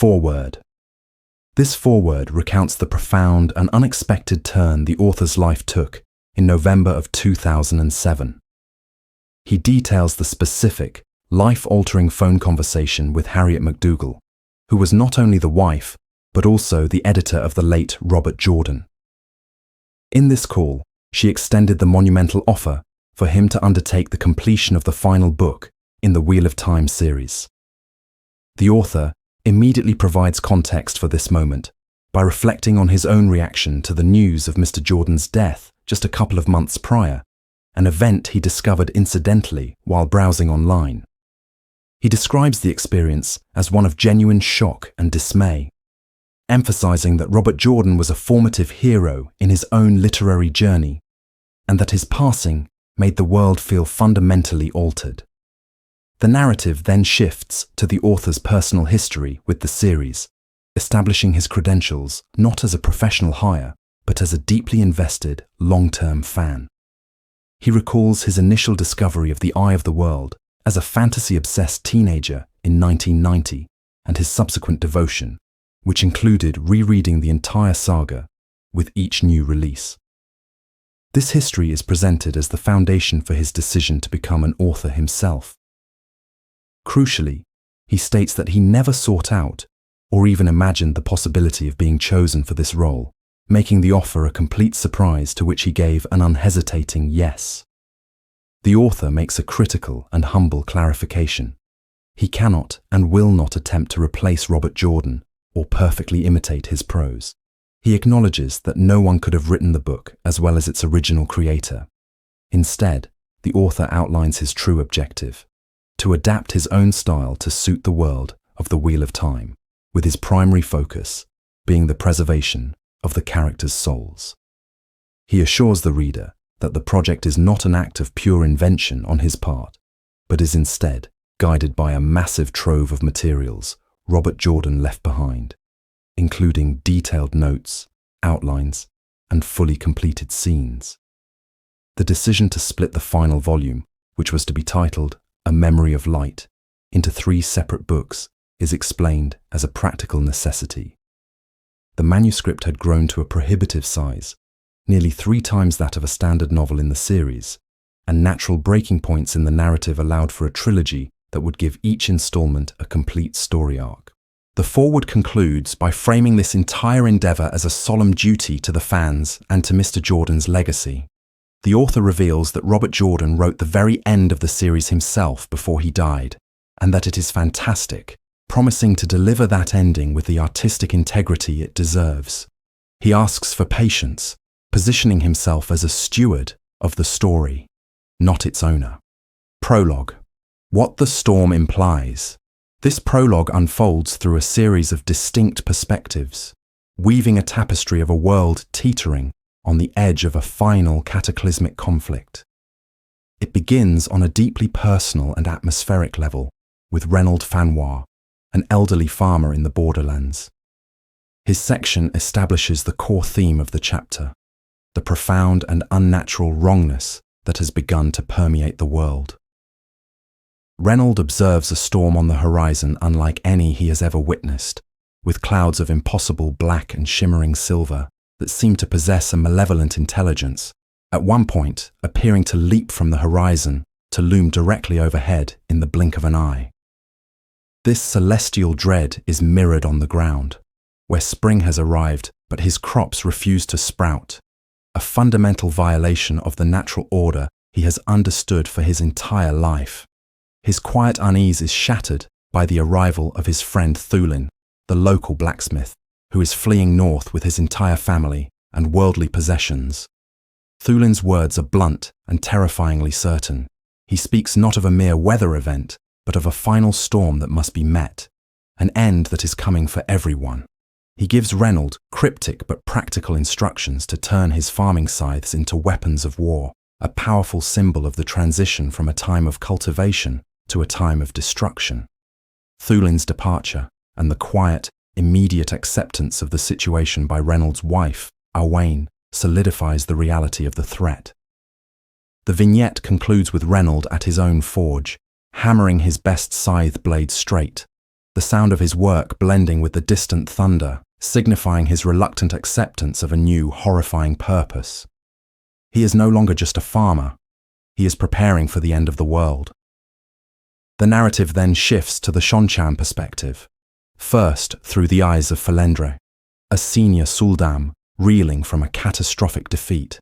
Foreword. This foreword recounts the profound and unexpected turn the author's life took in November of 2007. He details the specific, life-altering phone conversation with Harriet McDougall, who was not only the wife, but also the editor of the late Robert Jordan. In this call, she extended the monumental offer for him to undertake the completion of the final book in the Wheel of Time series. The author immediately provides context for this moment by reflecting on his own reaction to the news of Mr. Jordan's death just a couple of months prior, an event he discovered incidentally while browsing online. He describes the experience as one of genuine shock and dismay, emphasizing that Robert Jordan was a formative hero in his own literary journey, and that his passing made the world feel fundamentally altered. The narrative then shifts to the author's personal history with the series, establishing his credentials not as a professional hire, but as a deeply invested, long-term fan. He recalls his initial discovery of the Eye of the World as a fantasy-obsessed teenager in 1990 and his subsequent devotion, which included rereading the entire saga with each new release. This history is presented as the foundation for his decision to become an author himself. Crucially, he states that he never sought out or even imagined the possibility of being chosen for this role, making the offer a complete surprise to which he gave an unhesitating yes. The author makes a critical and humble clarification. He cannot and will not attempt to replace Robert Jordan or perfectly imitate his prose. He acknowledges that no one could have written the book as well as its original creator. Instead, the author outlines his true objective: to adapt his own style to suit the world of the Wheel of Time, with his primary focus being the preservation of the characters' souls. He assures the reader that the project is not an act of pure invention on his part, but is instead guided by a massive trove of materials Robert Jordan left behind, including detailed notes, outlines, and fully completed scenes. The decision to split the final volume, which was to be titled A Memory of Light, into 3 separate books is explained as a practical necessity. The manuscript had grown to a prohibitive size, nearly 3 times that of a standard novel in the series, and natural breaking points in the narrative allowed for a trilogy that would give each installment a complete story arc. The foreword concludes by framing this entire endeavor as a solemn duty to the fans and to Mr. Jordan's legacy. The author reveals that Robert Jordan wrote the very end of the series himself before he died, and that it is fantastic, promising to deliver that ending with the artistic integrity it deserves. He asks for patience, positioning himself as a steward of the story, not its owner. Prologue. What the storm implies. This prologue unfolds through a series of distinct perspectives, weaving a tapestry of a world teetering on the edge of a final cataclysmic conflict. It begins on a deeply personal and atmospheric level with Reynold Fanois, an elderly farmer in the borderlands. His section establishes the core theme of the chapter, the profound and unnatural wrongness that has begun to permeate the world. Reynold observes a storm on the horizon unlike any he has ever witnessed, with clouds of impossible black and shimmering silver that seem to possess a malevolent intelligence, at one point appearing to leap from the horizon to loom directly overhead in the blink of an eye. This celestial dread is mirrored on the ground, where spring has arrived but his crops refuse to sprout, a fundamental violation of the natural order he has understood for his entire life. His quiet unease is shattered by the arrival of his friend Thulin, the local blacksmith, who is fleeing north with his entire family and worldly possessions. Thulin's words are blunt and terrifyingly certain. He speaks not of a mere weather event, but of a final storm that must be met, an end that is coming for everyone. He gives Reynold cryptic but practical instructions to turn his farming scythes into weapons of war, a powerful symbol of the transition from a time of cultivation to a time of destruction. Thulin's departure and the quiet, immediate acceptance of the situation by Reynold's wife, Owain, solidifies the reality of the threat. The vignette concludes with Reynold at his own forge, hammering his best scythe blade straight, the sound of his work blending with the distant thunder, signifying his reluctant acceptance of a new, horrifying purpose. He is no longer just a farmer. He is preparing for the end of the world. The narrative then shifts to the Shonchan perspective, first through the eyes of Falendre, a senior Suldam reeling from a catastrophic defeat.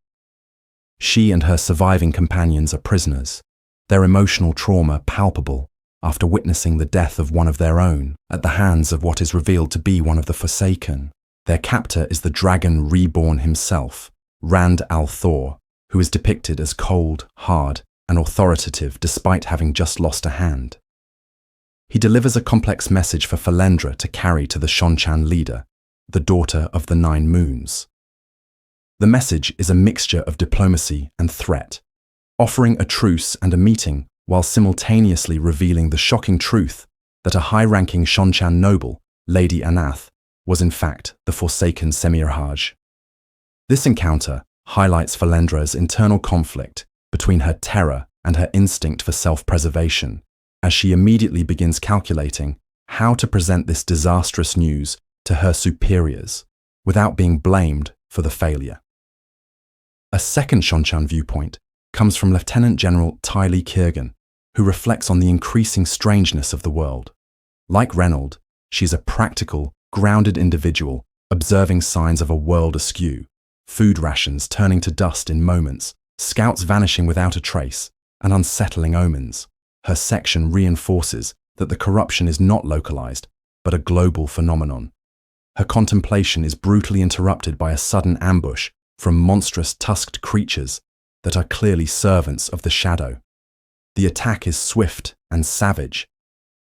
She and her surviving companions are prisoners, their emotional trauma palpable after witnessing the death of one of their own at the hands of what is revealed to be one of the Forsaken. Their captor is the dragon reborn himself, Rand al'Thor, who is depicted as cold, hard, and authoritative despite having just lost a hand. He delivers a complex message for Falendre to carry to the Shonchan leader, the daughter of the Nine Moons. The message is a mixture of diplomacy and threat, offering a truce and a meeting while simultaneously revealing the shocking truth that a high-ranking Shonchan noble, Lady Anath, was in fact the Forsaken Semirhaj. This encounter highlights Falendre's internal conflict between her terror and her instinct for self-preservation, as she immediately begins calculating how to present this disastrous news to her superiors without being blamed for the failure. A second Shonchan viewpoint comes from Lieutenant General Tylee Kirgan, who reflects on the increasing strangeness of the world. Like Reynold, she's a practical, grounded individual observing signs of a world askew, food rations turning to dust in moments, scouts vanishing without a trace, and unsettling omens. Her section reinforces that the corruption is not localized, but a global phenomenon. Her contemplation is brutally interrupted by a sudden ambush from monstrous tusked creatures that are clearly servants of the shadow. The attack is swift and savage,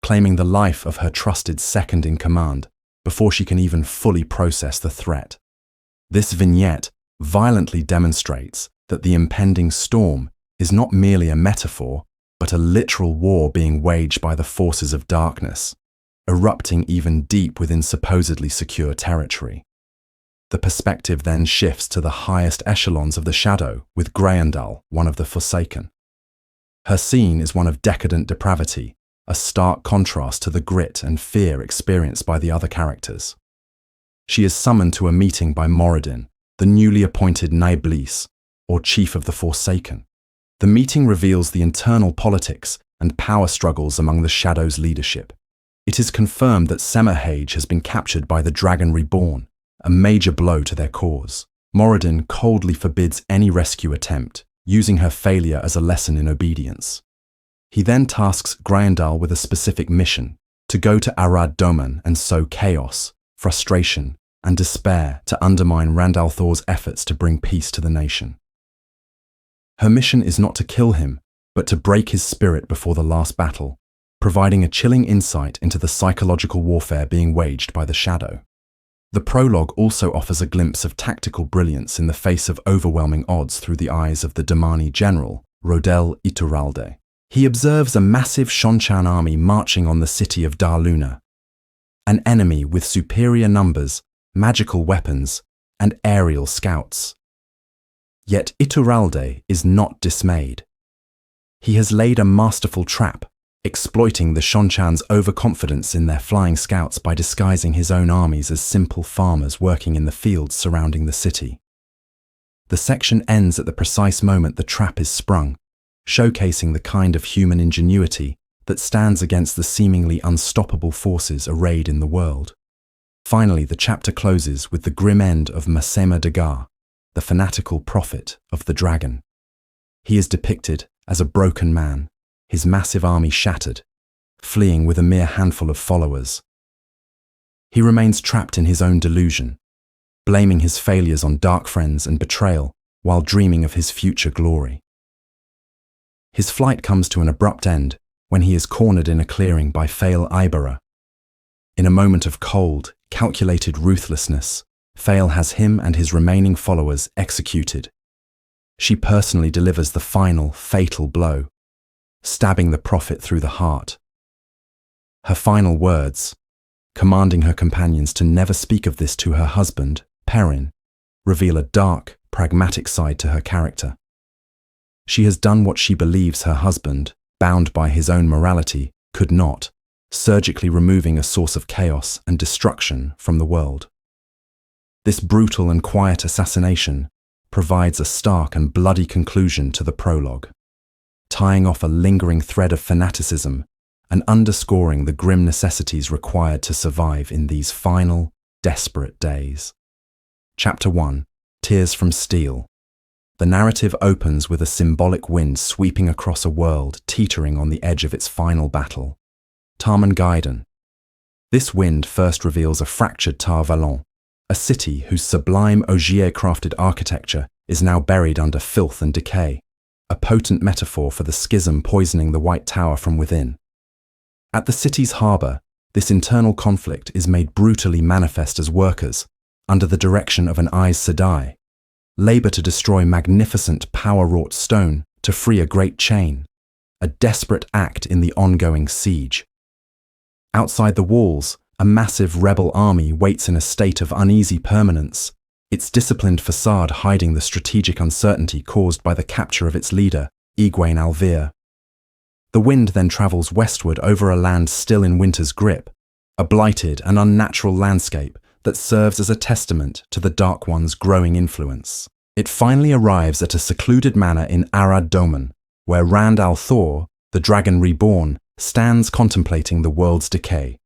claiming the life of her trusted second-in-command before she can even fully process the threat. This vignette violently demonstrates that the impending storm is not merely a metaphor, but a literal war being waged by the forces of darkness, erupting even deep within supposedly secure territory. The perspective then shifts to the highest echelons of the shadow with Greyandal, one of the Forsaken. Her scene is one of decadent depravity, a stark contrast to the grit and fear experienced by the other characters. She is summoned to a meeting by Moradin, the newly appointed Naiblis, or Chief of the Forsaken. The meeting reveals the internal politics and power struggles among the Shadow's leadership. It is confirmed that Semirhage has been captured by the Dragon Reborn, a major blow to their cause. Moradin coldly forbids any rescue attempt, using her failure as a lesson in obedience. He then tasks Greyandal with a specific mission, to go to Arad Doman and sow chaos, frustration, and despair to undermine Rand al'Thor's efforts to bring peace to the nation. Her mission is not to kill him, but to break his spirit before the last battle, providing a chilling insight into the psychological warfare being waged by the Shadow. The prologue also offers a glimpse of tactical brilliance in the face of overwhelming odds through the eyes of the Damani general, Rodel Iturralde. He observes a massive Shonchan army marching on the city of Darluna, an enemy with superior numbers, magical weapons, and aerial scouts. Yet Iturralde is not dismayed. He has laid a masterful trap, exploiting the Shonchan's overconfidence in their flying scouts by disguising his own armies as simple farmers working in the fields surrounding the city. The section ends at the precise moment the trap is sprung, showcasing the kind of human ingenuity that stands against the seemingly unstoppable forces arrayed in the world. Finally, the chapter closes with the grim end of Masema Dagar, the fanatical prophet of the dragon. He is depicted as a broken man, his massive army shattered, fleeing with a mere handful of followers. He remains trapped in his own delusion, blaming his failures on dark friends and betrayal while dreaming of his future glory. His flight comes to an abrupt end when he is cornered in a clearing by Fail Ibera. In a moment of cold, calculated ruthlessness, Fail has him and his remaining followers executed. She personally delivers the final, fatal blow, stabbing the prophet through the heart. Her final words, commanding her companions to never speak of this to her husband, Perrin, reveal a dark, pragmatic side to her character. She has done what she believes her husband, bound by his own morality, could not, surgically removing a source of chaos and destruction from the world. This brutal and quiet assassination provides a stark and bloody conclusion to the prologue, tying off a lingering thread of fanaticism and underscoring the grim necessities required to survive in these final, desperate days. Chapter 1: Tears from Steel. The narrative opens with a symbolic wind sweeping across a world teetering on the edge of its final battle. Tarmangaiden. This wind first reveals a fractured Tar Valon, a city whose sublime Ogier-crafted architecture is now buried under filth and decay, a potent metaphor for the schism poisoning the White Tower from within. At the city's harbour, this internal conflict is made brutally manifest as workers, under the direction of an Aes Sedai, labour to destroy magnificent power-wrought stone to free a great chain, a desperate act in the ongoing siege. Outside the walls, a massive rebel army waits in a state of uneasy permanence, its disciplined facade hiding the strategic uncertainty caused by the capture of its leader, Egwene Alvear. The wind then travels westward over a land still in winter's grip, a blighted and unnatural landscape that serves as a testament to the Dark One's growing influence. It finally arrives at a secluded manor in Arad Doman, where Rand al'Thor, the dragon reborn, stands contemplating the world's decay.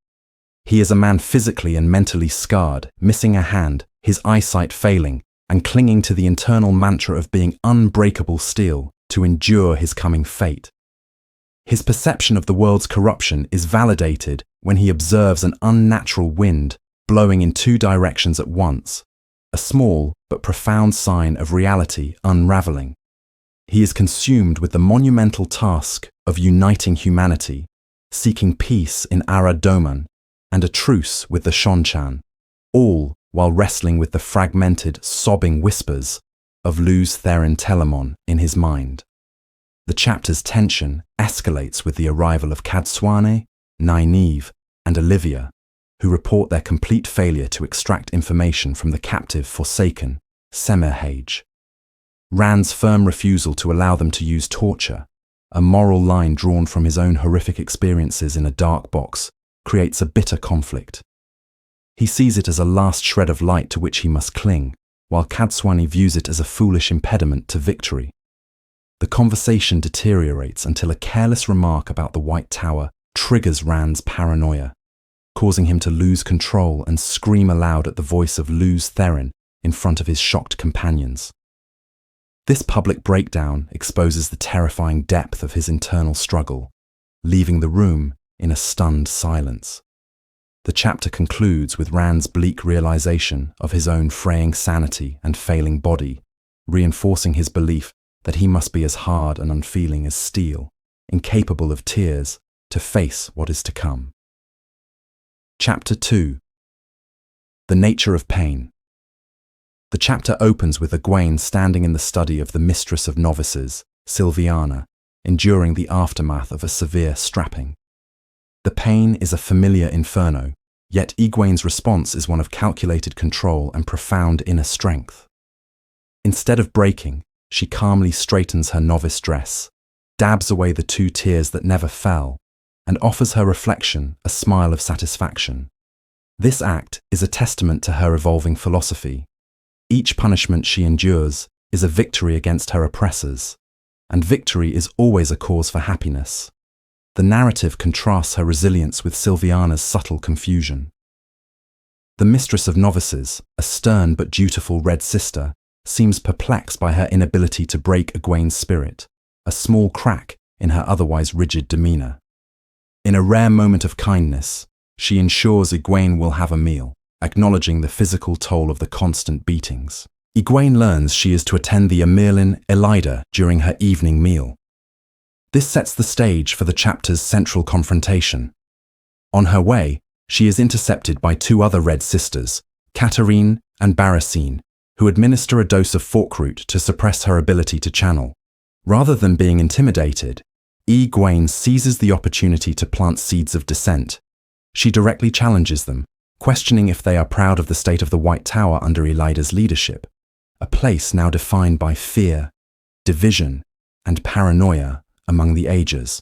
He is a man physically and mentally scarred, missing a hand, his eyesight failing, and clinging to the internal mantra of being unbreakable steel to endure his coming fate. His perception of the world's corruption is validated when he observes an unnatural wind blowing in two directions at once, a small but profound sign of reality unraveling. He is consumed with the monumental task of uniting humanity, seeking peace in Arad Doman and a truce with the Shonchan, all while wrestling with the fragmented, sobbing whispers of Luz Therin Telamon in his mind. The chapter's tension escalates with the arrival of Cadsuane, Nynaeve, and Olivia, who report their complete failure to extract information from the captive Forsaken, Semerhage. Rand's firm refusal to allow them to use torture, a moral line drawn from his own horrific experiences in a dark box, creates a bitter conflict. He sees it as a last shred of light to which he must cling, while Cadsuane views it as a foolish impediment to victory. The conversation deteriorates until a careless remark about the White Tower triggers Rand's paranoia, causing him to lose control and scream aloud at the voice of Luz Therin in front of his shocked companions. This public breakdown exposes the terrifying depth of his internal struggle, leaving the room in a stunned silence. The chapter concludes with Rand's bleak realization of his own fraying sanity and failing body, reinforcing his belief that he must be as hard and unfeeling as steel, incapable of tears, to face what is to come. Chapter 2: The Nature of Pain. The chapter opens with Egwene standing in the study of the Mistress of Novices, Sylviana, enduring the aftermath of a severe strapping. The pain is a familiar inferno, yet Egwene's response is one of calculated control and profound inner strength. Instead of breaking, she calmly straightens her novice dress, dabs away the 2 tears that never fell, and offers her reflection a smile of satisfaction. This act is a testament to her evolving philosophy. Each punishment she endures is a victory against her oppressors, and victory is always a cause for happiness. The narrative contrasts her resilience with Sylviana's subtle confusion. The Mistress of Novices, a stern but dutiful Red Sister, seems perplexed by her inability to break Egwene's spirit, a small crack in her otherwise rigid demeanour. In a rare moment of kindness, she ensures Egwene will have a meal, acknowledging the physical toll of the constant beatings. Egwene learns she is to attend the Amirlin Elida during her evening meal. This sets the stage for the chapter's central confrontation. On her way, she is intercepted by 2 other Red Sisters, Katarine and Barasine, who administer a dose of forkroot to suppress her ability to channel. Rather than being intimidated, Egwene seizes the opportunity to plant seeds of dissent. She directly challenges them, questioning if they are proud of the state of the White Tower under Elida's leadership, a place now defined by fear, division, and paranoia among the Aegis.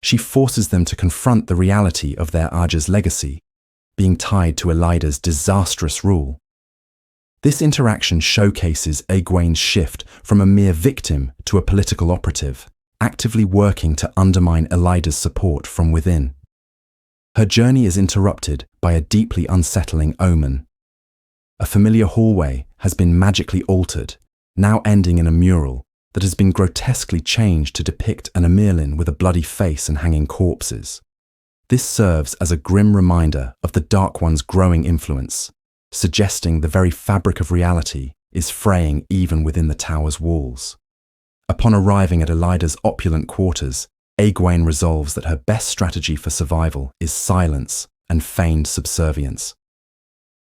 She forces them to confront the reality of their Aja's legacy, being tied to Elida's disastrous rule. This interaction showcases Egwene's shift from a mere victim to a political operative, actively working to undermine Elida's support from within. Her journey is interrupted by a deeply unsettling omen. A familiar hallway has been magically altered, now ending in a mural that has been grotesquely changed to depict an Amirlin with a bloody face and hanging corpses. This serves as a grim reminder of the Dark One's growing influence, suggesting the very fabric of reality is fraying even within the tower's walls. Upon arriving at Elida's opulent quarters, Egwene resolves that her best strategy for survival is silence and feigned subservience.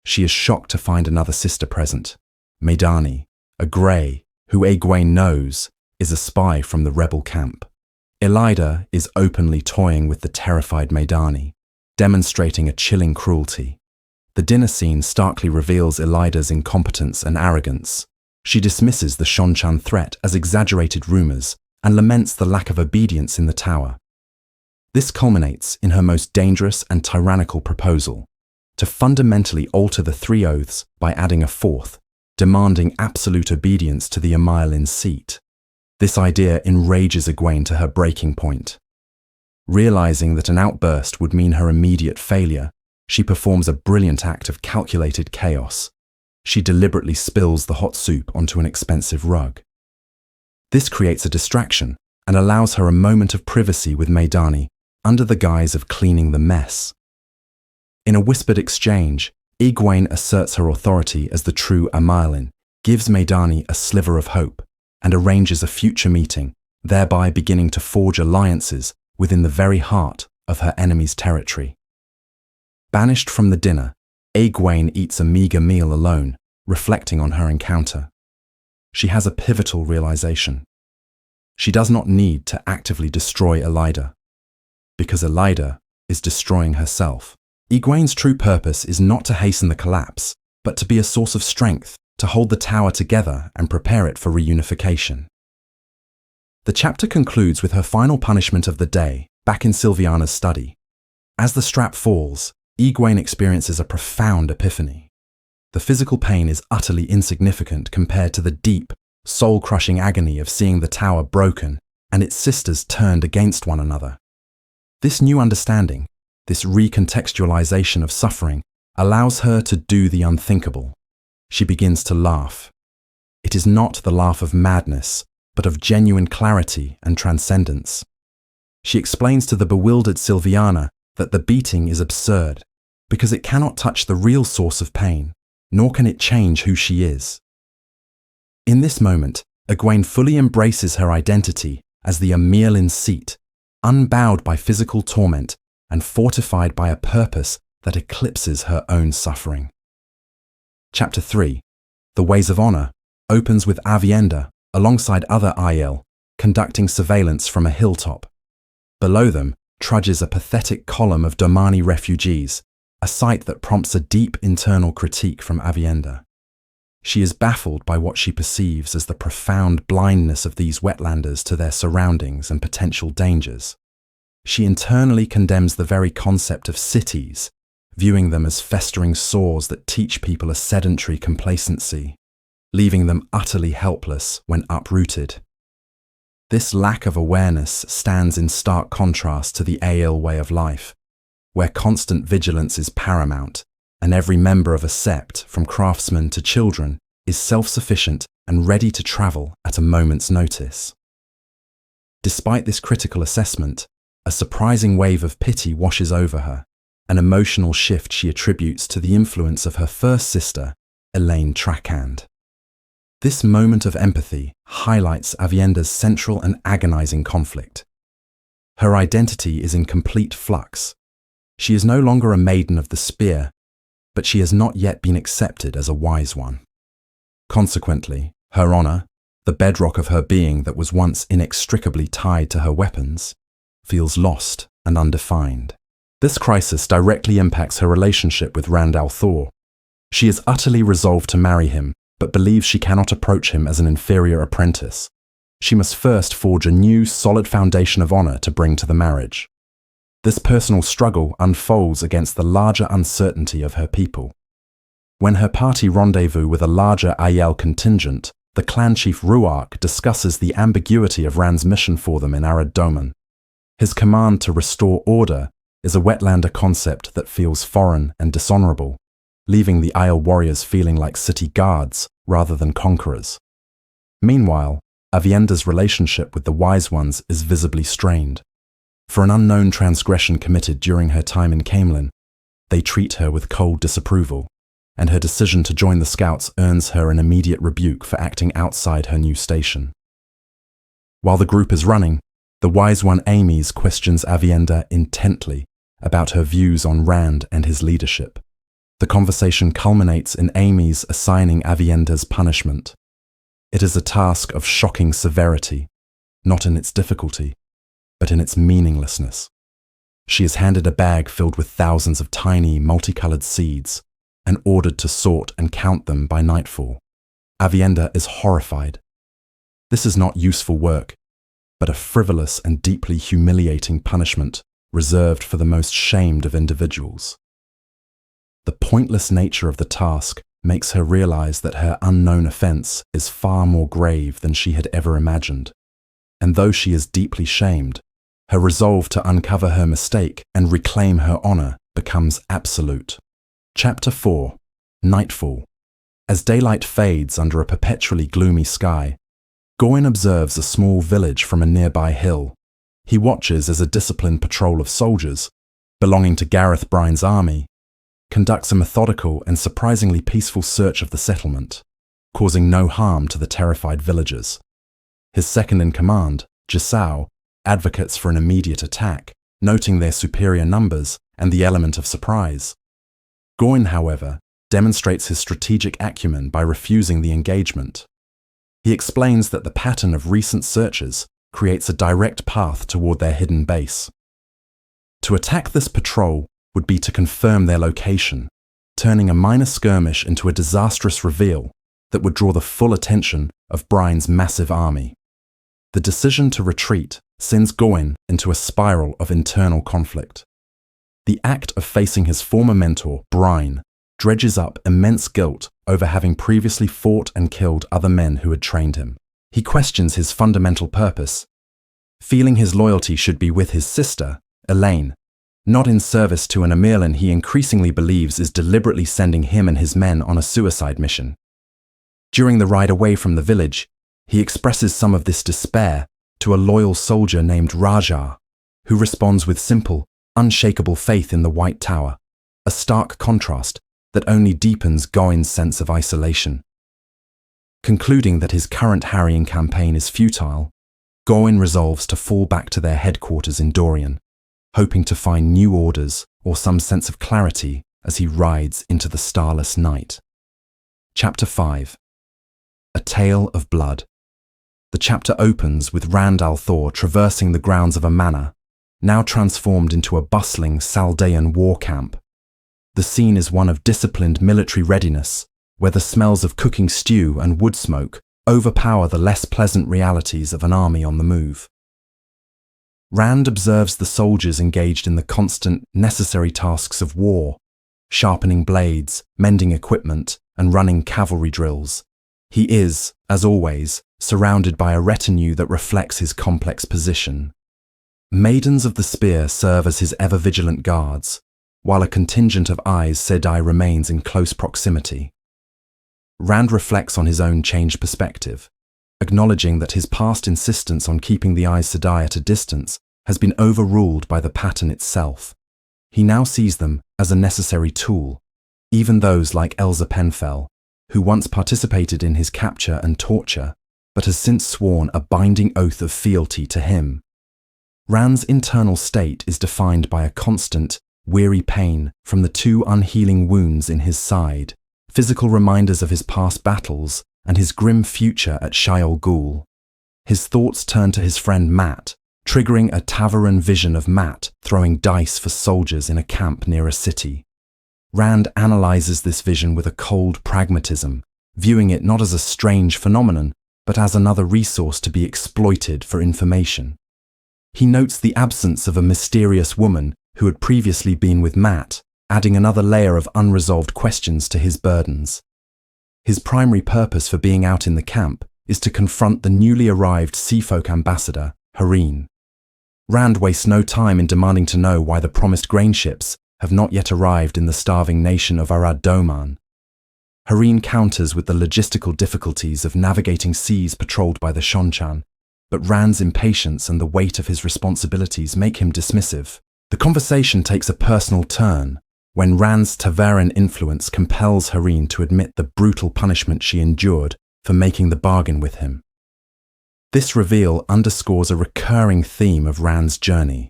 She is shocked to find another sister present, Maidani, a Grey, who Egwene knows is a spy from the rebel camp. Elida is openly toying with the terrified Maidani, demonstrating a chilling cruelty. The dinner scene starkly reveals Elida's incompetence and arrogance. She dismisses the Shonchan threat as exaggerated rumors and laments the lack of obedience in the tower. This culminates in her most dangerous and tyrannical proposal, to fundamentally alter the three oaths by adding a fourth, demanding absolute obedience to the Amirlin seat. This idea enrages Egwene to her breaking point. Realizing that an outburst would mean her immediate failure, she performs a brilliant act of calculated chaos. She deliberately spills the hot soup onto an expensive rug. This creates a distraction and allows her a moment of privacy with Maidani under the guise of cleaning the mess. In a whispered exchange, Egwene asserts her authority as the true Amirlin, gives Maidani a sliver of hope, and arranges a future meeting, thereby beginning to forge alliances within the very heart of her enemy's territory. Banished from the dinner, Egwene eats a meager meal alone, reflecting on her encounter. She has a pivotal realization. She does not need to actively destroy Elida, because Elida is destroying herself. Egwene's true purpose is not to hasten the collapse, but to be a source of strength, to hold the tower together and prepare it for reunification. The chapter concludes with her final punishment of the day, back in Sylviana's study. As the strap falls, Egwene experiences a profound epiphany. The physical pain is utterly insignificant compared to the deep, soul-crushing agony of seeing the tower broken and its sisters turned against one another. This new understanding, this recontextualization of suffering, allows her to do the unthinkable. She begins to laugh. It is not the laugh of madness, but of genuine clarity and transcendence. She explains to the bewildered Sylviana that the beating is absurd, because it cannot touch the real source of pain, nor can it change who she is. In this moment, Egwene fully embraces her identity as the Amirlin seat, unbowed by physical torment and fortified by a purpose that eclipses her own suffering. Chapter 3, The Ways of Honor, opens with Avienda, alongside other Aiel, conducting surveillance from a hilltop. Below them trudges a pathetic column of Domani refugees, a sight that prompts a deep internal critique from Avienda. She is baffled by what she perceives as the profound blindness of these wetlanders to their surroundings and potential dangers. She internally condemns the very concept of cities, viewing them as festering sores that teach people a sedentary complacency, leaving them utterly helpless when uprooted. This lack of awareness stands in stark contrast to the Aiel way of life, where constant vigilance is paramount, and every member of a sept, from craftsmen to children, is self-sufficient and ready to travel at a moment's notice. Despite this critical assessment, a surprising wave of pity washes over her, an emotional shift she attributes to the influence of her first sister, Elaine Trakand. This moment of empathy highlights Avienda's central and agonizing conflict. Her identity is in complete flux. She is no longer a maiden of the spear, but she has not yet been accepted as a wise one. Consequently, her honor, the bedrock of her being that was once inextricably tied to her weapons, feels lost and undefined. This crisis directly impacts her relationship with Rand al'Thor. She is utterly resolved to marry him, but believes she cannot approach him as an inferior apprentice. she must first forge a new, solid foundation of honor to bring to the marriage. This personal struggle unfolds against the larger uncertainty of her people. When her party rendezvous with a larger Aiel contingent, the clan chief Ruark discusses the ambiguity of Rand's mission for them in Arid Doman. His command to restore order is a wetlander concept that feels foreign and dishonorable, leaving the Aiel warriors feeling like city guards rather than conquerors. Meanwhile, Avienda's relationship with the Wise Ones is visibly strained. For an unknown transgression committed during her time in Camelin, they treat her with cold disapproval, and her decision to join the Scouts earns her an immediate rebuke for acting outside her new station. While the group is running, the Wise One Ames questions Avienda intently about her views on Rand and his leadership. The conversation culminates in Ames assigning Avienda's punishment. It is a task of shocking severity, not in its difficulty, but in its meaninglessness. She is handed a bag filled with thousands of tiny, multicolored seeds and ordered to sort and count them by nightfall. Avienda is horrified. This is not useful work, but a frivolous and deeply humiliating punishment reserved for the most shamed of individuals. The pointless nature of the task makes her realize that her unknown offense is far more grave than she had ever imagined. And though she is deeply shamed, her resolve to uncover her mistake and reclaim her honor becomes absolute. Chapter 4. Nightfall. As daylight fades under a perpetually gloomy sky, Gawain observes a small village from a nearby hill. He watches as a disciplined patrol of soldiers, belonging to Gareth Bryne's army, conducts a methodical and surprisingly peaceful search of the settlement, causing no harm to the terrified villagers. His second-in-command, Gisao, advocates for an immediate attack, noting their superior numbers and the element of surprise. Gawain, however, demonstrates his strategic acumen by refusing the engagement. He explains that the pattern of recent searches creates a direct path toward their hidden base. To attack this patrol would be to confirm their location, turning a minor skirmish into a disastrous reveal that would draw the full attention of Bryne's massive army. The decision to retreat sends Gawain into a spiral of internal conflict. The act of facing his former mentor, Bryne, dredges up immense guilt over having previously fought and killed other men who had trained him. He questions his fundamental purpose, feeling his loyalty should be with his sister, Elaine, not in service to an Amirlan he increasingly believes is deliberately sending him and his men on a suicide mission. During the ride away from the village, he expresses some of this despair to a loyal soldier named Rajar, who responds with simple, unshakable faith in the White Tower, a stark contrast that only deepens Gawain's sense of isolation. Concluding that his current harrying campaign is futile, Gawain resolves to fall back to their headquarters in Dorian, hoping to find new orders or some sense of clarity as he rides into the starless night. Chapter 5. A Tale of Blood. The chapter opens with Rand al'Thor traversing the grounds of a manor, now transformed into a bustling Saldean war camp. The scene is one of disciplined military readiness, where the smells of cooking stew and wood smoke overpower the less pleasant realities of an army on the move. Rand observes the soldiers engaged in the constant, necessary tasks of war, sharpening blades, mending equipment, and running cavalry drills. He is, as always, surrounded by a retinue that reflects his complex position. Maidens of the Spear serve as his ever-vigilant guards, while a contingent of Aes Sedai remains in close proximity. Rand reflects on his own changed perspective, acknowledging that his past insistence on keeping the Aes Sedai at a distance has been overruled by the pattern itself. He now sees them as a necessary tool, even those like Elza Penfell, who once participated in his capture and torture, but has since sworn a binding oath of fealty to him. Rand's internal state is defined by a constant, weary pain from the 2 unhealing wounds in his side, physical reminders of his past battles and his grim future at Shaiol Ghul. His thoughts turn to his friend Matt, triggering a Tavaran vision of Matt throwing dice for soldiers in a camp near a city. Rand analyzes this vision with a cold pragmatism, viewing it not as a strange phenomenon, but as another resource to be exploited for information. He notes the absence of a mysterious woman who had previously been with Matt, adding another layer of unresolved questions to his burdens. His primary purpose for being out in the camp is to confront the newly arrived Seafolk ambassador, Hareen. Rand wastes no time in demanding to know why the promised grain ships have not yet arrived in the starving nation of Arad Doman. Hareen counters with the logistical difficulties of navigating seas patrolled by the Shonchan, but Rand's impatience and the weight of his responsibilities make him dismissive. The conversation takes a personal turn when Rand's Taveran influence compels Hareen to admit the brutal punishment she endured for making the bargain with him. This reveal underscores a recurring theme of Rand's journey: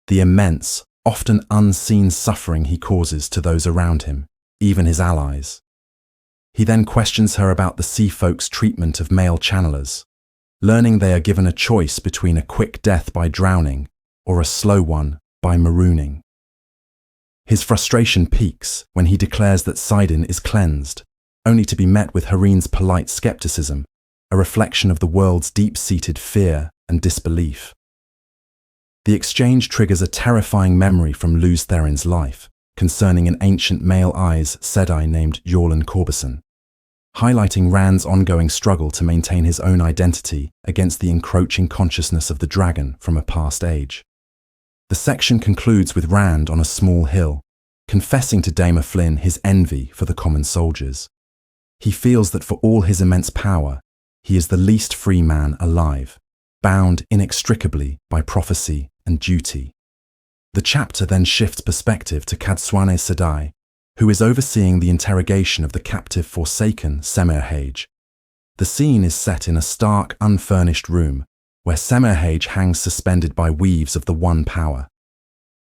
the immense, often unseen suffering he causes to those around him, even his allies. He then questions her about the sea folk's treatment of male channelers, learning they are given a choice between a quick death by drowning or a slow one by marooning. His frustration peaks when he declares that Sidon is cleansed, only to be met with Hareen's polite skepticism, a reflection of the world's deep-seated fear and disbelief. The exchange triggers a terrifying memory from Luz Therin's life, concerning an ancient male Eyes Sedai named Yorlan Corbison, highlighting Rand's ongoing struggle to maintain his own identity against the encroaching consciousness of the dragon from a past age. The section concludes with Rand on a small hill, confessing to Dama Flynn his envy for the common soldiers. He feels that for all his immense power, he is the least free man alive, bound inextricably by prophecy and duty. The chapter then shifts perspective to Cadsuane Sedai, who is overseeing the interrogation of the captive Forsaken Semirhage. The scene is set in a stark, unfurnished room, where Semirhage hangs suspended by weaves of the One Power.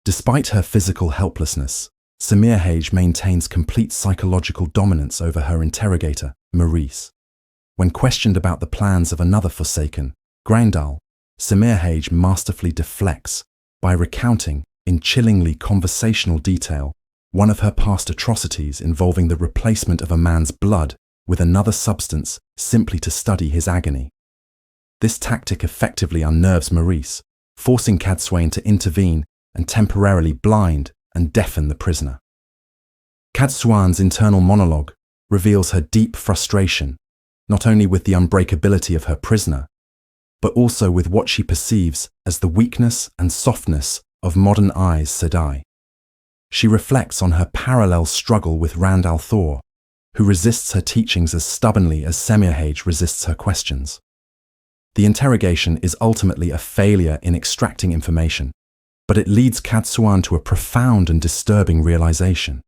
Despite her physical helplessness, Semirhage maintains complete psychological dominance over her interrogator, Maurice. When questioned about the plans of another Forsaken, Grindal, Semirhage masterfully deflects by recounting, in chillingly conversational detail, one of her past atrocities involving the replacement of a man's blood with another substance simply to study his agony. This tactic effectively unnerves Maurice, forcing Cadsuane to intervene and temporarily blind and deafen the prisoner. Cadsuane's internal monologue reveals her deep frustration, not only with the unbreakability of her prisoner, but also with what she perceives as the weakness and softness of modern Eyes Sedai. She reflects on her parallel struggle with Rand al'Thor, who resists her teachings as stubbornly as Semirhage resists her questions. The interrogation is ultimately a failure in extracting information, but it leads Cadsuane to a profound and disturbing realization.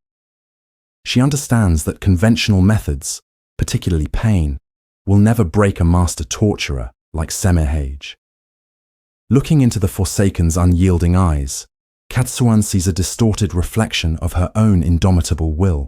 She understands that conventional methods, particularly pain, will never break a master torturer like Semirhage. Looking into the Forsaken's unyielding eyes, Cadsuane sees a distorted reflection of her own indomitable will.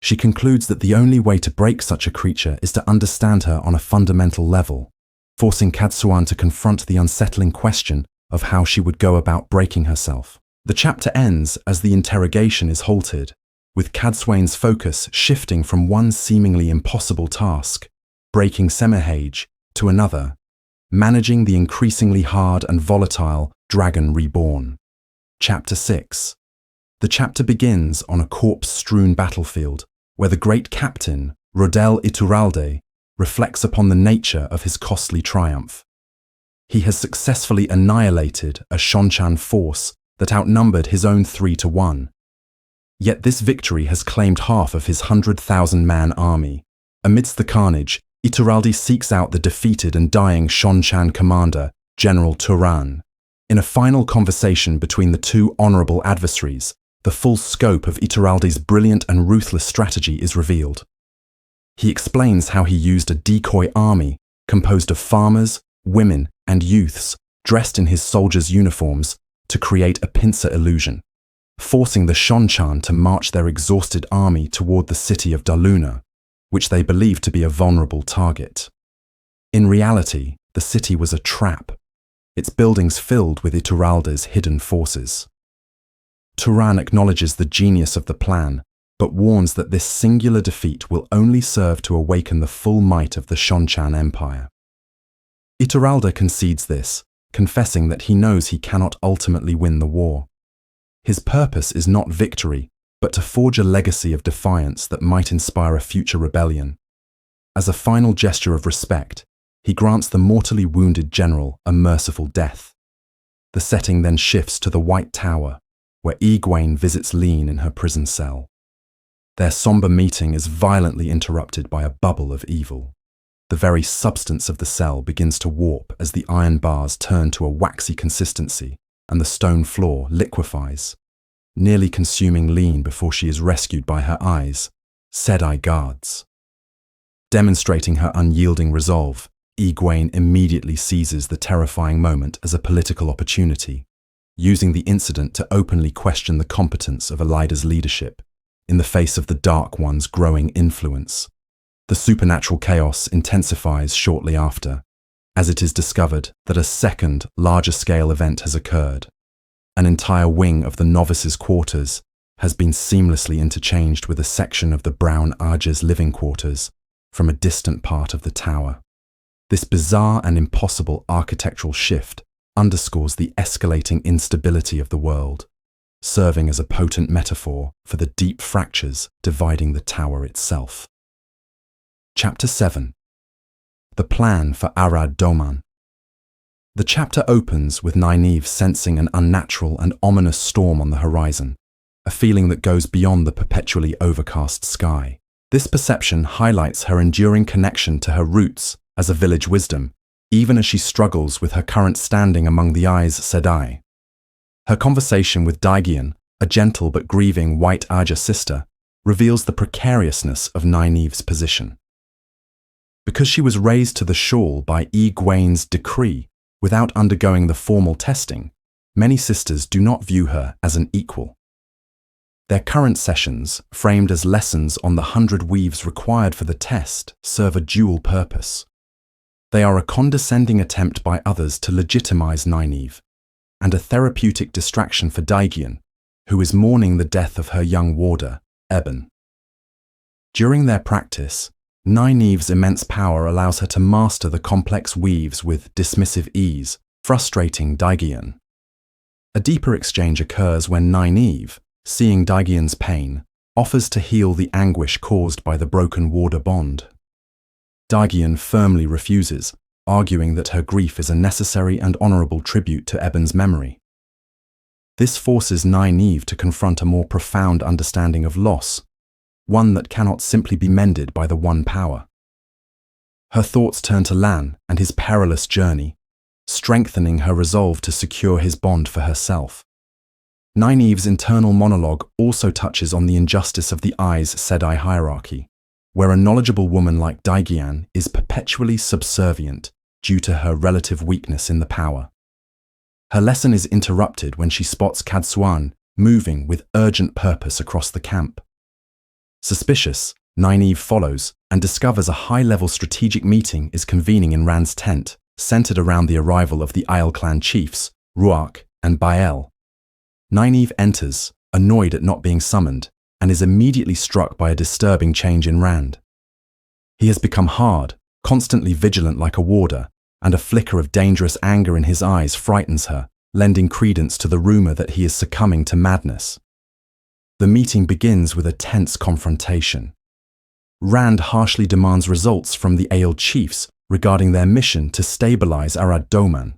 She concludes that the only way to break such a creature is to understand her on a fundamental level, forcing Cadsuane to confront the unsettling question of how she would go about breaking herself. The chapter ends as the interrogation is halted, with Cadsuane's focus shifting from one seemingly impossible task, breaking Semirhage, to another, managing the increasingly hard and volatile Dragon Reborn. Chapter 6. The chapter begins on a corpse-strewn battlefield, where the great captain, Rodel Iturralde, reflects upon the nature of his costly triumph. He has successfully annihilated a Shonchan force that outnumbered his own 3-1. Yet this victory has claimed half of his 100,000-man army. Amidst the carnage, Iturralde seeks out the defeated and dying Shonchan commander, General Turan. In a final conversation between the two honorable adversaries, the full scope of Iturralde's brilliant and ruthless strategy is revealed. He explains how he used a decoy army composed of farmers, women, and youths dressed in his soldiers' uniforms to create a pincer illusion, forcing the Shonchan to march their exhausted army toward the city of Daluna, which they believed to be a vulnerable target. In reality, the city was a trap, its buildings filled with Iturralde's hidden forces. Turan acknowledges the genius of the plan, but warns that this singular defeat will only serve to awaken the full might of the Shonchan Empire. Iturralde concedes this, confessing that he knows he cannot ultimately win the war. His purpose is not victory, but to forge a legacy of defiance that might inspire a future rebellion. As a final gesture of respect, he grants the mortally wounded general a merciful death. The setting then shifts to the White Tower, where Egwene visits Lean in her prison cell. Their somber meeting is violently interrupted by a bubble of evil. The very substance of the cell begins to warp as the iron bars turn to a waxy consistency and the stone floor liquefies, nearly consuming Lean before she is rescued by her eyes, Sedai guards. Demonstrating her unyielding resolve, Egwene immediately seizes the terrifying moment as a political opportunity, using the incident to openly question the competence of Elida's leadership in the face of the Dark One's growing influence. The supernatural chaos intensifies shortly after, as it is discovered that a second, larger-scale event has occurred. An entire wing of the novices' quarters has been seamlessly interchanged with a section of the Brown Arger's living quarters from a distant part of the tower. This bizarre and impossible architectural shift underscores the escalating instability of the world, serving as a potent metaphor for the deep fractures dividing the tower itself. Chapter 7. The Plan for Arad Doman. The chapter opens with Nynaeve sensing an unnatural and ominous storm on the horizon, a feeling that goes beyond the perpetually overcast sky. This perception highlights her enduring connection to her roots as a village wisdom, even as she struggles with her current standing among the Aes Sedai. Her conversation with Daigian, a gentle but grieving White Arger sister, reveals the precariousness of Nynaeve's position. Because she was raised to the shawl by Egwene's decree without undergoing the formal testing, many sisters do not view her as an equal. Their current sessions, framed as lessons on the 100 weaves required for the test, serve a dual purpose. They are a condescending attempt by others to legitimize Nynaeve, and a therapeutic distraction for Daigian, who is mourning the death of her young warder, Eben. During their practice, Nynaeve's immense power allows her to master the complex weaves with dismissive ease, frustrating Daigian. A deeper exchange occurs when Nynaeve, seeing Daigian's pain, offers to heal the anguish caused by the broken warder bond. Daigian firmly refuses, arguing that her grief is a necessary and honorable tribute to Eben's memory. This forces Nynaeve to confront a more profound understanding of loss, one that cannot simply be mended by the one power. Her thoughts turn to Lan and his perilous journey, strengthening her resolve to secure his bond for herself. Nynaeve's internal monologue also touches on the injustice of the Aes Sedai hierarchy, where a knowledgeable woman like Daigian is perpetually subservient due to her relative weakness in the power. Her lesson is interrupted when she spots Cadsuan moving with urgent purpose across the camp. Suspicious, Nynaeve follows and discovers a high-level strategic meeting is convening in Rand's tent, centered around the arrival of the Aiel clan chiefs, Ruach and Bael. Nynaeve enters, annoyed at not being summoned, and is immediately struck by a disturbing change in Rand. He has become hard, constantly vigilant like a warder, and a flicker of dangerous anger in his eyes frightens her, lending credence to the rumor that he is succumbing to madness. The meeting begins with a tense confrontation. Rand harshly demands results from the Aiel chiefs regarding their mission to stabilize Arad Doman.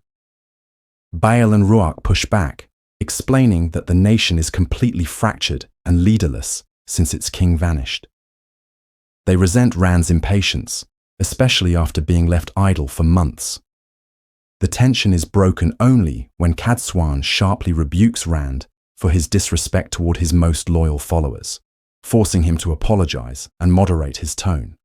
Bael and Ruach push back, explaining that the nation is completely fractured and leaderless since its king vanished. They resent Rand's impatience, especially after being left idle for months. The tension is broken only when Cadsuan sharply rebukes Rand for his disrespect toward his most loyal followers, forcing him to apologize and moderate his tone.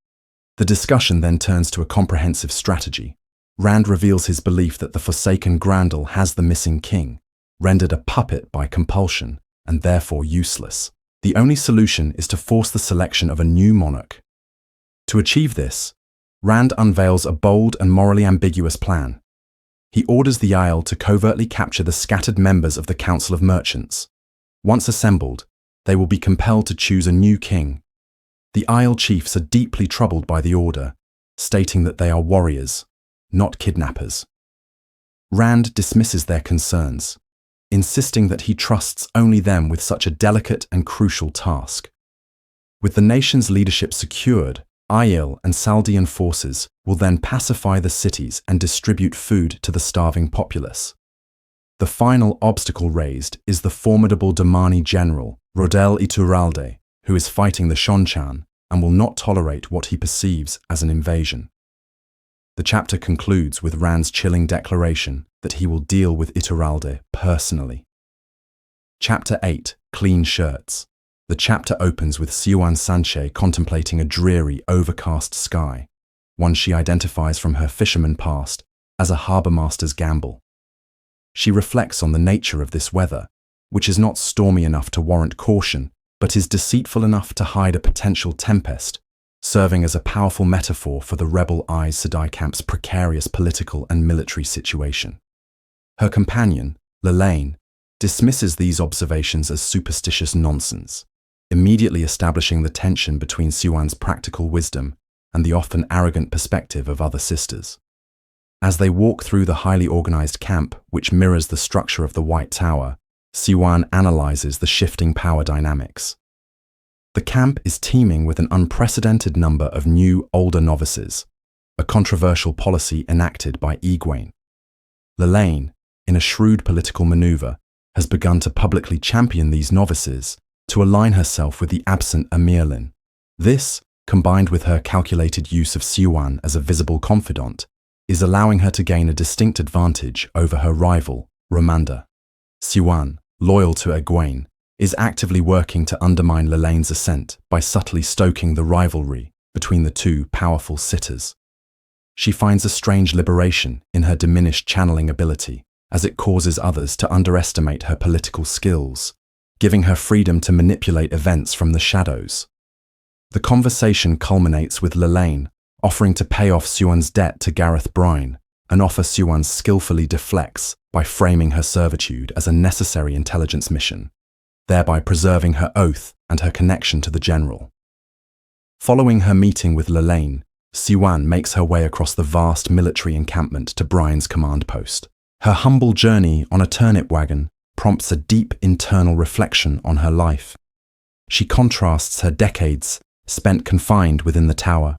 The discussion then turns to a comprehensive strategy. Rand reveals his belief that the Forsaken Grandel has the missing king, rendered a puppet by compulsion and therefore useless. The only solution is to force the selection of a new monarch. To achieve this, Rand unveils a bold and morally ambiguous plan. He orders the Aiel to covertly capture the scattered members of the Council of Merchants. Once assembled, they will be compelled to choose a new king. The Isle chiefs are deeply troubled by the order, stating that they are warriors, not kidnappers. Rand dismisses their concerns, insisting that he trusts only them with such a delicate and crucial task. With the nation's leadership secured, Aiel and Saldean forces will then pacify the cities and distribute food to the starving populace. The final obstacle raised is the formidable Damani general, Rodel Iturralde, who is fighting the Shonchan and will not tolerate what he perceives as an invasion. The chapter concludes with Rand's chilling declaration that he will deal with Iturralde personally. Chapter 8, Clean Shirts. The chapter opens with Siuan Sanche contemplating a dreary, overcast sky, one she identifies from her fisherman past as a harbourmaster's gamble. She reflects on the nature of this weather, which is not stormy enough to warrant caution, but is deceitful enough to hide a potential tempest, serving as a powerful metaphor for the rebel Aes Sedai camp's precarious political and military situation. Her companion, Lelaine, dismisses these observations as superstitious nonsense, immediately establishing the tension between Siuan's practical wisdom and the often arrogant perspective of other sisters. As they walk through the highly organized camp, which mirrors the structure of the White Tower, Siuan analyzes the shifting power dynamics. The camp is teeming with an unprecedented number of new, older novices, a controversial policy enacted by Egwene. Lelaine, in a shrewd political maneuver, has begun to publicly champion these novices to align herself with the absent Amirlin. This, combined with her calculated use of Siuan as a visible confidant, is allowing her to gain a distinct advantage over her rival, Romanda. Siuan, loyal to Egwene, is actively working to undermine Lelaine's ascent by subtly stoking the rivalry between the two powerful sitters. She finds a strange liberation in her diminished channeling ability, as it causes others to underestimate her political skills, giving her freedom to manipulate events from the shadows. The conversation culminates with Lelaine offering to pay off Siuan's debt to Gareth Bryne, an offer Siuan skillfully deflects by framing her servitude as a necessary intelligence mission, thereby preserving her oath and her connection to the general. Following her meeting with Lelaine, Siuan makes her way across the vast military encampment to Bryne's command post. Her humble journey on a turnip wagon prompts a deep internal reflection on her life. She contrasts her decades spent confined within the tower,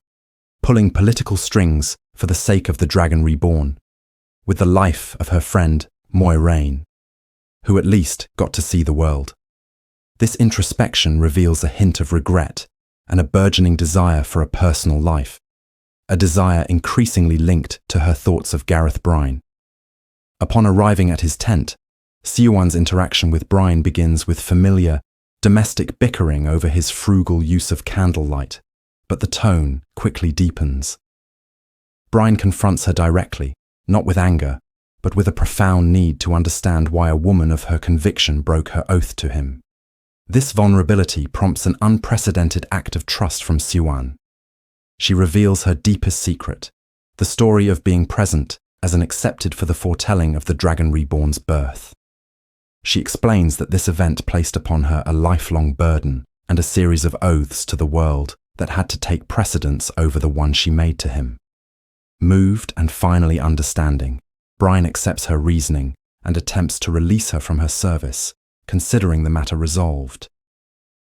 pulling political strings for the sake of the Dragon Reborn, with the life of her friend Moiraine, who at least got to see the world. This introspection reveals a hint of regret and a burgeoning desire for a personal life, a desire increasingly linked to her thoughts of Gareth Bryne. Upon arriving at his tent, Siuan's interaction with Bryne begins with familiar, domestic bickering over his frugal use of candlelight, but the tone quickly deepens. Bryne confronts her directly, not with anger, but with a profound need to understand why a woman of her conviction broke her oath to him. This vulnerability prompts an unprecedented act of trust from Siuan. She reveals her deepest secret, the story of being present as an accepted for the foretelling of the Dragon Reborn's birth. She explains that this event placed upon her a lifelong burden and a series of oaths to the world that had to take precedence over the one she made to him. Moved and finally understanding, Bryne accepts her reasoning and attempts to release her from her service, considering the matter resolved.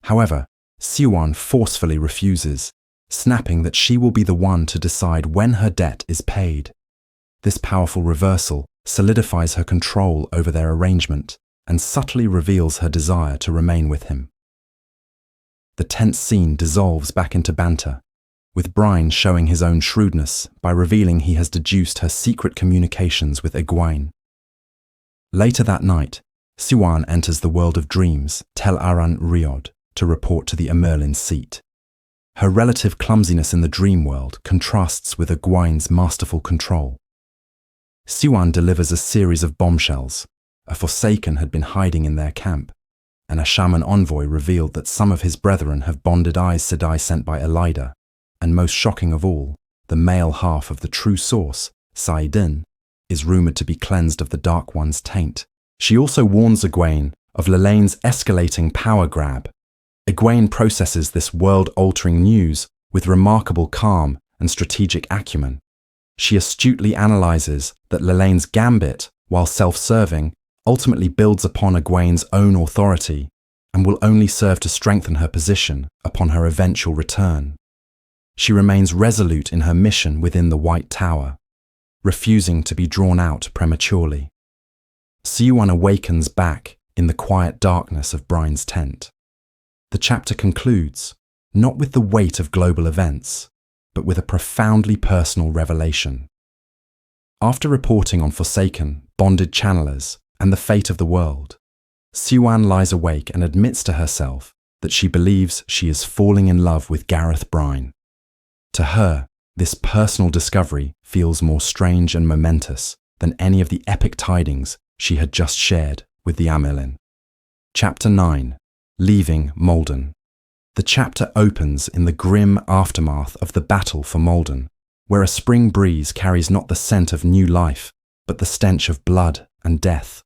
However, Siuan forcefully refuses, snapping that she will be the one to decide when her debt is paid. This powerful reversal solidifies her control over their arrangement and subtly reveals her desire to remain with him. The tense scene dissolves back into banter, with Bryne showing his own shrewdness by revealing he has deduced her secret communications with Egwene. Later that night, Siuan enters the world of dreams, Tel Aran Riod, to report to the Amerlin's seat. Her relative clumsiness in the dream world contrasts with Egwene's masterful control. Siuan delivers a series of bombshells. A Forsaken had been hiding in their camp, and a shaman envoy revealed that some of his brethren have bonded Aes Sedai sent by Elida, and most shocking of all, the male half of the true source, Saidin, is rumoured to be cleansed of the Dark One's taint. She also warns Egwene of Lelaine's escalating power grab Egwene processes this world-altering news with remarkable calm and strategic acumen. She astutely analyzes that Lelane's gambit, while self-serving, ultimately builds upon Egwene's own authority and will only serve to strengthen her position upon her eventual return. She remains resolute in her mission within the White Tower, refusing to be drawn out prematurely. Siuan awakens back in the quiet darkness of Brine's tent. The chapter concludes, not with the weight of global events, but with a profoundly personal revelation. After reporting on forsaken, bonded channelers and the fate of the world, Siuan lies awake and admits to herself that she believes she is falling in love with Gareth Brine. To her, this personal discovery feels more strange and momentous than any of the epic tidings she had just shared with the Amyrlin. Chapter 9. Leaving Malden. The chapter opens in the grim aftermath of the battle for Malden, where a spring breeze carries not the scent of new life, but the stench of blood and death.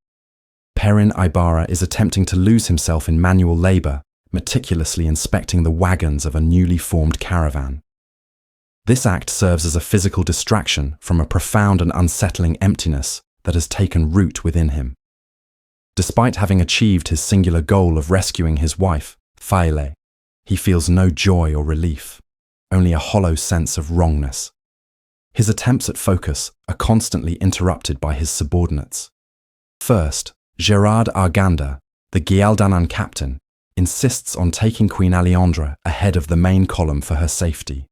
Perrin Ibarra is attempting to lose himself in manual labour, meticulously inspecting the wagons of a newly formed caravan. This act serves as a physical distraction from a profound and unsettling emptiness that has taken root within him. Despite having achieved his singular goal of rescuing his wife, Faile, he feels no joy or relief, only a hollow sense of wrongness. His attempts at focus are constantly interrupted by his subordinates. First, Gerard Arganda, the Gialdanan captain, insists on taking Queen Alejandra ahead of the main column for her safety.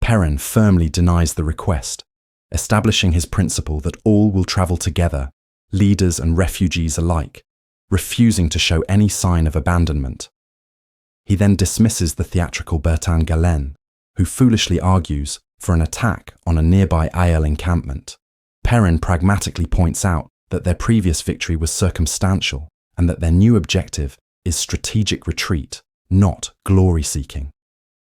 Perrin firmly denies the request, establishing his principle that all will travel together, leaders and refugees alike, refusing to show any sign of abandonment. He then dismisses the theatrical Bertin Galen, who foolishly argues for an attack on a nearby Aiel encampment. Perrin pragmatically points out that their previous victory was circumstantial and that their new objective is strategic retreat, not glory-seeking.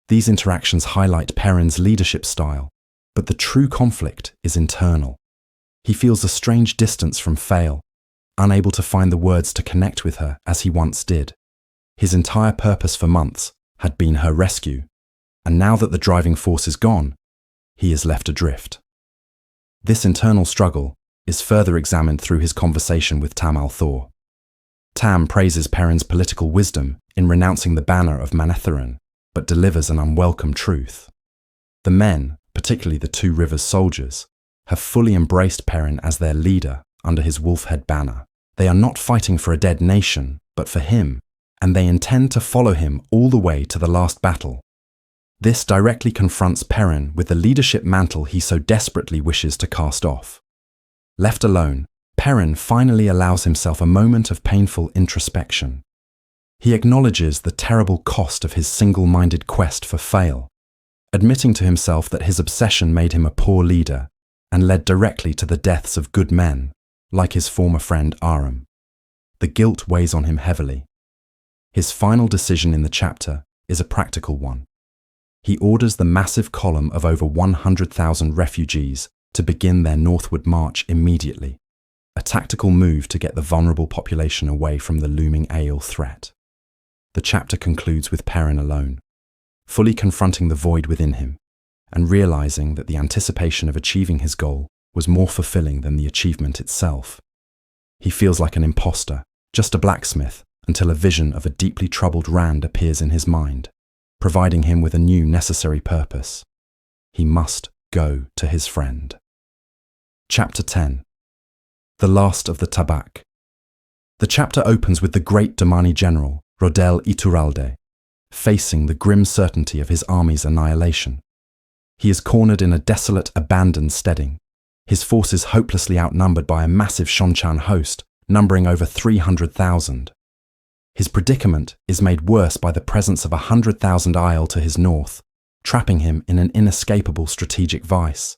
These interactions highlight Perrin's leadership style, but the true conflict is internal. He feels a strange distance from Faile, unable to find the words to connect with her as he once did. His entire purpose for months had been her rescue, and now that the driving force is gone, he is left adrift. This internal struggle is further examined through his conversation with Tam al'Thor. Tam praises Perrin's political wisdom in renouncing the banner of Manetheren, but delivers an unwelcome truth. The men, particularly the Two Rivers soldiers, have fully embraced Perrin as their leader under his Wolfhead banner. They are not fighting for a dead nation, but for him, and they intend to follow him all the way to the last battle. This directly confronts Perrin with the leadership mantle he so desperately wishes to cast off. Left alone, Perrin finally allows himself a moment of painful introspection. He acknowledges the terrible cost of his single-minded quest for Faile, admitting to himself that his obsession made him a poor leader and led directly to the deaths of good men, like his former friend Aram. The guilt weighs on him heavily. His final decision in the chapter is a practical one. He orders the massive column of over 100,000 refugees to begin their northward march immediately, a tactical move to get the vulnerable population away from the looming Aiel threat. The chapter concludes with Perrin alone, fully confronting the void within him, and realizing that the anticipation of achieving his goal was more fulfilling than the achievement itself. He feels like an imposter, just a blacksmith, until a vision of a deeply troubled Rand appears in his mind, providing him with a new necessary purpose. He must go to his friend. Chapter 10. The Last of the Tabak. The chapter opens with the great Domani general, Rodel Iturralde, facing the grim certainty of his army's annihilation. He is cornered in a desolate, abandoned steading, his forces hopelessly outnumbered by a massive Shonchan host numbering over 300,000. His predicament is made worse by the presence of 100,000 Aiel to his north, trapping him in an inescapable strategic vice.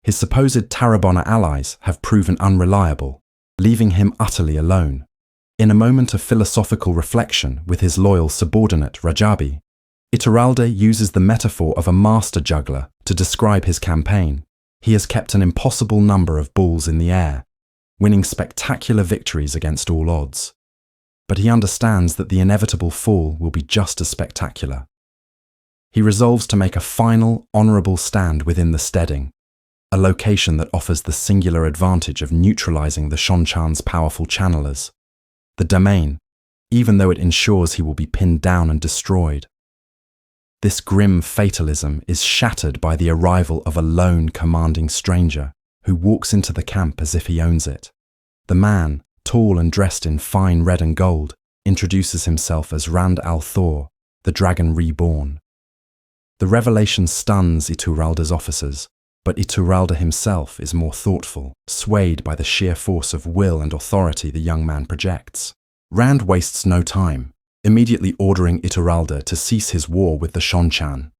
His supposed Tarrabona allies have proven unreliable, leaving him utterly alone. In a moment of philosophical reflection with his loyal subordinate Rajabi, Iturralde uses the metaphor of a master juggler to describe his campaign. He has kept an impossible number of balls in the air, winning spectacular victories against all odds. but he understands that the inevitable fall will be just as spectacular. He resolves to make a final, honourable stand within the steading, a location that offers the singular advantage of neutralising the Shonchan's powerful channelers. The domain, even though it ensures he will be pinned down and destroyed. This grim fatalism is shattered by the arrival of a lone, commanding stranger who walks into the camp as if he owns it. The man, tall and dressed in fine red and gold, introduces himself as Rand al'Thor, the Dragon Reborn. The revelation stuns Iturralda's officers, but Iturralda himself is more thoughtful, swayed by the sheer force of will and authority the young man projects. Rand wastes no time, immediately ordering Iturralda to cease his war with the Shonchan.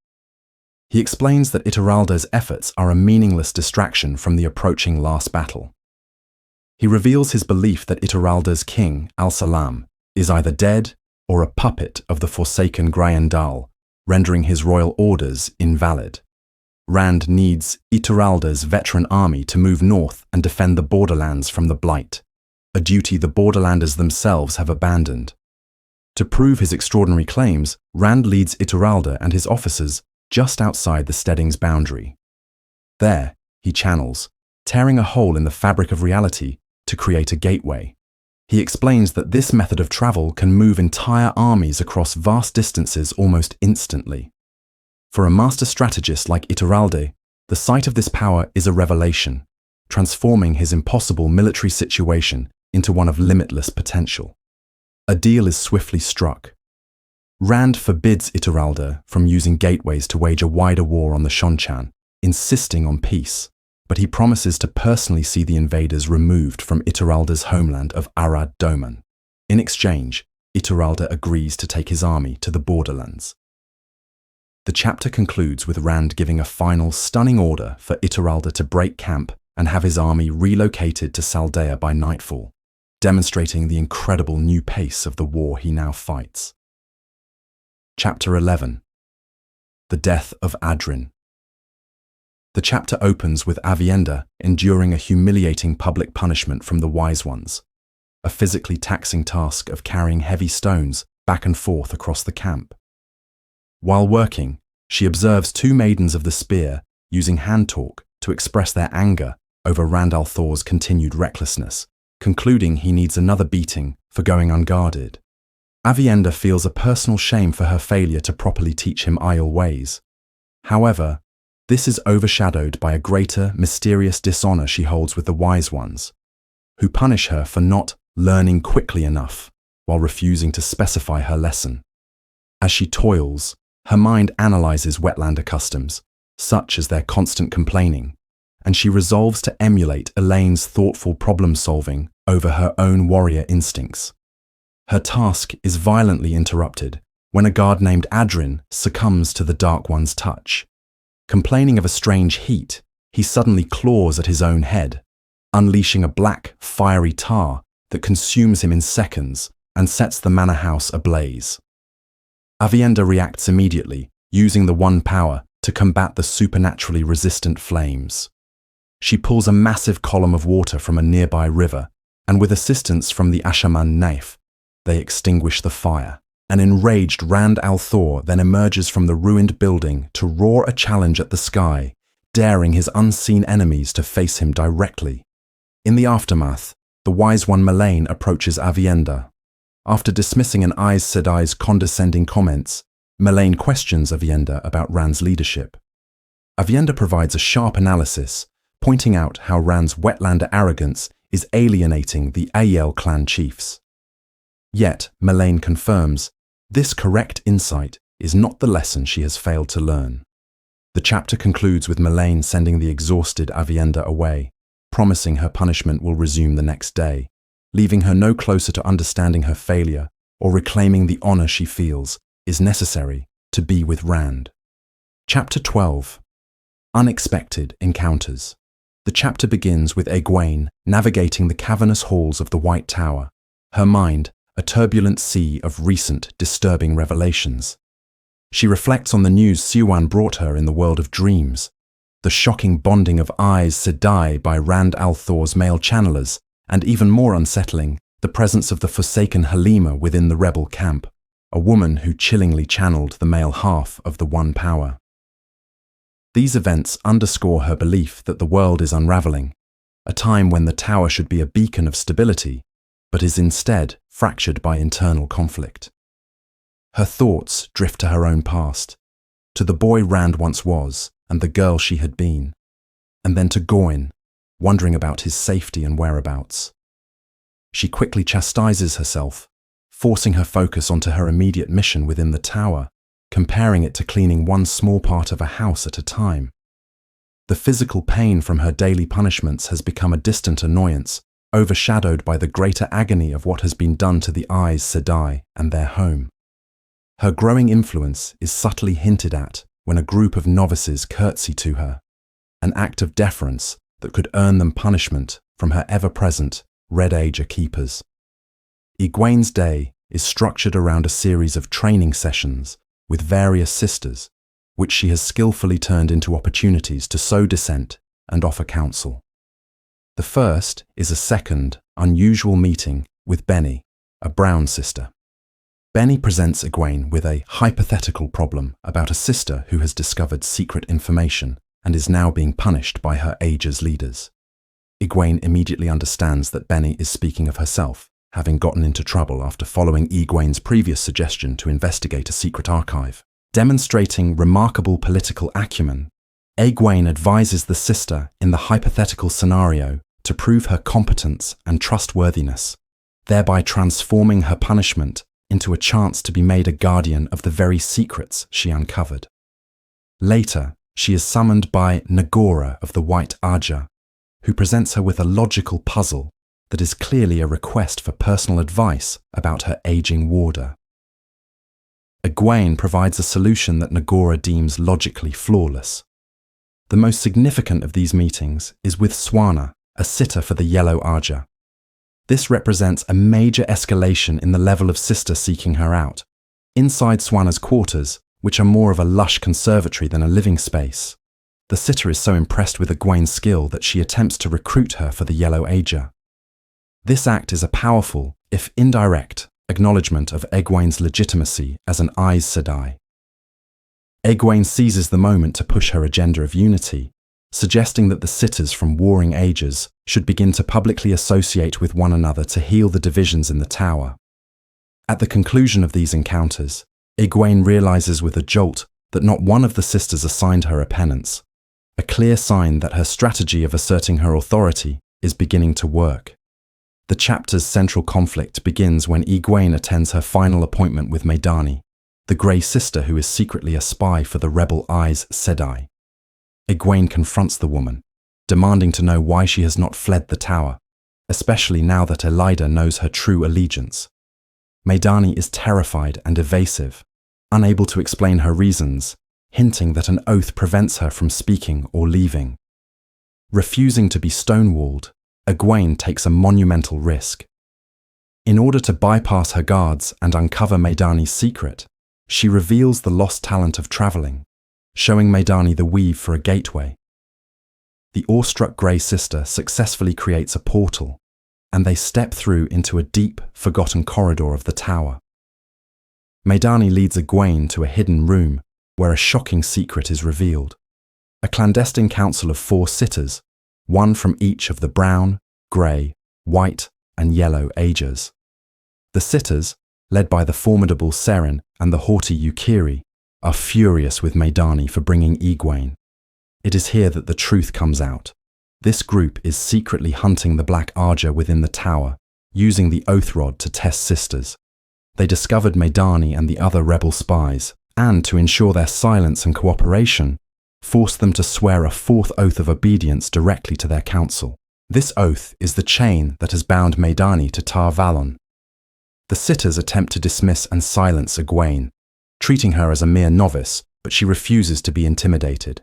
He explains that Iturralda's efforts are a meaningless distraction from the approaching last battle. He reveals his belief that Iturralda's king, Al-Salam, is either dead or a puppet of the forsaken Grayandal, rendering his royal orders invalid. Rand needs Iturralda's veteran army to move north and defend the borderlands from the Blight, a duty the Borderlanders themselves have abandoned. To prove his extraordinary claims, Rand leads Iturralda and his officers just outside the steading's boundary. There, he channels, tearing a hole in the fabric of reality to create a gateway. He explains that this method of travel can move entire armies across vast distances almost instantly. For a master strategist like Iturralda, the sight of this power is a revelation, transforming his impossible military situation into one of limitless potential. A deal is swiftly struck. Rand forbids Iturralda from using gateways to wage a wider war on the Shonchan, insisting on peace, but he promises to personally see the invaders removed from Iturralda's homeland of Arad Doman. In exchange, Iturralda agrees to take his army to the borderlands. The chapter concludes with Rand giving a final stunning order for Iturralda to break camp and have his army relocated to Saldea by nightfall, demonstrating the incredible new pace of the war he now fights. Chapter 11. The Death of Adrin. The chapter opens with Aviendha enduring a humiliating public punishment from the Wise Ones, a physically taxing task of carrying heavy stones back and forth across the camp. While working, she observes two maidens of the spear using hand talk to express their anger over Rand al'Thor's continued recklessness, concluding he needs another beating for going unguarded. Aviendha feels a personal shame for her failure to properly teach him Aiel ways. However, this is overshadowed by a greater, mysterious dishonor she holds with the Wise Ones, who punish her for not learning quickly enough while refusing to specify her lesson. As she toils, her mind analyzes wetlander customs, such as their constant complaining, and she resolves to emulate Elaine's thoughtful problem-solving over her own warrior instincts. Her task is violently interrupted when a guard named Adrin succumbs to the Dark One's touch. Complaining of a strange heat, he suddenly claws at his own head, unleashing a black, fiery tar that consumes him in seconds and sets the manor house ablaze. Aviendha reacts immediately, using the One Power to combat the supernaturally resistant flames. She pulls a massive column of water from a nearby river, and with assistance from the Ashaman Naif, they extinguish the fire. An enraged Rand al'Thor then emerges from the ruined building to roar a challenge at the sky, daring his unseen enemies to face him directly. In the aftermath, the Wise One Melaine approaches Aviendha. After dismissing an Aes Sedai's condescending comments, Melaine questions Aviendha about Rand's leadership. Aviendha provides a sharp analysis, pointing out how Rand's wetlander arrogance is alienating the Aiel clan chiefs. Yet, Melaine confirms, this correct insight is not the lesson she has failed to learn. The chapter concludes with Melaine sending the exhausted Aviendha away, promising her punishment will resume the next day, leaving her no closer to understanding her failure or reclaiming the honor she feels is necessary to be with Rand. Chapter 12. Unexpected Encounters. The chapter begins with Egwene navigating the cavernous halls of the White Tower, her mind a turbulent sea of recent, disturbing revelations. She reflects on the news Siuan brought her in the world of dreams, the shocking bonding of Aes Sedai by Rand al'Thor's male channelers, and even more unsettling, the presence of the forsaken Halima within the rebel camp, a woman who chillingly channeled the male half of the One Power. These events underscore her belief that the world is unraveling, a time when the tower should be a beacon of stability, but is instead fractured by internal conflict. Her thoughts drift to her own past, to the boy Rand once was and the girl she had been, and then to Gawain, wondering about his safety and whereabouts. She quickly chastises herself, forcing her focus onto her immediate mission within the tower, comparing it to cleaning one small part of a house at a time. The physical pain from her daily punishments has become a distant annoyance, overshadowed by the greater agony of what has been done to the Aes Sedai and their home. Her growing influence is subtly hinted at when a group of novices curtsy to her, an act of deference that could earn them punishment from her ever-present Red Ager keepers. Egwene's day is structured around a series of training sessions with various sisters, which she has skillfully turned into opportunities to sow dissent and offer counsel. The first is a second, unusual meeting with Benny, a brown sister. Benny presents Egwene with a hypothetical problem about a sister who has discovered secret information and is now being punished by her Ager's leaders. Egwene immediately understands that Benny is speaking of herself, having gotten into trouble after following Egwene's previous suggestion to investigate a secret archive. Demonstrating remarkable political acumen, Egwene advises the sister in the hypothetical scenario to prove her competence and trustworthiness, thereby transforming her punishment into a chance to be made a guardian of the very secrets she uncovered. Later, she is summoned by Nagora of the White Aja, who presents her with a logical puzzle that is clearly a request for personal advice about her aging warder. Egwene provides a solution that Nagora deems logically flawless. The most significant of these meetings is with Swana, a sitter for the Yellow Aja. This represents a major escalation in the level of sister seeking her out. Inside Swana's quarters, which are more of a lush conservatory than a living space, the sitter is so impressed with Egwene's skill that she attempts to recruit her for the Yellow Aja. This act is a powerful, if indirect, acknowledgement of Egwene's legitimacy as an Aes Sedai. Egwene seizes the moment to push her agenda of unity, suggesting that the sitters from warring ages should begin to publicly associate with one another to heal the divisions in the tower. At the conclusion of these encounters, Egwene realizes with a jolt that not one of the sisters assigned her a penance, a clear sign that her strategy of asserting her authority is beginning to work. The chapter's central conflict begins when Egwene attends her final appointment with Maidani, the Grey Sister who is secretly a spy for the rebel Aes Sedai. Egwene confronts the woman, demanding to know why she has not fled the tower, especially now that Elida knows her true allegiance. Maidani is terrified and evasive, unable to explain her reasons, hinting that an oath prevents her from speaking or leaving. Refusing to be stonewalled, Egwene takes a monumental risk. In order to bypass her guards and uncover Maidani's secret, she reveals the lost talent of travelling, showing Maidani the weave for a gateway. The awestruck Grey Sister successfully creates a portal, and they step through into a deep, forgotten corridor of the tower. Maidani leads Egwene to a hidden room where a shocking secret is revealed. A clandestine council of 4 sitters, one from each of the brown, grey, white, and yellow ages. The sitters, led by the formidable Seren and the haughty Yukiri, are furious with Maidani for bringing Egwene. It is here that the truth comes out. This group is secretly hunting the Black Aja within the tower, using the Oath Rod to test sisters. They discovered Maidani and the other rebel spies, and to ensure their silence and cooperation, forced them to swear a 4th oath of obedience directly to their council. This oath is the chain that has bound Maidani to Tar Valon. The sitters attempt to dismiss and silence Egwene, treating her as a mere novice, but she refuses to be intimidated.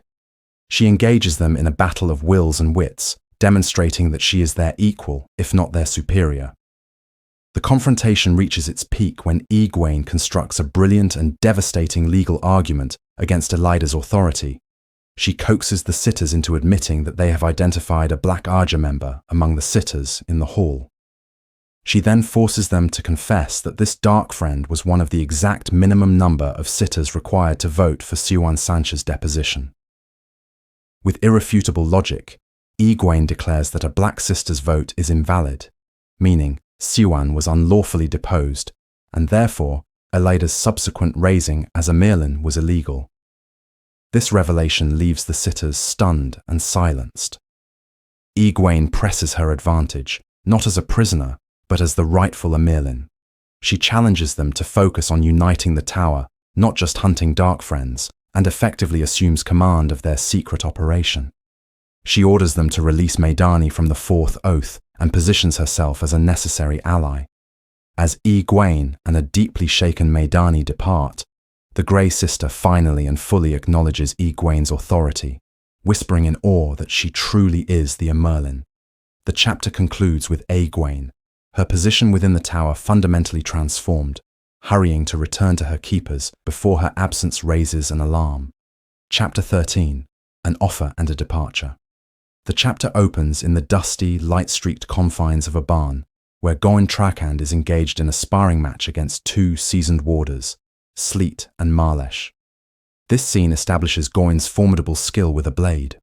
She engages them in a battle of wills and wits, demonstrating that she is their equal, if not their superior. The confrontation reaches its peak when Egwene constructs a brilliant and devastating legal argument against Elida's authority. She coaxes the sitters into admitting that they have identified a Black Aja member among the sitters in the hall. She then forces them to confess that this dark friend was one of the exact minimum number of sitters required to vote for Siwan Sancha's deposition. With irrefutable logic, Egwene declares that a black sister's vote is invalid, meaning Siwan was unlawfully deposed, and therefore Elaida's subsequent raising as a Merlin was illegal. This revelation leaves the sitters stunned and silenced. Egwene presses her advantage, not as a prisoner, but as the rightful Amerlin. She challenges them to focus on uniting the tower, not just hunting dark friends, and effectively assumes command of their secret operation. She orders them to release Maidani from the Fourth Oath and positions herself as a necessary ally. As Egwene and a deeply shaken Maidani depart, the Grey Sister finally and fully acknowledges Egwene's authority, whispering in awe that she truly is the Amerlin. The chapter concludes with Egwene, her position within the tower fundamentally transformed, hurrying to return to her keepers before her absence raises an alarm. Chapter 13, An Offer and a Departure. The chapter opens in the dusty, light-streaked confines of a barn, where Goin Trakand is engaged in a sparring match against two seasoned warders, Sleet and Marlesh. This scene establishes Goin's formidable skill with a blade.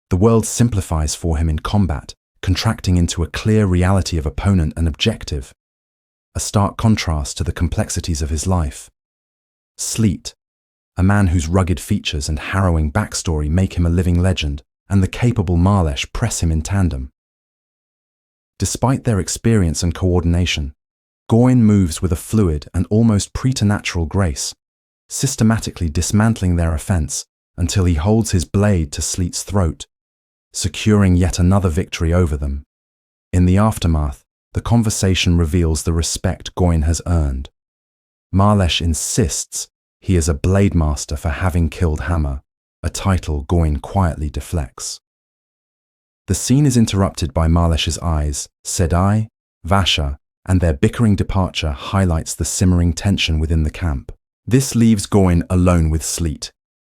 The world simplifies for him in combat, contracting into a clear reality of opponent and objective, a stark contrast to the complexities of his life. Sleet, a man whose rugged features and harrowing backstory make him a living legend, and the capable Marlesh press him in tandem. Despite their experience and coordination, Goin moves with a fluid and almost preternatural grace, systematically dismantling their offense until he holds his blade to Sleet's throat, securing yet another victory over them. In the aftermath, the conversation reveals the respect Goin has earned. Marlesh insists he is a blade master for having killed Hammer, a title Goin quietly deflects. The scene is interrupted by Marlesh's eyes. Sedai, Vasha, and their bickering departure highlights the simmering tension within the camp. This leaves Goin alone with Sleet,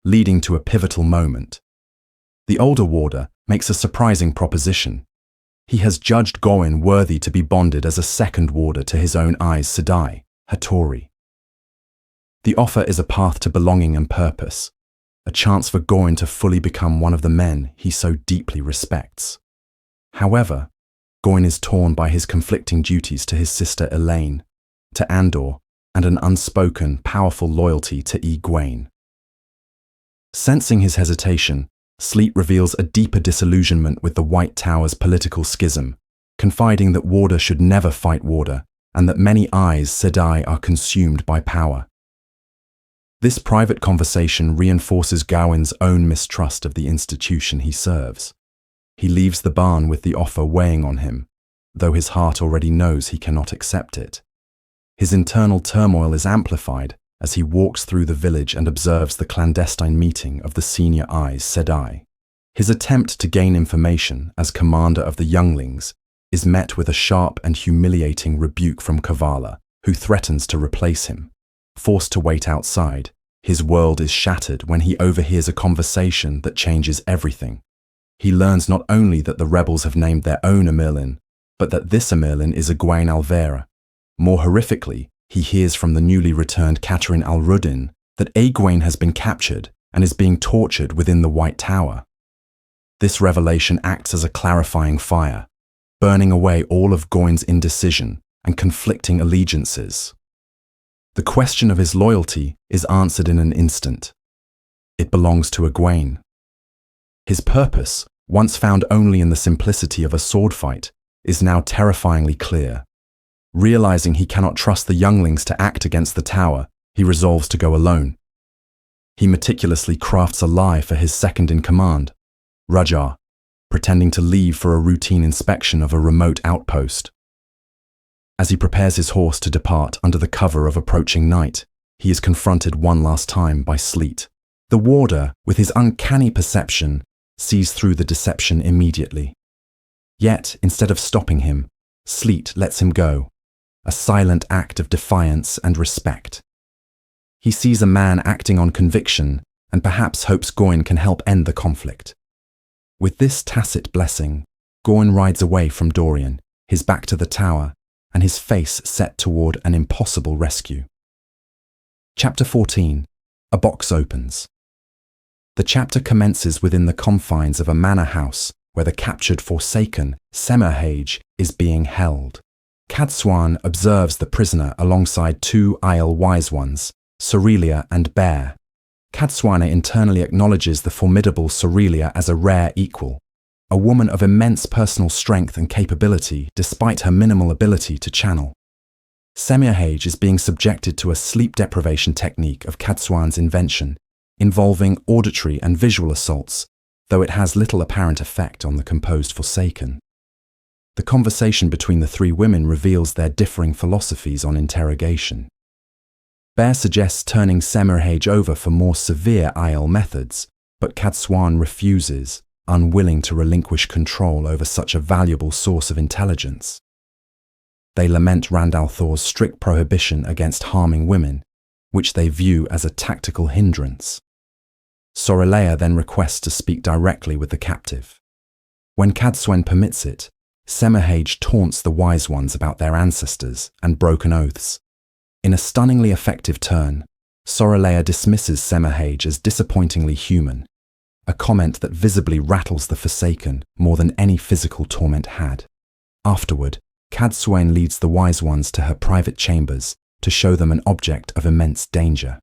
leading to a pivotal moment. The older warder makes a surprising proposition. He has judged Goin worthy to be bonded as a second warder to his own eyes, Sedai, Hattori. The offer is a path to belonging and purpose, a chance for Goin to fully become one of the men he so deeply respects. However, Goin is torn by his conflicting duties to his sister Elaine, to Andor, and an unspoken, powerful loyalty to Egwene. Sensing his hesitation, Sleet reveals a deeper disillusionment with the White Tower's political schism, confiding that Warder should never fight Warder, and that many eyes, Sedai, are consumed by power. This private conversation reinforces Gawyn's own mistrust of the institution he serves. He leaves the barn with the offer weighing on him, though his heart already knows he cannot accept it. His internal turmoil is amplified as he walks through the village and observes the clandestine meeting of the senior eyes, Sedai. His attempt to gain information as commander of the younglings is met with a sharp and humiliating rebuke from Kavala, who threatens to replace him. Forced to wait outside, his world is shattered when he overhears a conversation that changes everything. He learns not only that the rebels have named their own Amerlin, but that this Amerlin is Egwene Alvera. More horrifically, he hears from the newly returned Catherine Alrudin that Egwene has been captured and is being tortured within the White Tower. This revelation acts as a clarifying fire, burning away all of Goin's indecision and conflicting allegiances. The question of his loyalty is answered in an instant. It belongs to Egwene. His purpose, once found only in the simplicity of a sword fight, is now terrifyingly clear. Realizing he cannot trust the younglings to act against the tower, he resolves to go alone. He meticulously crafts a lie for his second-in-command, Rajar, pretending to leave for a routine inspection of a remote outpost. As he prepares his horse to depart under the cover of approaching night, he is confronted one last time by Sleet. The warder, with his uncanny perception, sees through the deception immediately. Yet, instead of stopping him, Sleet lets him go, a silent act of defiance and respect. He sees a man acting on conviction and perhaps hopes Goin can help end the conflict. With this tacit blessing, Goin rides away from Dorian, his back to the tower, and his face set toward an impossible rescue. Chapter 14. A box opens. The chapter commences within the confines of a manor house where the captured Forsaken, Semerhage, is being held. Cadsuan observes the prisoner alongside two Isle Wise Ones, Sorelia and Bear. Cadsuane internally acknowledges the formidable Sorelia as a rare equal, a woman of immense personal strength and capability despite her minimal ability to channel. Semerhage is being subjected to a sleep deprivation technique of Cadsuan's invention, involving auditory and visual assaults, though it has little apparent effect on the composed Forsaken. The conversation between the three women reveals their differing philosophies on interrogation. Bear suggests turning Semerhage over for more severe IL methods, but Cadsuan refuses, unwilling to relinquish control over such a valuable source of intelligence. They lament Randalthor's strict prohibition against harming women, which they view as a tactical hindrance. Sorelia then requests to speak directly with the captive. When Cadsuan permits it, Semerhage taunts the Wise Ones about their ancestors and broken oaths. In a stunningly effective turn, Sorelia dismisses Semerhage as disappointingly human, a comment that visibly rattles the Forsaken more than any physical torment had. Afterward, Cadsuan leads the Wise Ones to her private chambers to show them an object of immense danger.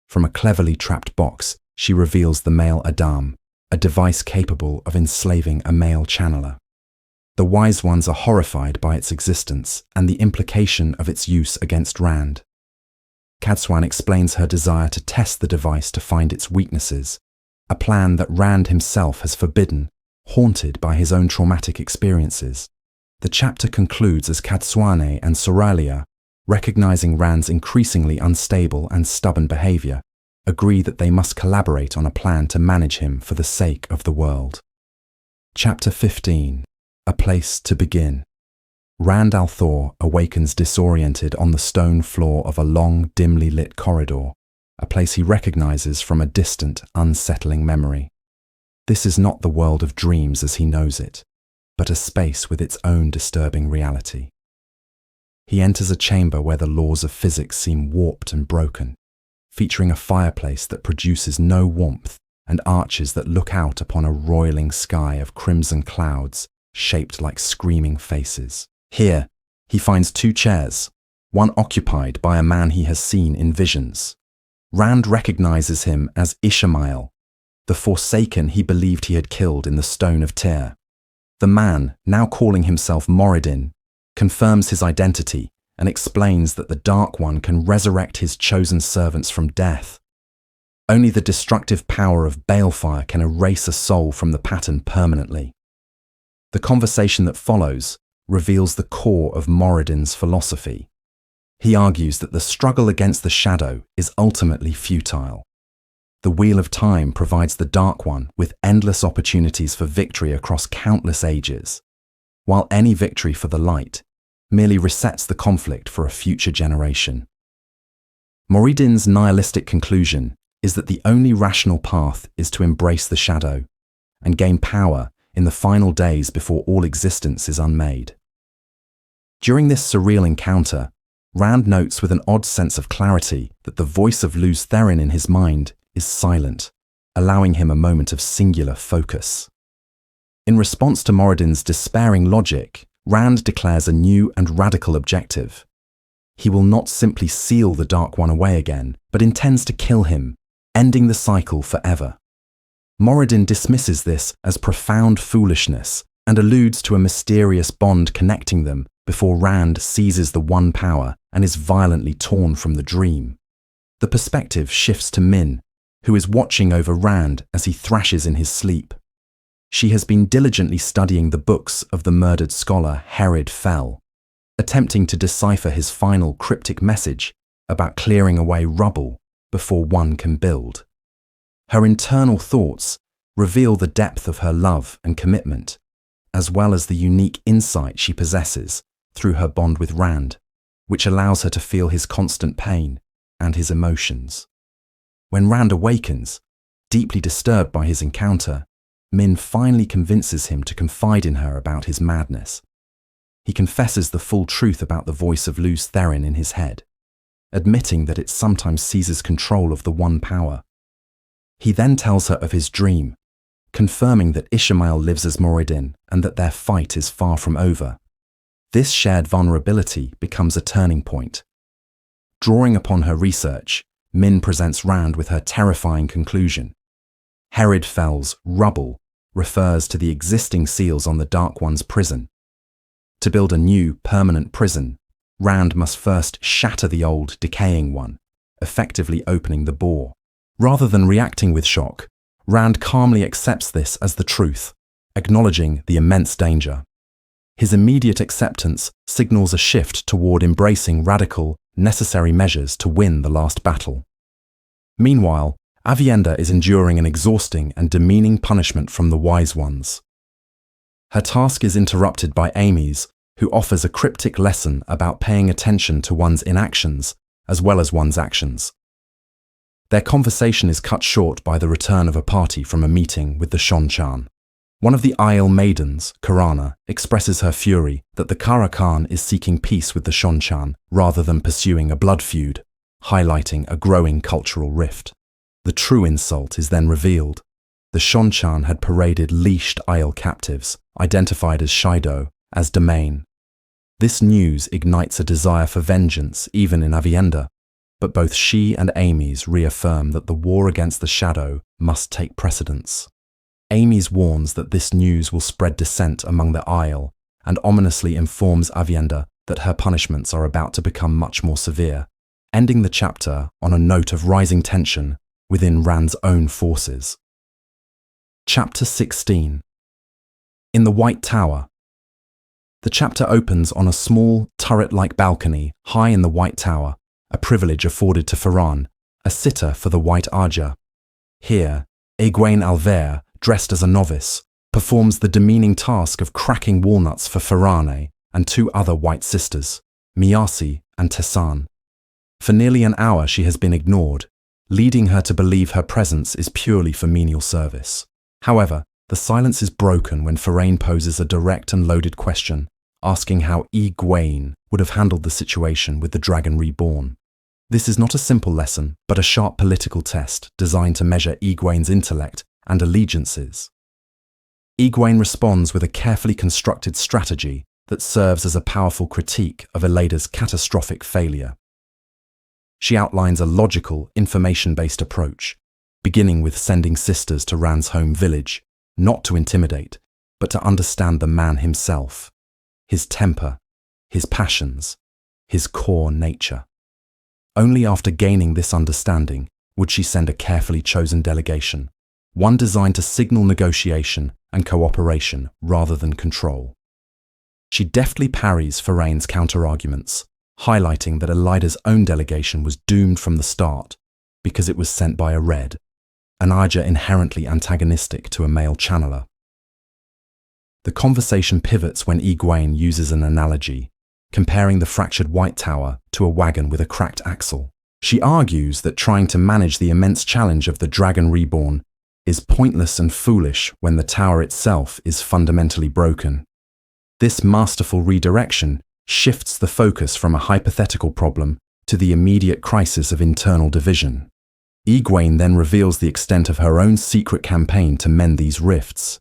From a cleverly trapped box, she reveals the male Adam, a device capable of enslaving a male channeler. The Wise Ones are horrified by its existence and the implication of its use against Rand. Cadsuan explains her desire to test the device to find its weaknesses, a plan that Rand himself has forbidden, haunted by his own traumatic experiences. The chapter concludes as Cadsuane and Sorelia, recognizing Rand's increasingly unstable and stubborn behavior, agree that they must collaborate on a plan to manage him for the sake of the world. Chapter 15. A place to begin. Randalthor awakens disoriented on the stone floor of a long, dimly lit corridor, a place he recognizes from a distant, unsettling memory. This is not the world of dreams as he knows it, but a space with its own disturbing reality. He enters a chamber where the laws of physics seem warped and broken, featuring a fireplace that produces no warmth and arches that look out upon a roiling sky of crimson clouds shaped like screaming faces. Here, he finds two chairs, one occupied by a man he has seen in visions. Rand recognizes him as Ishamael, the Forsaken he believed he had killed in the Stone of Tyr. The man, now calling himself Moradin, confirms his identity and explains that the Dark One can resurrect his chosen servants from death. Only the destructive power of balefire can erase a soul from the pattern permanently. The conversation that follows reveals the core of Moradin's philosophy. He argues that the struggle against the shadow is ultimately futile. The Wheel of Time provides the Dark One with endless opportunities for victory across countless ages, while any victory for the light merely resets the conflict for a future generation. Moradin's nihilistic conclusion is that the only rational path is to embrace the shadow and gain power in the final days before all existence is unmade. During this surreal encounter, Rand notes with an odd sense of clarity that the voice of Luz Therin in his mind is silent, allowing him a moment of singular focus. In response to Moradin's despairing logic, Rand declares a new and radical objective. He will not simply seal the Dark One away again, but intends to kill him, ending the cycle forever. Moradin dismisses this as profound foolishness and alludes to a mysterious bond connecting them before Rand seizes the one power and is violently torn from the dream. The perspective shifts to Min, who is watching over Rand as he thrashes in his sleep. She has been diligently studying the books of the murdered scholar Herid Fell, attempting to decipher his final cryptic message about clearing away rubble before one can build. Her internal thoughts reveal the depth of her love and commitment, as well as the unique insight she possesses through her bond with Rand, which allows her to feel his constant pain and his emotions. When Rand awakens, deeply disturbed by his encounter, Min finally convinces him to confide in her about his madness. he confesses the full truth about the voice of Luz Therin in his head, admitting that it sometimes seizes control of the one power. He then tells her of his dream, confirming that Ishmael lives as Moradin and that their fight is far from over. This shared vulnerability becomes a turning point. Drawing upon her research, Min presents Rand with her terrifying conclusion. Herod Fell's rubble refers to the existing seals on the Dark One's prison. To build a new, permanent prison, Rand must first shatter the old, decaying one, effectively opening the bore. Rather than reacting with shock, Rand calmly accepts this as the truth, acknowledging the immense danger. His immediate acceptance signals a shift toward embracing radical, necessary measures to win the last battle. Meanwhile, Avienda is enduring an exhausting and demeaning punishment from the Wise Ones. Her task is interrupted by Amy's, who offers a cryptic lesson about paying attention to one's inactions as well as one's actions. Their conversation is cut short by the return of a party from a meeting with the Shonchan. One of the Isle maidens, Karana, expresses her fury that the Kara Khan is seeking peace with the Shonchan rather than pursuing a blood feud, highlighting a growing cultural rift. The true insult is then revealed. The Shonchan had paraded leashed Isle captives, identified as Shido, as domain. This news ignites a desire for vengeance even in Avienda, but both she and Amy's reaffirm that the war against the Shadow must take precedence. Amy's warns that this news will spread dissent among the Isle and ominously informs Avienda that her punishments are about to become much more severe, ending the chapter on a note of rising tension within Rand's own forces. Chapter 16. In the White Tower. The chapter opens on a small, turret-like balcony high in the White Tower, a privilege afforded to Ferran, a sitter for the White Arja. Here, Egwene Alver, dressed as a novice, performs the demeaning task of cracking walnuts for Ferrane and two other white sisters, Miasi and Tessan. For nearly an hour she has been ignored, leading her to believe her presence is purely for menial service. However, the silence is broken when Ferrane poses a direct and loaded question, asking how Egwene would have handled the situation with the Dragon Reborn. This is not a simple lesson, but a sharp political test designed to measure Egwene's intellect and allegiances. Egwene responds with a carefully constructed strategy that serves as a powerful critique of Eleda's catastrophic failure. She outlines a logical, information-based approach, beginning with sending sisters to Rand's home village, not to intimidate, but to understand the man himself, his temper, his passions, his core nature. Only after gaining this understanding would she send a carefully chosen delegation, one designed to signal negotiation and cooperation rather than control. She deftly parries Ferrane's counter-arguments, highlighting that Elida's own delegation was doomed from the start because it was sent by a Red, an Arja inherently antagonistic to a male channeler. The conversation pivots when Egwene uses an analogy, comparing the fractured White Tower to a wagon with a cracked axle. She argues that trying to manage the immense challenge of the Dragon Reborn is pointless and foolish when the tower itself is fundamentally broken. This masterful redirection shifts the focus from a hypothetical problem to the immediate crisis of internal division. Egwene then reveals the extent of her own secret campaign to mend these rifts.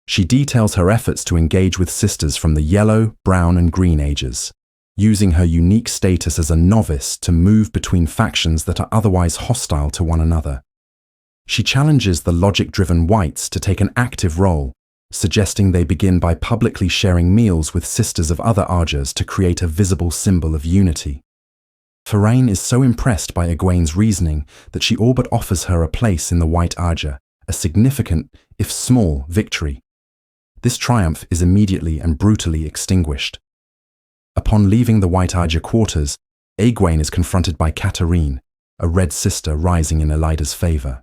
She details her efforts to engage with sisters from the Yellow, Brown, and Green Ages, using her unique status as a novice to move between factions that are otherwise hostile to one another. She challenges the logic-driven Whites to take an active role, suggesting they begin by publicly sharing meals with sisters of other Arjas to create a visible symbol of unity. Ferrane is so impressed by Egwene's reasoning that she all but offers her a place in the White Arja, a significant, if small, victory. This triumph is immediately and brutally extinguished. Upon leaving the White Arja quarters, Egwene is confronted by Katarine, a Red sister rising in Elida's favor.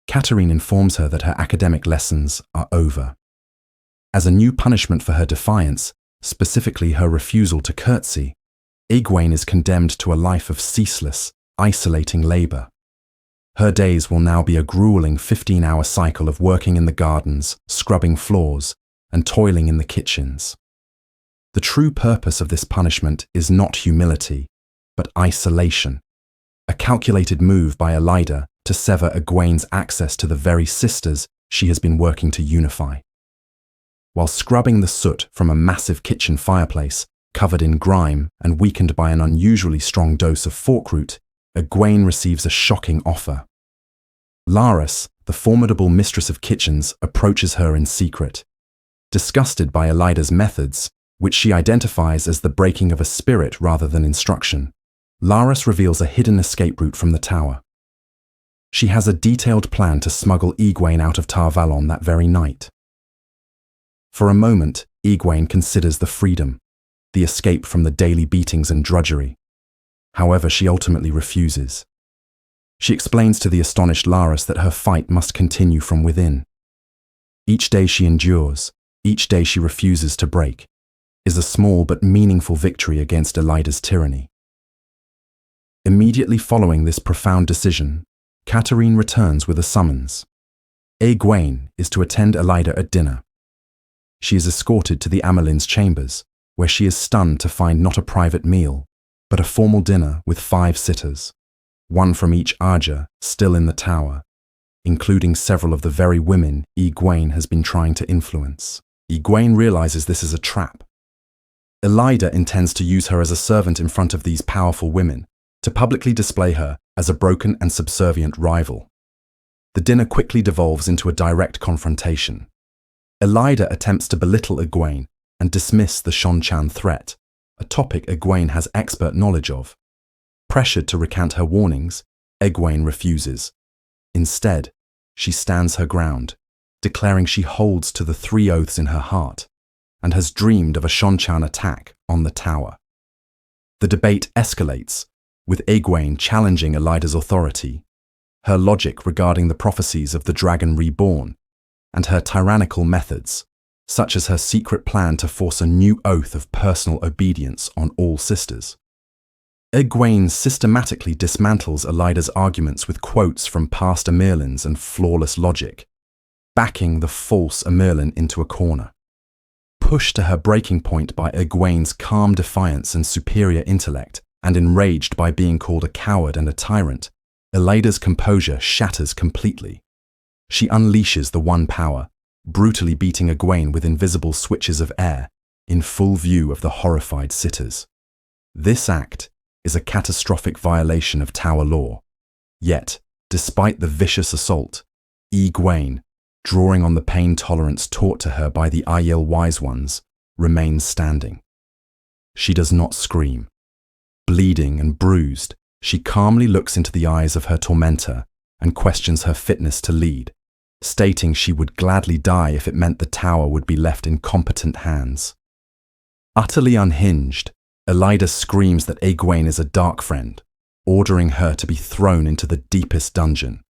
Katarine informs her that her academic lessons are over. As a new punishment for her defiance, specifically her refusal to curtsy, Egwene is condemned to a life of ceaseless, isolating labor. Her days will now be a grueling 15-hour cycle of working in the gardens, scrubbing floors, and toiling in the kitchens. The true purpose of this punishment is not humility, but isolation, a calculated move by Elida to sever Egwene's access to the very sisters she has been working to unify. While scrubbing the soot from a massive kitchen fireplace, covered in grime and weakened by an unusually strong dose of forkroot, Egwene receives a shocking offer. Laris, the formidable mistress of kitchens, approaches her in secret. Disgusted by Elida's methods, which she identifies as the breaking of a spirit rather than instruction, Laris reveals a hidden escape route from the tower. She has a detailed plan to smuggle Egwene out of Tar Valon that very night. For a moment, Egwene considers the freedom, the escape from the daily beatings and drudgery. However, she ultimately refuses. She explains to the astonished Laris that her fight must continue from within. Each day she endures, each day she refuses to break, is a small but meaningful victory against Elida's tyranny. Immediately following this profound decision, Katarine returns with a summons. Egwene is to attend Elida at dinner. She is escorted to the Amelin's chambers, where she is stunned to find not a private meal, but a formal dinner with 5 sitters, one from each Aja still in the tower, including several of the very women Egwene has been trying to influence. Egwene realizes this is a trap. Elida intends to use her as a servant in front of these powerful women, to publicly display her as a broken and subservient rival. The dinner quickly devolves into a direct confrontation. Elida attempts to belittle Egwene and dismiss the Shonchan threat, a topic Egwene has expert knowledge of. Pressured to recant her warnings, Egwene refuses. Instead, she stands her ground, declaring she holds to the 3 oaths in her heart and has dreamed of a Shonchan attack on the tower. The debate escalates, with Egwene challenging Elida's authority, her logic regarding the prophecies of the dragon reborn, and her tyrannical methods, such as her secret plan to force a new oath of personal obedience on all sisters. Egwene systematically dismantles Elida's arguments with quotes from past Amerlins and flawless logic, backing the false Amerlin into a corner. Pushed to her breaking point by Egwene's calm defiance and superior intellect, and enraged by being called a coward and a tyrant, Elida's composure shatters completely. She unleashes the One Power, brutally beating Egwene with invisible switches of air, in full view of the horrified sitters. This act is a catastrophic violation of tower law. Yet, despite the vicious assault, Egwene, drawing on the pain tolerance taught to her by the Aiel Wise Ones, remains standing. She does not scream. Bleeding and bruised, she calmly looks into the eyes of her tormentor and questions her fitness to lead, stating she would gladly die if it meant the tower would be left in competent hands. Utterly unhinged, Elida screams that Egwene is a dark friend, ordering her to be thrown into the deepest dungeon.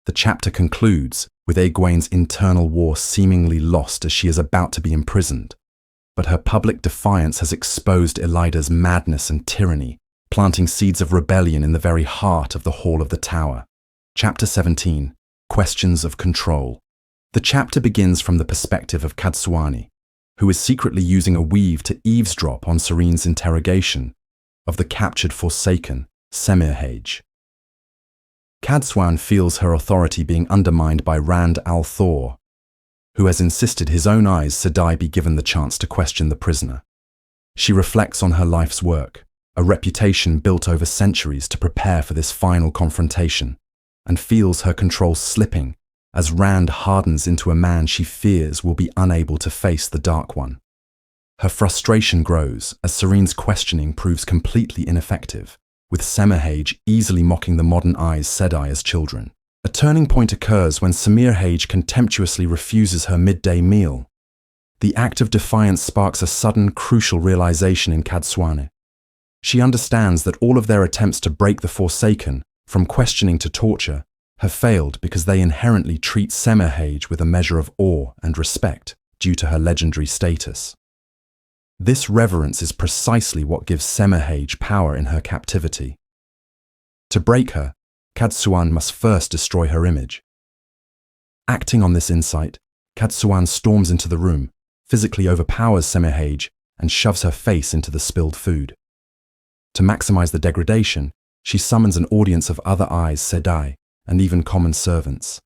The chapter concludes with Egwene's internal war seemingly lost as she is about to be imprisoned, but her public defiance has exposed Elida's madness and tyranny, planting seeds of rebellion in the very heart of the Hall of the Tower. Chapter 17. Questions of Control. The chapter begins from the perspective of Cadsuane, who is secretly using a weave to eavesdrop on Serene's interrogation of the captured Forsaken, Semirhage. Cadsuane feels her authority being undermined by Rand al'Thor, who has insisted his own eyes Sedai be given the chance to question the prisoner. She reflects on her life's work, a reputation built over centuries to prepare for this final confrontation, and feels her control slipping as Rand hardens into a man she fears will be unable to face the Dark One. Her frustration grows as Serene's questioning proves completely ineffective, with Semirhage easily mocking the modern eyes Sedai as children. A turning point occurs when Semirhage contemptuously refuses her midday meal. The act of defiance sparks a sudden, crucial realization in Cadsuane. She understands that all of their attempts to break the Forsaken, from questioning to torture, have failed because they inherently treat Semirhage with a measure of awe and respect due to her legendary status. This reverence is precisely what gives Semirhage power in her captivity. To break her, Cadsuane must first destroy her image. Acting on this insight, Cadsuane storms into the room, physically overpowers Semirhage, and shoves her face into the spilled food. To maximize the degradation, she summons an audience of other eyes, Sedai, and even common servants.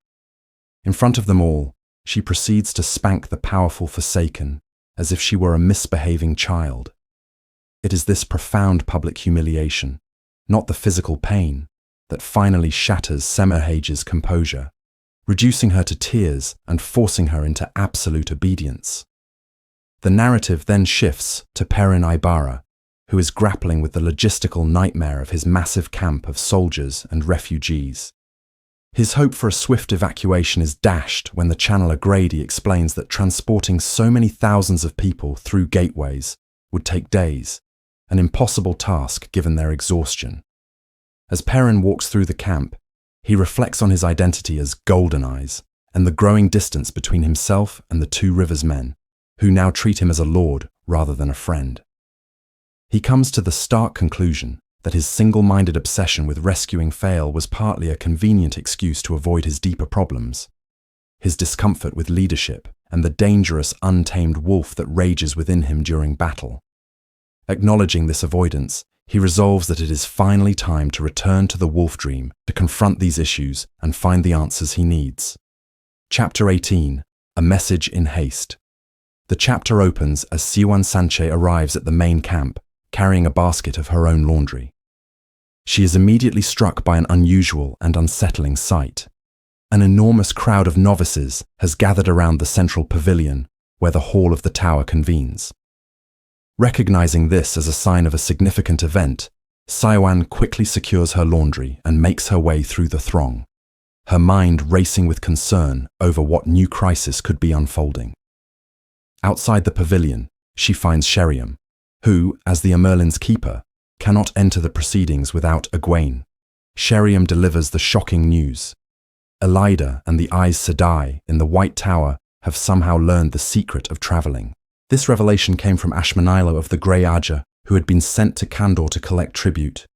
In front of them all, she proceeds to spank the powerful Forsaken as if she were a misbehaving child. It is this profound public humiliation, not the physical pain, that finally shatters Semerhage's composure, reducing her to tears and forcing her into absolute obedience. The narrative then shifts to Perrin Ibarra, who is grappling with the logistical nightmare of his massive camp of soldiers and refugees. His hope for a swift evacuation is dashed when the channeler Grady explains that transporting so many thousands of people through gateways would take days, an impossible task given their exhaustion. As Perrin walks through the camp, he reflects on his identity as Golden Eyes and the growing distance between himself and the Two Rivers men, who now treat him as a lord rather than a friend. He comes to the stark conclusion that his single-minded obsession with rescuing Fail was partly a convenient excuse to avoid his deeper problems, his discomfort with leadership and the dangerous, untamed wolf that rages within him during battle. Acknowledging this avoidance, he resolves that it is finally time to return to the wolf dream to confront these issues and find the answers he needs. Chapter 18, A Message in Haste. The chapter opens as Siwan Sanche arrives at the main camp, carrying a basket of her own laundry. She is immediately struck by an unusual and unsettling sight. An enormous crowd of novices has gathered around the central pavilion where the hall of the tower convenes. Recognizing this as a sign of a significant event, Siwan quickly secures her laundry and makes her way through the throng, her mind racing with concern over what new crisis could be unfolding. Outside the pavilion, she finds Sheriam, who, as the Amerlin's keeper, cannot enter the proceedings without Egwene. Sheriam delivers the shocking news. Elida and the Aes Sedai in the White Tower have somehow learned the secret of traveling. This revelation came from Ashmanilo of the Grey Aja, who had been sent to Kandor to collect tribute.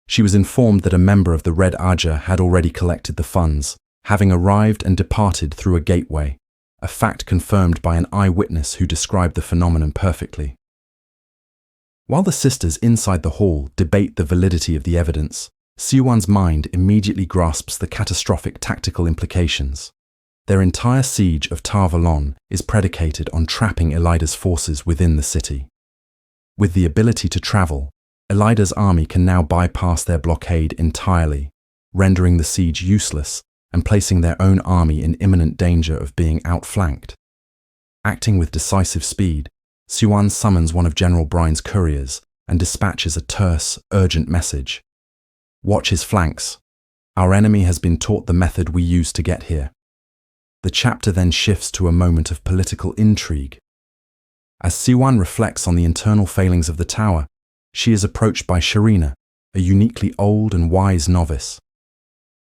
She was informed that a member of the Red Aja had already collected the funds, having arrived and departed through a gateway, a fact confirmed by an eyewitness who described the phenomenon perfectly. While the sisters inside the hall debate the validity of the evidence, Siwan's mind immediately grasps the catastrophic tactical implications. Their entire siege of Tar Valon is predicated on trapping Elida's forces within the city. With the ability to travel, Elida's army can now bypass their blockade entirely, rendering the siege useless and placing their own army in imminent danger of being outflanked. Acting with decisive speed, Siwan summons one of General Brine's couriers and dispatches a terse, urgent message. Watch his flanks. Our enemy has been taught the method we used to get here. The chapter then shifts to a moment of political intrigue. As Siwan reflects on the internal failings of the tower, she is approached by Sharina, a uniquely old and wise novice.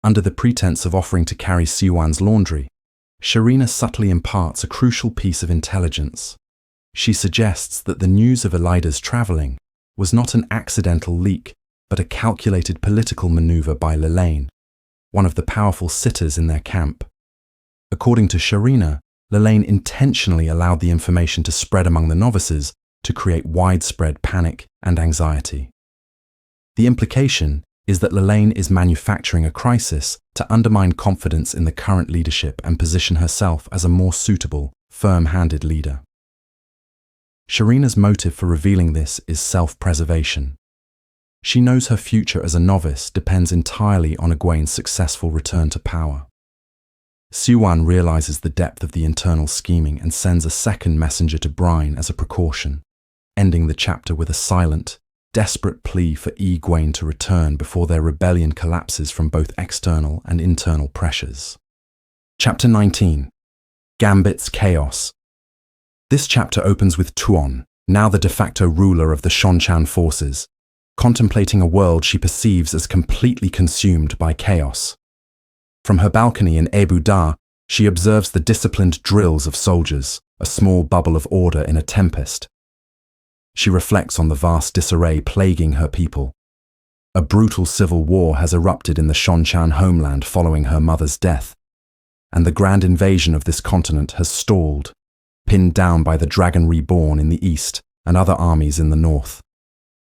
Under the pretense of offering to carry Siwan's laundry, Sharina subtly imparts a crucial piece of intelligence. She suggests that the news of Elida's traveling was not an accidental leak, but a calculated political maneuver by Lelaine, one of the powerful sitters in their camp. According to Sharina, Lelaine intentionally allowed the information to spread among the novices to create widespread panic and anxiety. The implication is that Lelaine is manufacturing a crisis to undermine confidence in the current leadership and position herself as a more suitable, firm-handed leader. Sharina's motive for revealing this is self-preservation. She knows her future as a novice depends entirely on Egwene's successful return to power. Siwan realizes the depth of the internal scheming and sends a second messenger to Brine as a precaution, ending the chapter with a silent, desperate plea for Egwene to return before their rebellion collapses from both external and internal pressures. Chapter 19. Gambit's Chaos. This chapter opens with Tuon, now the de facto ruler of the Shonchan forces, contemplating a world she perceives as completely consumed by chaos. From her balcony in Ebu Da, she observes the disciplined drills of soldiers, a small bubble of order in a tempest. She reflects on the vast disarray plaguing her people. A brutal civil war has erupted in the Shonchan homeland following her mother's death, and the grand invasion of this continent has stalled, pinned down by the Dragon Reborn in the east and other armies in the north.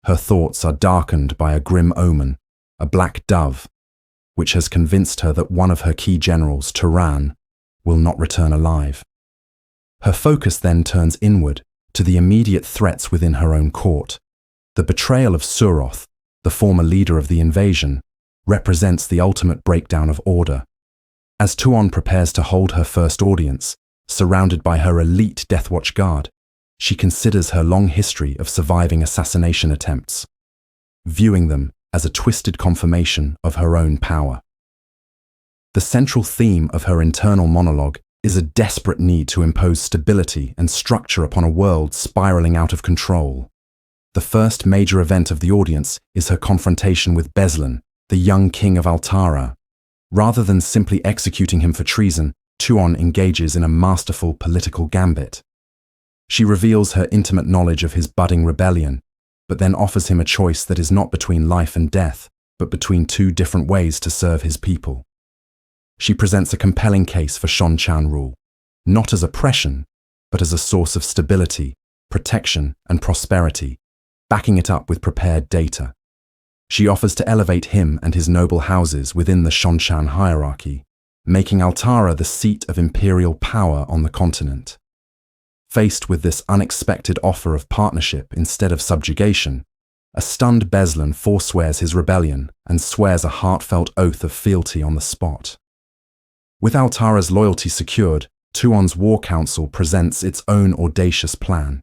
Her thoughts are darkened by a grim omen, a black dove, which has convinced her that one of her key generals, Turan, will not return alive. Her focus then turns inward to the immediate threats within her own court. The betrayal of Suroth, the former leader of the invasion, represents the ultimate breakdown of order. As Tuon prepares to hold her first audience, surrounded by her elite Deathwatch Guard, she considers her long history of surviving assassination attempts, viewing them as a twisted confirmation of her own power. The central theme of her internal monologue is a desperate need to impose stability and structure upon a world spiraling out of control. The first major event of the audience is her confrontation with Beslan, the young king of Altara. Rather than simply executing him for treason, Tuon engages in a masterful political gambit. She reveals her intimate knowledge of his budding rebellion, but then offers him a choice that is not between life and death, but between two different ways to serve his people. She presents a compelling case for Shonchan rule, not as oppression, but as a source of stability, protection, and prosperity, backing it up with prepared data. She offers to elevate him and his noble houses within the Shonchan hierarchy, making Altara the seat of imperial power on the continent. Faced with this unexpected offer of partnership instead of subjugation, a stunned Beslan forswears his rebellion and swears a heartfelt oath of fealty on the spot. With Altara's loyalty secured, Tuon's war council presents its own audacious plan.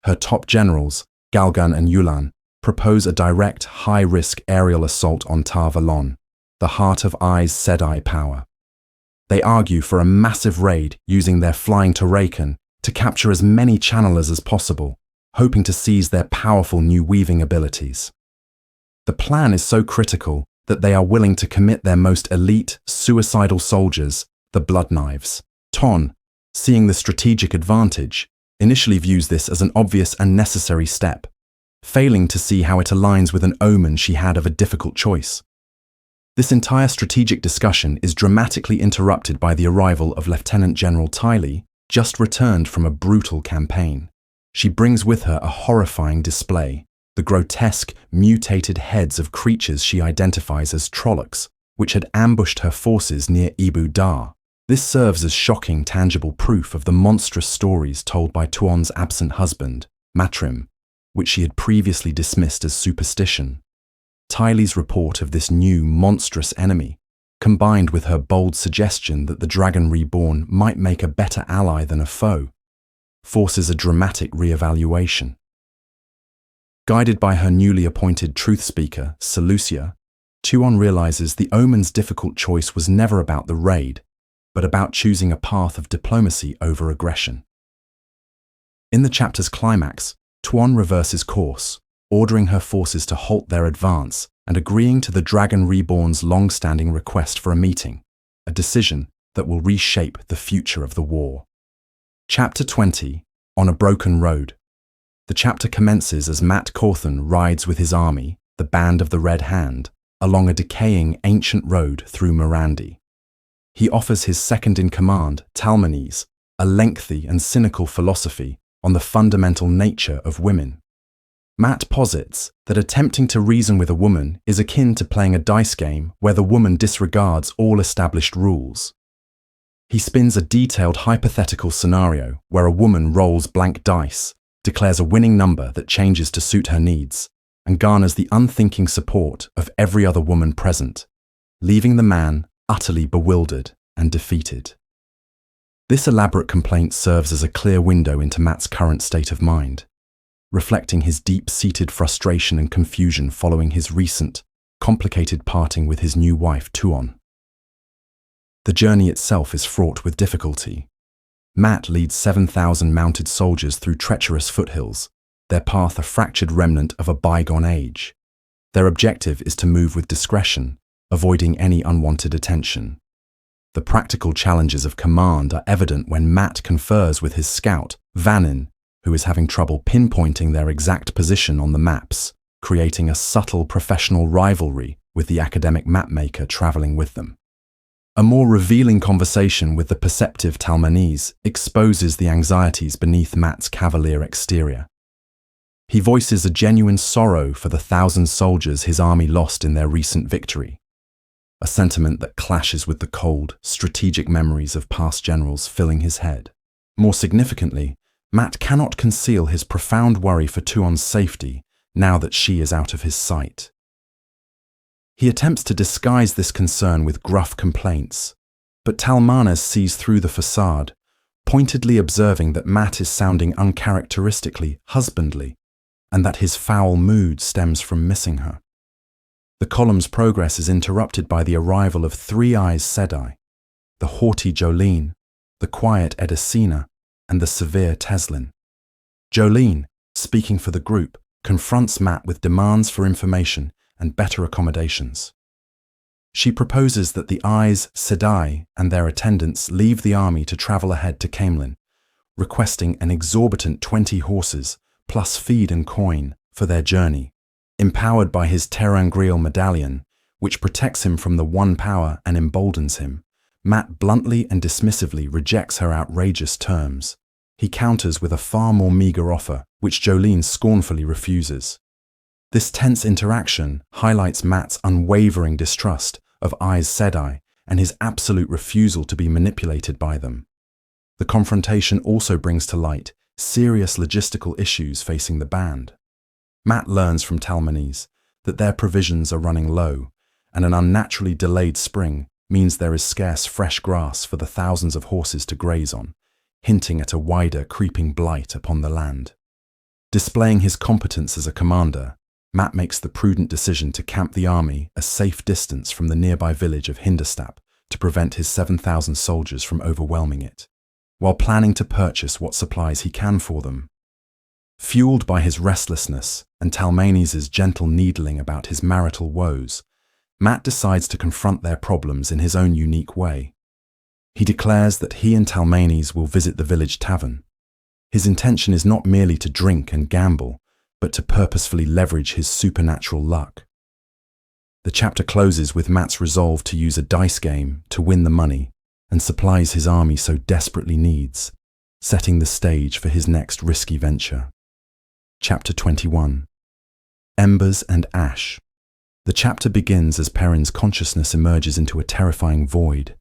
Her top generals, Galgan and Yulan, propose a direct, high-risk aerial assault on Tar Valon, the Heart of Ai's Sedai power. They argue for a massive raid using their flying Turakan to capture as many channelers as possible, hoping to seize their powerful new weaving abilities. The plan is so critical that they are willing to commit their most elite, suicidal soldiers, the Blood Knives. Ton, seeing the strategic advantage, initially views this as an obvious and necessary step, failing to see how it aligns with an omen she had of a difficult choice. This entire strategic discussion is dramatically interrupted by the arrival of Lieutenant General Tylee, just returned from a brutal campaign. She brings with her a horrifying display, the grotesque, mutated heads of creatures she identifies as Trollocs, which had ambushed her forces near Ibu Dar. This serves as shocking, tangible proof of the monstrous stories told by Tuon's absent husband, Matrim, which she had previously dismissed as superstition. Tylee's report of this new, monstrous enemy, combined with her bold suggestion that the Dragon Reborn might make a better ally than a foe, forces a dramatic re-evaluation. Guided by her newly appointed truth speaker, Seleucia, Tuon realizes the Omen's difficult choice was never about the raid, but about choosing a path of diplomacy over aggression. In the chapter's climax, Tuon reverses course, ordering her forces to halt their advance and agreeing to the Dragon Reborn's long-standing request for a meeting, a decision that will reshape the future of the war. Chapter 20, On a Broken Road. The chapter commences as Mat Cawthon rides with his army, the Band of the Red Hand, along a decaying ancient road through Mirandi. He offers his second-in-command, Talmanes, a lengthy and cynical philosophy on the fundamental nature of women. Mat posits that attempting to reason with a woman is akin to playing a dice game where the woman disregards all established rules. He spins a detailed hypothetical scenario where a woman rolls blank dice, declares a winning number that changes to suit her needs, and garners the unthinking support of every other woman present, leaving the man utterly bewildered and defeated. This elaborate complaint serves as a clear window into Mat's current state of mind, reflecting his deep-seated frustration and confusion following his recent, complicated parting with his new wife, Tuon. The journey itself is fraught with difficulty. Mat leads 7,000 mounted soldiers through treacherous foothills, their path a fractured remnant of a bygone age. Their objective is to move with discretion, avoiding any unwanted attention. The practical challenges of command are evident when Mat confers with his scout, Vannin, who is having trouble pinpointing their exact position on the maps, creating a subtle professional rivalry with the academic mapmaker traveling with them. A more revealing conversation with the perceptive Talmanes exposes the anxieties beneath Mat's cavalier exterior. He voices a genuine sorrow for the 1,000 soldiers his army lost in their recent victory, a sentiment that clashes with the cold, strategic memories of past generals filling his head. More significantly, Matt cannot conceal his profound worry for Tuon's safety now that she is out of his sight. He attempts to disguise this concern with gruff complaints, but Talmanes sees through the facade, pointedly observing that Matt is sounding uncharacteristically husbandly, and that his foul mood stems from missing her. The column's progress is interrupted by the arrival of Three Eyes Sedai, the haughty Jolene, the quiet Edicina, and the severe Teslin. Jolene, speaking for the group, confronts Matt with demands for information and better accommodations. She proposes that the Eyes Sedai and their attendants leave the army to travel ahead to Camelin, requesting an exorbitant 20 horses plus feed and coin for their journey. Empowered by his Terangriel medallion, which protects him from the One Power and emboldens him, Matt bluntly and dismissively rejects her outrageous terms. He counters with a far more meager offer, which Jolene scornfully refuses. This tense interaction highlights Matt's unwavering distrust of Eyes Sedai and his absolute refusal to be manipulated by them. The confrontation also brings to light serious logistical issues facing the band. Matt learns from Talmanes that their provisions are running low, and an unnaturally delayed spring means there is scarce fresh grass for the thousands of horses to graze on, hinting at a wider creeping blight upon the land. Displaying his competence as a commander, Matt makes the prudent decision to camp the army a safe distance from the nearby village of Hinderstap to prevent his 7,000 soldiers from overwhelming it, while planning to purchase what supplies he can for them. Fueled by his restlessness and Talmanes' gentle needling about his marital woes, Matt decides to confront their problems in his own unique way. He declares that he and Talmanes will visit the village tavern. His intention is not merely to drink and gamble, but to purposefully leverage his supernatural luck. The chapter closes with Matt's resolve to use a dice game to win the money and supplies his army so desperately needs, setting the stage for his next risky venture. Chapter 21. Embers and Ash. The chapter begins as Perrin's consciousness emerges into a terrifying void.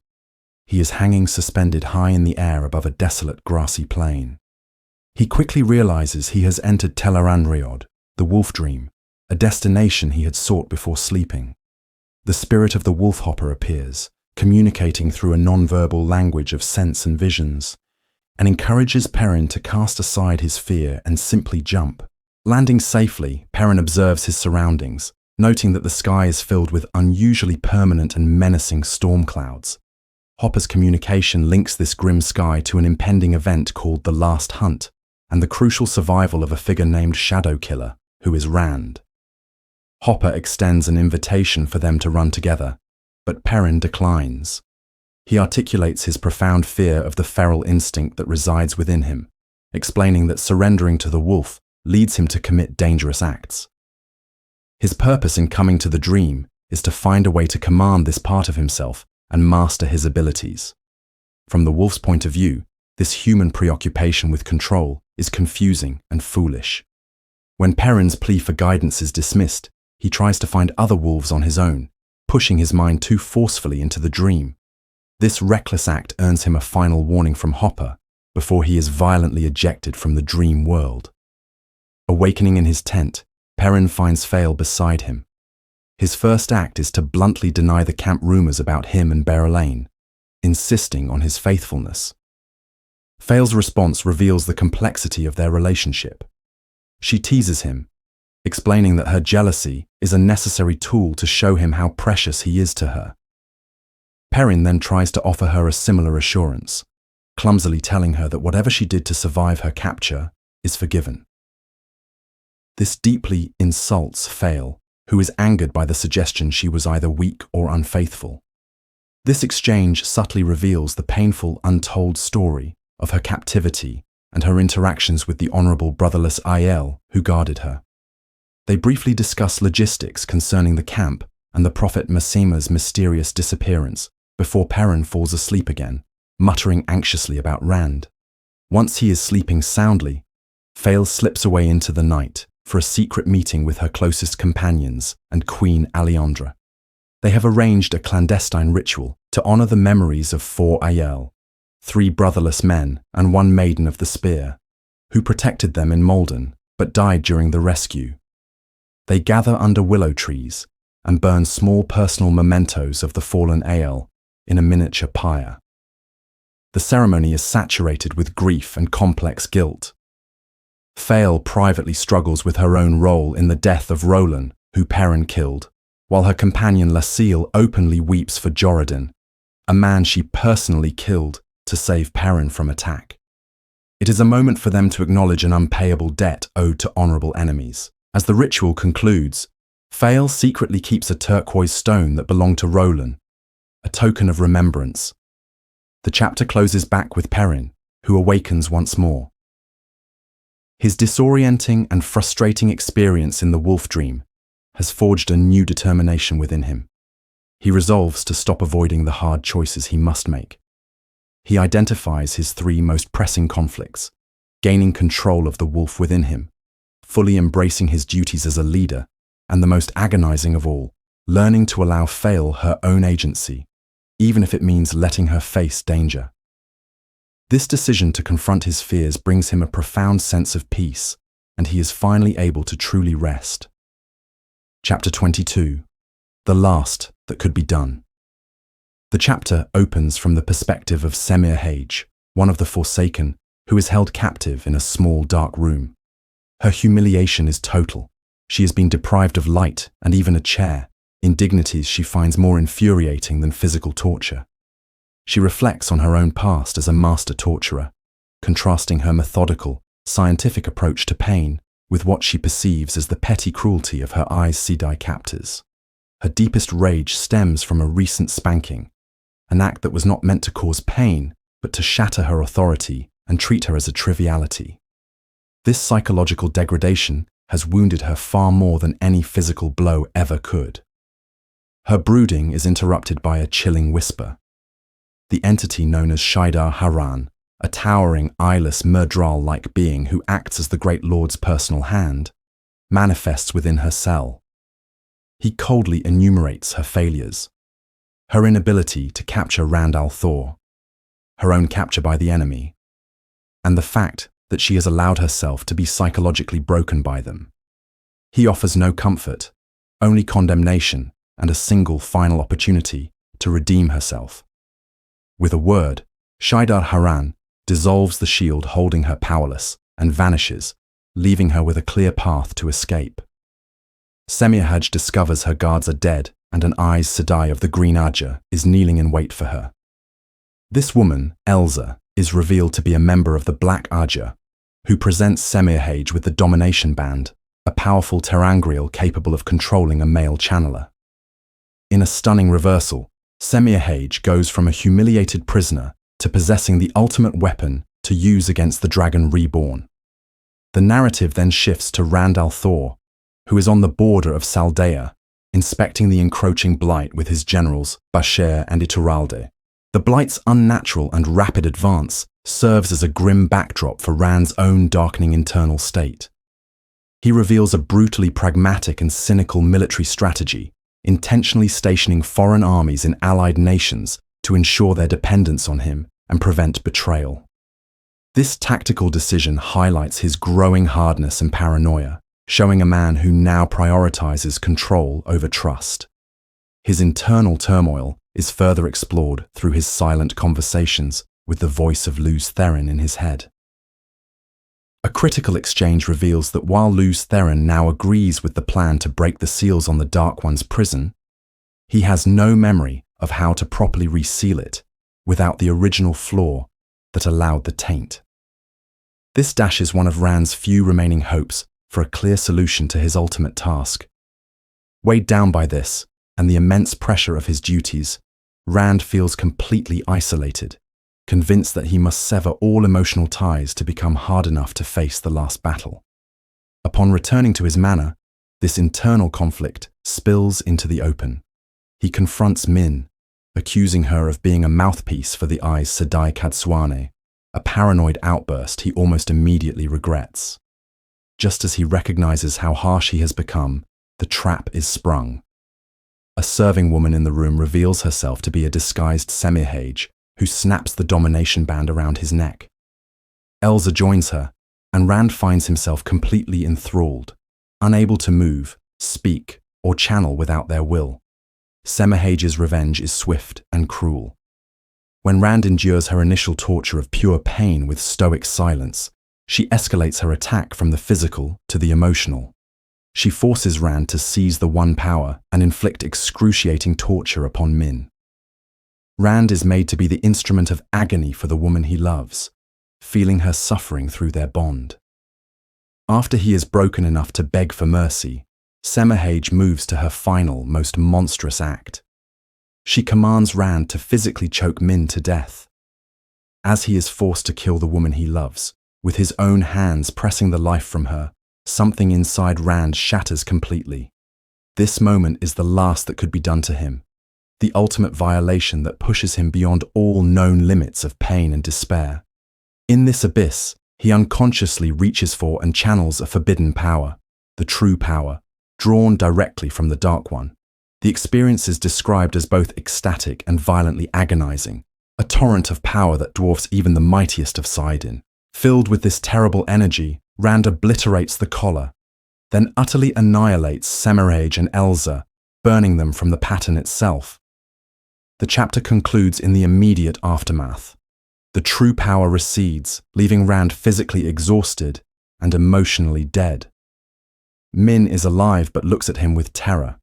He is hanging suspended high in the air above a desolate grassy plain. He quickly realizes he has entered Tel'aran'rhiod, the wolf dream, a destination he had sought before sleeping. The spirit of the wolf hopper appears, communicating through a non-verbal language of sense and visions, and encourages Perrin to cast aside his fear and simply jump. Landing safely, Perrin observes his surroundings, noting that the sky is filled with unusually permanent and menacing storm clouds. Hopper's communication links this grim sky to an impending event called the Last Hunt, and the crucial survival of a figure named Shadow Killer, who is Rand. Hopper extends an invitation for them to run together, but Perrin declines. He articulates his profound fear of the feral instinct that resides within him, explaining that surrendering to the wolf leads him to commit dangerous acts. His purpose in coming to the dream is to find a way to command this part of himself and master his abilities. From the wolf's point of view, this human preoccupation with control is confusing and foolish. When Perrin's plea for guidance is dismissed, he tries to find other wolves on his own, pushing his mind too forcefully into the dream. This reckless act earns him a final warning from Hopper before he is violently ejected from the dream world. Awakening in his tent, Perrin finds Fael beside him. His first act is to bluntly deny the camp rumors about him and Berelaine, insisting on his faithfulness. Fael's response reveals the complexity of their relationship. She teases him, explaining that her jealousy is a necessary tool to show him how precious he is to her. Perrin then tries to offer her a similar assurance, clumsily telling her that whatever she did to survive her capture is forgiven. This deeply insults Fael, who is angered by the suggestion she was either weak or unfaithful. This exchange subtly reveals the painful, untold story of her captivity and her interactions with the honorable brotherless Aiel who guarded her. They briefly discuss logistics concerning the camp and the prophet Massema's mysterious disappearance before Perrin falls asleep again, muttering anxiously about Rand. Once he is sleeping soundly, Fael slips away into the night, for a secret meeting with her closest companions and Queen Alejandra. They have arranged a clandestine ritual to honor the memories of 4 Ayel, 3 brotherless men and 1 maiden of the spear, who protected them in Malden but died during the rescue. They gather under willow trees and burn small personal mementos of the fallen Ayel in a miniature pyre. The ceremony is saturated with grief and complex guilt. Fael privately struggles with her own role in the death of Roland, who Perrin killed, while her companion Lacile openly weeps for Joradin, a man she personally killed to save Perrin from attack. It is a moment for them to acknowledge an unpayable debt owed to honorable enemies. As the ritual concludes, Fael secretly keeps a turquoise stone that belonged to Roland, a token of remembrance. The chapter closes back with Perrin, who awakens once more. His disorienting and frustrating experience in the wolf dream has forged a new determination within him. He resolves to stop avoiding the hard choices he must make. He identifies his 3 most pressing conflicts, gaining control of the wolf within him, fully embracing his duties as a leader, and the most agonizing of all, learning to allow Fael her own agency, even if it means letting her face danger. This decision to confront his fears brings him a profound sense of peace, and he is finally able to truly rest. Chapter 22. The Last That Could Be Done. The chapter opens from the perspective of Semir Hage, one of the Forsaken, who is held captive in a small dark room. Her humiliation is total. She has been deprived of light and even a chair, indignities she finds more infuriating than physical torture. She reflects on her own past as a master torturer, contrasting her methodical, scientific approach to pain with what she perceives as the petty cruelty of her Aes Sedai captors. Her deepest rage stems from a recent spanking, an act that was not meant to cause pain, but to shatter her authority and treat her as a triviality. This psychological degradation has wounded her far more than any physical blow ever could. Her brooding is interrupted by a chilling whisper. The entity known as Shaidar Haran, a towering, eyeless, Myrddraal-like being who acts as the Great Lord's personal hand, manifests within her cell. He coldly enumerates her failures: her inability to capture Rand al'Thor, her own capture by the enemy, and the fact that she has allowed herself to be psychologically broken by them. He offers no comfort, only condemnation and a single final opportunity to redeem herself. With a word, Shaidar Haran dissolves the shield holding her powerless and vanishes, leaving her with a clear path to escape. Semir Hage discovers her guards are dead and an Aes Sedai of the Green Ajah is kneeling in wait for her. This woman, Elsa, is revealed to be a member of the Black Ajah, who presents Semir Hage with the Domination Band, a powerful terangrial capable of controlling a male channeler. In a stunning reversal, Semir Hage goes from a humiliated prisoner to possessing the ultimate weapon to use against the Dragon Reborn. The narrative then shifts to Rand al'Thor, who is on the border of Saldea, inspecting the encroaching blight with his generals Bashir and Iturralde. The blight's unnatural and rapid advance serves as a grim backdrop for Rand's own darkening internal state. He reveals a brutally pragmatic and cynical military strategy, intentionally stationing foreign armies in allied nations to ensure their dependence on him and prevent betrayal. This tactical decision highlights his growing hardness and paranoia, showing a man who now prioritizes control over trust. His internal turmoil is further explored through his silent conversations with the voice of Lews Therin in his head. A critical exchange reveals that while Lews Therin now agrees with the plan to break the seals on the Dark One's prison, he has no memory of how to properly reseal it without the original flaw that allowed the taint. This dashes one of Rand's few remaining hopes for a clear solution to his ultimate task. Weighed down by this and the immense pressure of his duties, Rand feels completely isolated, convinced that he must sever all emotional ties to become hard enough to face the last battle. Upon returning to his manor, this internal conflict spills into the open. He confronts Min, accusing her of being a mouthpiece for the Aes Sedai Cadsuane, a paranoid outburst he almost immediately regrets. Just as he recognizes how harsh he has become, the trap is sprung. A serving woman in the room reveals herself to be a disguised Semihage who snaps the domination band around his neck. Elsa joins her, and Rand finds himself completely enthralled, unable to move, speak, or channel without their will. Semihage's revenge is swift and cruel. When Rand endures her initial torture of pure pain with stoic silence, she escalates her attack from the physical to the emotional. She forces Rand to seize the One Power and inflict excruciating torture upon Min. Rand is made to be the instrument of agony for the woman he loves, feeling her suffering through their bond. After he is broken enough to beg for mercy, Semihage moves to her final, most monstrous act. She commands Rand to physically choke Min to death. As he is forced to kill the woman he loves, with his own hands pressing the life from her, something inside Rand shatters completely. This moment is the last that could be done to him, the ultimate violation that pushes him beyond all known limits of pain and despair. In this abyss, he unconsciously reaches for and channels a forbidden power, the true power, drawn directly from the Dark One. The experience is described as both ecstatic and violently agonizing, a torrent of power that dwarfs even the mightiest of Saidin. Filled with this terrible energy, Rand obliterates the collar, then utterly annihilates Semihage and Elsa, burning them from the pattern itself. The chapter concludes in the immediate aftermath. The true power recedes, leaving Rand physically exhausted and emotionally dead. Min is alive but looks at him with terror.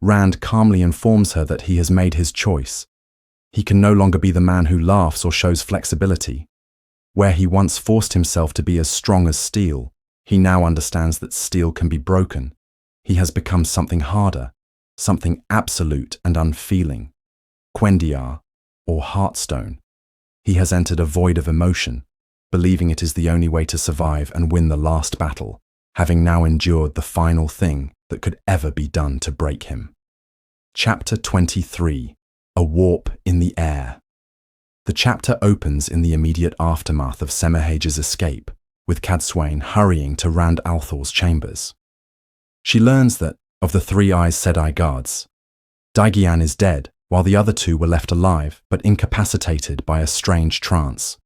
Rand calmly informs her that he has made his choice. He can no longer be the man who laughs or shows flexibility. Where he once forced himself to be as strong as steel, he now understands that steel can be broken. He has become something harder, something absolute and unfeeling. Quendiar, or Heartstone. He has entered a void of emotion, believing it is the only way to survive and win the last battle, having now endured the final thing that could ever be done to break him. Chapter 23. A Warp in the Air. The chapter opens in the immediate aftermath of Semihage's escape, with Cadsuane hurrying to Rand al'Thor's chambers. She learns that, of the three Aes Sedai guards, Daigian is dead, while the other two were left alive but incapacitated by a strange trance.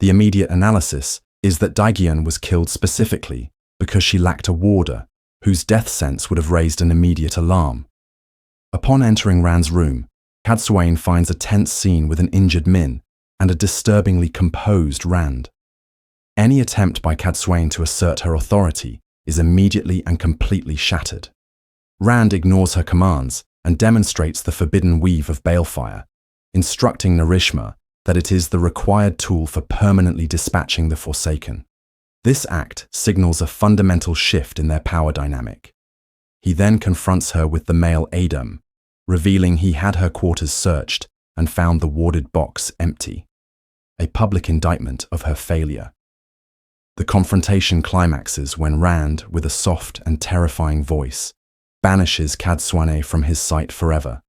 The immediate analysis is that Daigian was killed specifically because she lacked a warder, whose death sense would have raised an immediate alarm. Upon entering Rand's room, Cadsuane finds a tense scene with an injured Min and a disturbingly composed Rand. Any attempt by Cadsuane to assert her authority is immediately and completely shattered. Rand ignores her commands and demonstrates the forbidden weave of balefire, instructing Narishma that it is the required tool for permanently dispatching the Forsaken. This act signals a fundamental shift in their power dynamic. He then confronts her with the male Adam, revealing he had her quarters searched and found the warded box empty, a public indictment of her failure. The confrontation climaxes when Rand, with a soft and terrifying voice, banishes Cadsuane from his sight forever,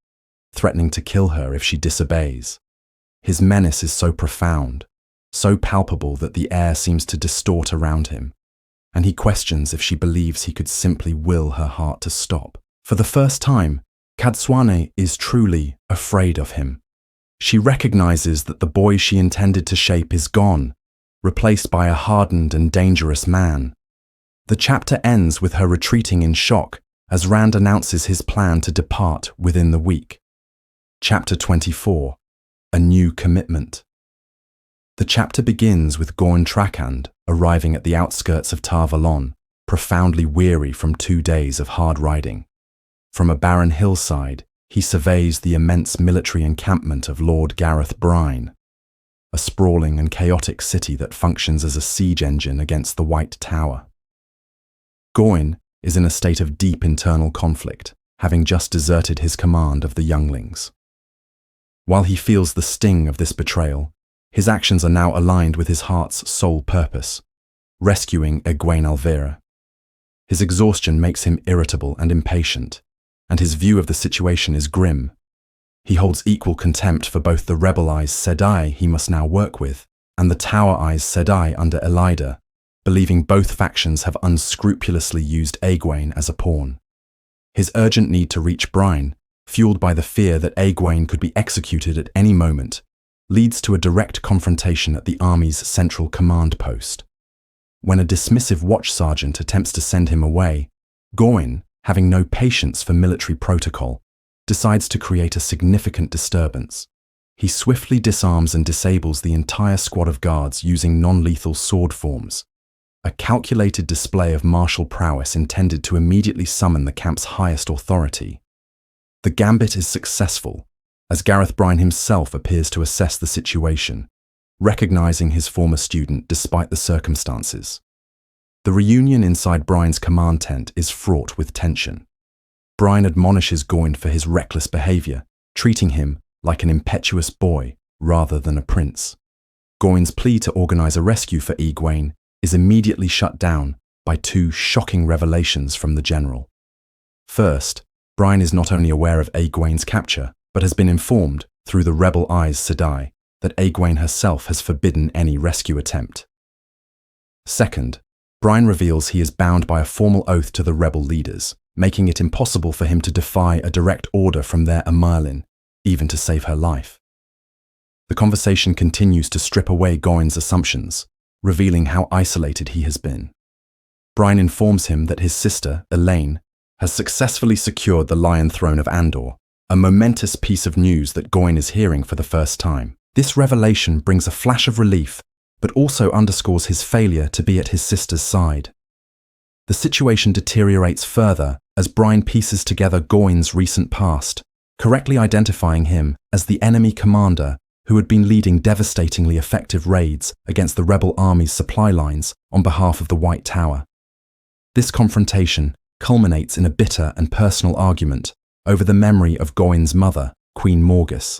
threatening to kill her if she disobeys. His menace is so profound, so palpable that the air seems to distort around him, and he questions if she believes he could simply will her heart to stop. For the first time, Cadsuane is truly afraid of him. She recognizes that the boy she intended to shape is gone, replaced by a hardened and dangerous man. The chapter ends with her retreating in shock as Rand announces his plan to depart within the week. Chapter 24. A New Commitment. The chapter begins with Gorn Trakand arriving at the outskirts of Tar Valon, profoundly weary from 2 days of hard riding. From a barren hillside, he surveys the immense military encampment of Lord Gareth Brine, a sprawling and chaotic city that functions as a siege engine against the White Tower. Gorn is in a state of deep internal conflict, having just deserted his command of the younglings. While he feels the sting of this betrayal, his actions are now aligned with his heart's sole purpose, rescuing Egwene Alvera. His exhaustion makes him irritable and impatient, and his view of the situation is grim. He holds equal contempt for both the rebel Aes Sedai he must now work with, and the Tower Aes Sedai under Elida, believing both factions have unscrupulously used Egwene as a pawn. His urgent need to reach Brian, fueled by the fear that Egwene could be executed at any moment, leads to a direct confrontation at the army's central command post. When a dismissive watch sergeant attempts to send him away, Gawain, having no patience for military protocol, decides to create a significant disturbance. He swiftly disarms and disables the entire squad of guards using non-lethal sword forms, a calculated display of martial prowess intended to immediately summon the camp's highest authority. The gambit is successful, as Gareth Bryne himself appears to assess the situation, recognizing his former student despite the circumstances. The reunion inside Bryne's command tent is fraught with tension. Bryne admonishes Gawain for his reckless behavior, treating him like an impetuous boy rather than a prince. Gawain's plea to organize a rescue for Egwene is immediately shut down by two shocking revelations from the general. First, Bryne is not only aware of Egwene's capture, but has been informed, through the rebel Aes Sedai, that Egwene herself has forbidden any rescue attempt. Second, Bryne reveals he is bound by a formal oath to the rebel leaders, making it impossible for him to defy a direct order from their Amerlin, even to save her life. The conversation continues to strip away Gawain's assumptions, revealing how isolated he has been. Bryne informs him that his sister, Elaine, has successfully secured the Lion Throne of Andor, a momentous piece of news that Gawain is hearing for the first time. This revelation brings a flash of relief, but also underscores his failure to be at his sister's side. The situation deteriorates further as Bryne pieces together Gawain's recent past, correctly identifying him as the enemy commander who had been leading devastatingly effective raids against the rebel army's supply lines on behalf of the White Tower. This confrontation culminates in a bitter and personal argument over the memory of Gawain's mother, Queen Morgus.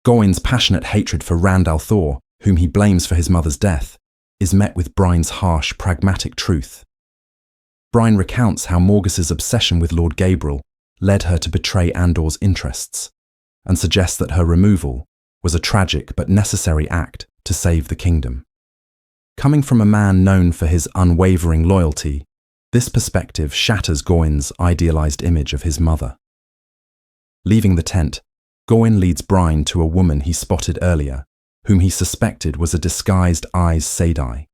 Gawain's passionate hatred for Rand al'Thor, whom he blames for his mother's death, is met with Bryne's harsh, pragmatic truth. Bryne recounts how Morgus's obsession with Lord Gaebril led her to betray Andor's interests, and suggests that her removal was a tragic but necessary act to save the kingdom. Coming from a man known for his unwavering loyalty, this perspective shatters Gawain's idealized image of his mother. Leaving the tent, Gawain leads Bryne to a woman he spotted earlier, whom he suspected was a disguised Aes Sedai.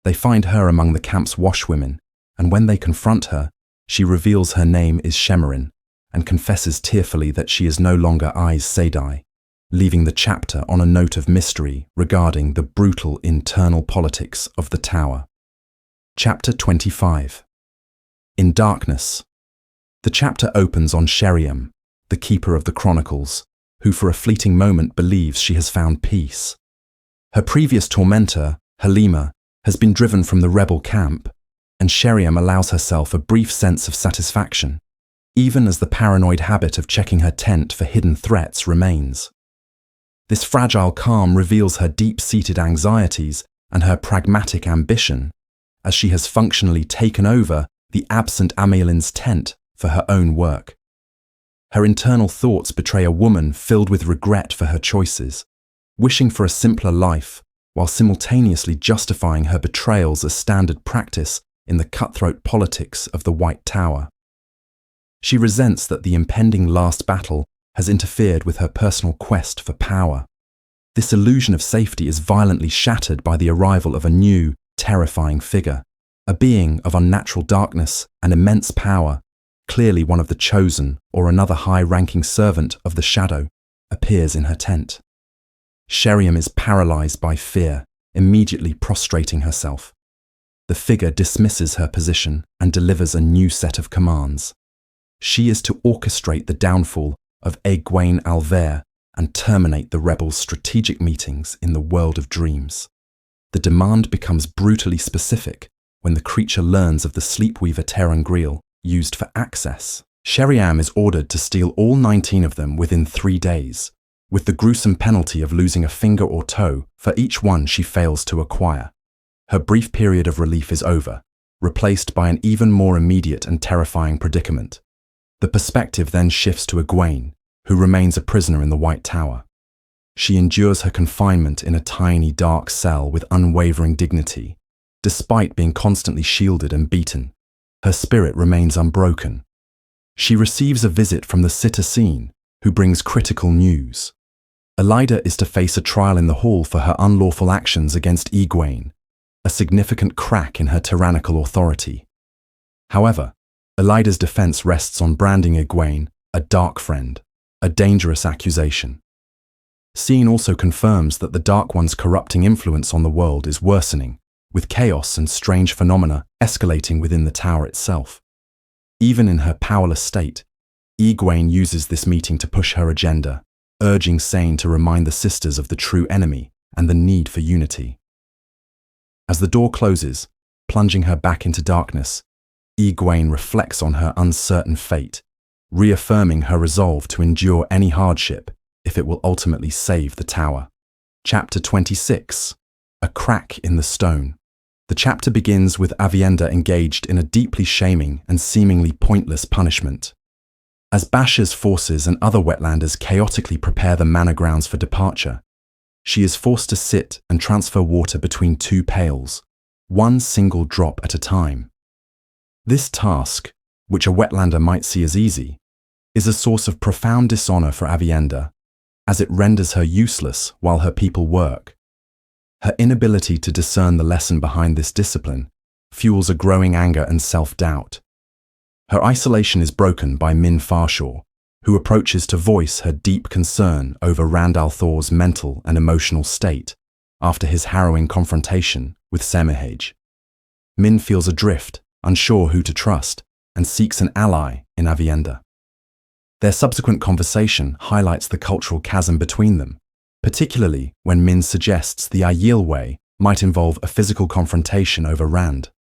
They find her among the camp's washwomen, and when they confront her, she reveals her name is Shemarin and confesses tearfully that she is no longer Aes Sedai, leaving the chapter on a note of mystery regarding the brutal internal politics of the Tower. Chapter 25. In Darkness. The chapter opens on Sheriam, the keeper of the Chronicles, who for a fleeting moment believes she has found peace. Her previous tormentor, Halima, has been driven from the rebel camp, and Sheriam allows herself a brief sense of satisfaction, even as the paranoid habit of checking her tent for hidden threats remains. This fragile calm reveals her deep-seated anxieties and her pragmatic ambition, as she has functionally taken over the absent Amelin's tent for her own work. Her internal thoughts betray a woman filled with regret for her choices, wishing for a simpler life, while simultaneously justifying her betrayals as standard practice in the cutthroat politics of the White Tower. She resents that the impending last battle has interfered with her personal quest for power. This illusion of safety is violently shattered by the arrival of a new, terrifying figure, a being of unnatural darkness and immense power, clearly one of the chosen or another high-ranking servant of the Shadow, appears in her tent. Sheriam is paralyzed by fear, immediately prostrating herself. The figure dismisses her position and delivers a new set of commands. She is to orchestrate the downfall of Egwene Alver and terminate the rebels' strategic meetings in the world of dreams. The demand becomes brutally specific when the creature learns of the Sleepweaver Terangriel used for access. Sheriam is ordered to steal all 19 of them within 3 days, with the gruesome penalty of losing a finger or toe for each one she fails to acquire. Her brief period of relief is over, replaced by an even more immediate and terrifying predicament. The perspective then shifts to Egwene, who remains a prisoner in the White Tower. She endures her confinement in a tiny, dark cell with unwavering dignity, Despite being constantly shielded and beaten, her spirit remains unbroken. She receives a visit from the citizen, who brings critical news. Elaida is to face a trial in the hall for her unlawful actions against Egwene, a significant crack in her tyrannical authority. However, Elaida's defense rests on branding Egwene a dark friend, a dangerous accusation. Scene also confirms that the Dark One's corrupting influence on the world is worsening, with chaos and strange phenomena escalating within the tower itself. Even in her powerless state, Egwene uses this meeting to push her agenda, urging Sane to remind the sisters of the true enemy and the need for unity. As the door closes, plunging her back into darkness, Egwene reflects on her uncertain fate, reaffirming her resolve to endure any hardship if it will ultimately save the tower. Chapter 26. A Crack in the Stone. The chapter begins with Aviendha engaged in a deeply shaming and seemingly pointless punishment. As Basha's forces and other wetlanders chaotically prepare the manor grounds for departure, she is forced to sit and transfer water between two pails, one single drop at a time. This task, which a wetlander might see as easy, is a source of profound dishonor for Aviendha, as it renders her useless while her people work. Her inability to discern the lesson behind this discipline fuels a growing anger and self-doubt. Her isolation is broken by Min Farshaw, who approaches to voice her deep concern over Rand al'Thor's mental and emotional state after his harrowing confrontation with Semihage. Min feels adrift, unsure who to trust, and seeks an ally in Aviendha. Their subsequent conversation highlights the cultural chasm between them, particularly when Min suggests the Aiel way might involve a physical confrontation over Rand.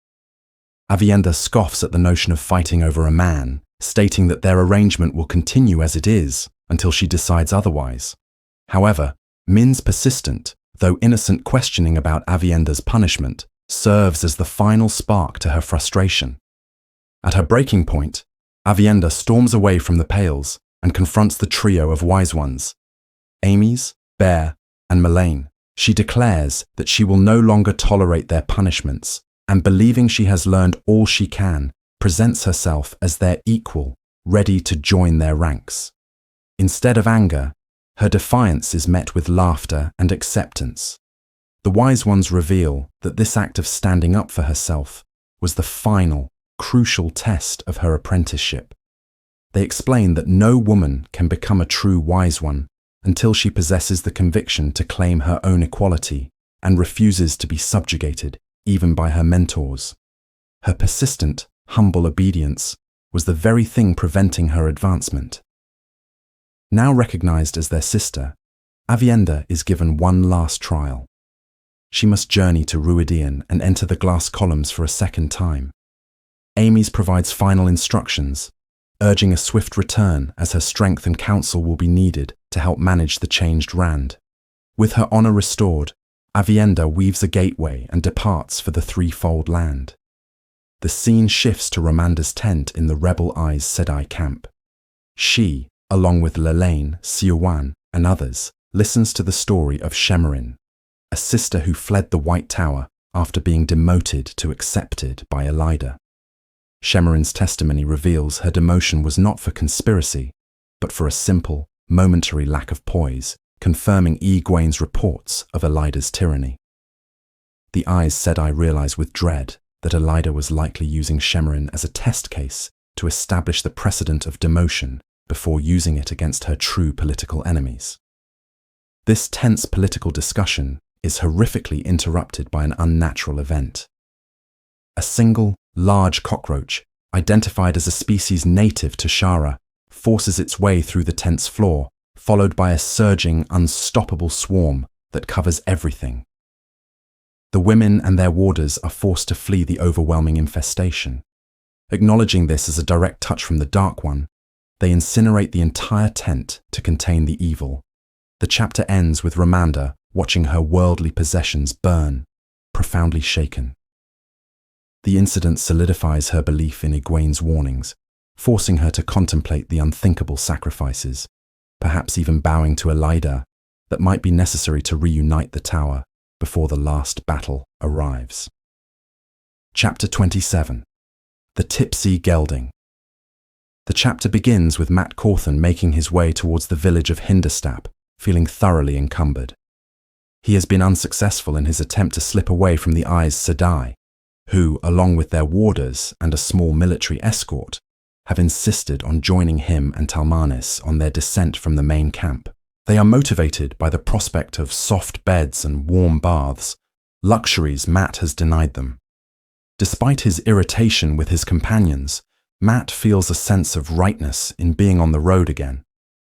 Aviendha scoffs at the notion of fighting over a man, stating that their arrangement will continue as it is until she decides otherwise. However, Min's persistent, though innocent questioning about Aviendha's punishment serves as the final spark to her frustration. At her breaking point, Aviendha storms away from the Pales and confronts the trio of wise ones, Amys, Bear, and Melaine. She declares that she will no longer tolerate their punishments, and believing she has learned all she can, presents herself as their equal, ready to join their ranks. Instead of anger, her defiance is met with laughter and acceptance. The wise ones reveal that this act of standing up for herself was the final, crucial test of her apprenticeship. They explain that no woman can become a true wise one until she possesses the conviction to claim her own equality and refuses to be subjugated even by her mentors. Her persistent, humble obedience was the very thing preventing her advancement. Now recognized as their sister, Aviendha is given one last trial. She must journey to Ruidian and enter the glass columns for a second time. Amys provides final instructions, urging a swift return as her strength and counsel will be needed to help manage the changed Rand. With her honor restored, Aviendha weaves a gateway and departs for the threefold land. The scene shifts to Ramanda's tent in the Rebel Aes Sedai camp. She, along with Lelaine, Siouan, and others, listens to the story of Shemarin, a sister who fled the White Tower after being demoted to accepted by Elaida. Shemarin's testimony reveals her demotion was not for conspiracy, but for a simple, momentary lack of poise, confirming Egwene's reports of Elaida's tyranny. The Aes Sedai realize with dread that Elaida was likely using Shemarin as a test case to establish the precedent of demotion before using it against her true political enemies. This tense political discussion is horrifically interrupted by an unnatural event. A single, large cockroach, identified as a species native to Shara, forces its way through the tent's floor, followed by a surging, unstoppable swarm that covers everything. The women and their warders are forced to flee the overwhelming infestation. Acknowledging this as a direct touch from the Dark One, they incinerate the entire tent to contain the evil. The chapter ends with Ramanda watching her worldly possessions burn, profoundly shaken. The incident solidifies her belief in Egwene's warnings, forcing her to contemplate the unthinkable sacrifices, perhaps even bowing to Elaida, that might be necessary to reunite the tower before the last battle arrives. Chapter 27. The Tipsy Gelding. The chapter begins with Matt Cawthon making his way towards the village of Hinderstap, feeling thoroughly encumbered. He has been unsuccessful in his attempt to slip away from the Aes Sedai, who, along with their warders and a small military escort, have insisted on joining him and Talmanis on their descent from the main camp. They are motivated by the prospect of soft beds and warm baths, luxuries Matt has denied them. Despite his irritation with his companions, Matt feels a sense of rightness in being on the road again,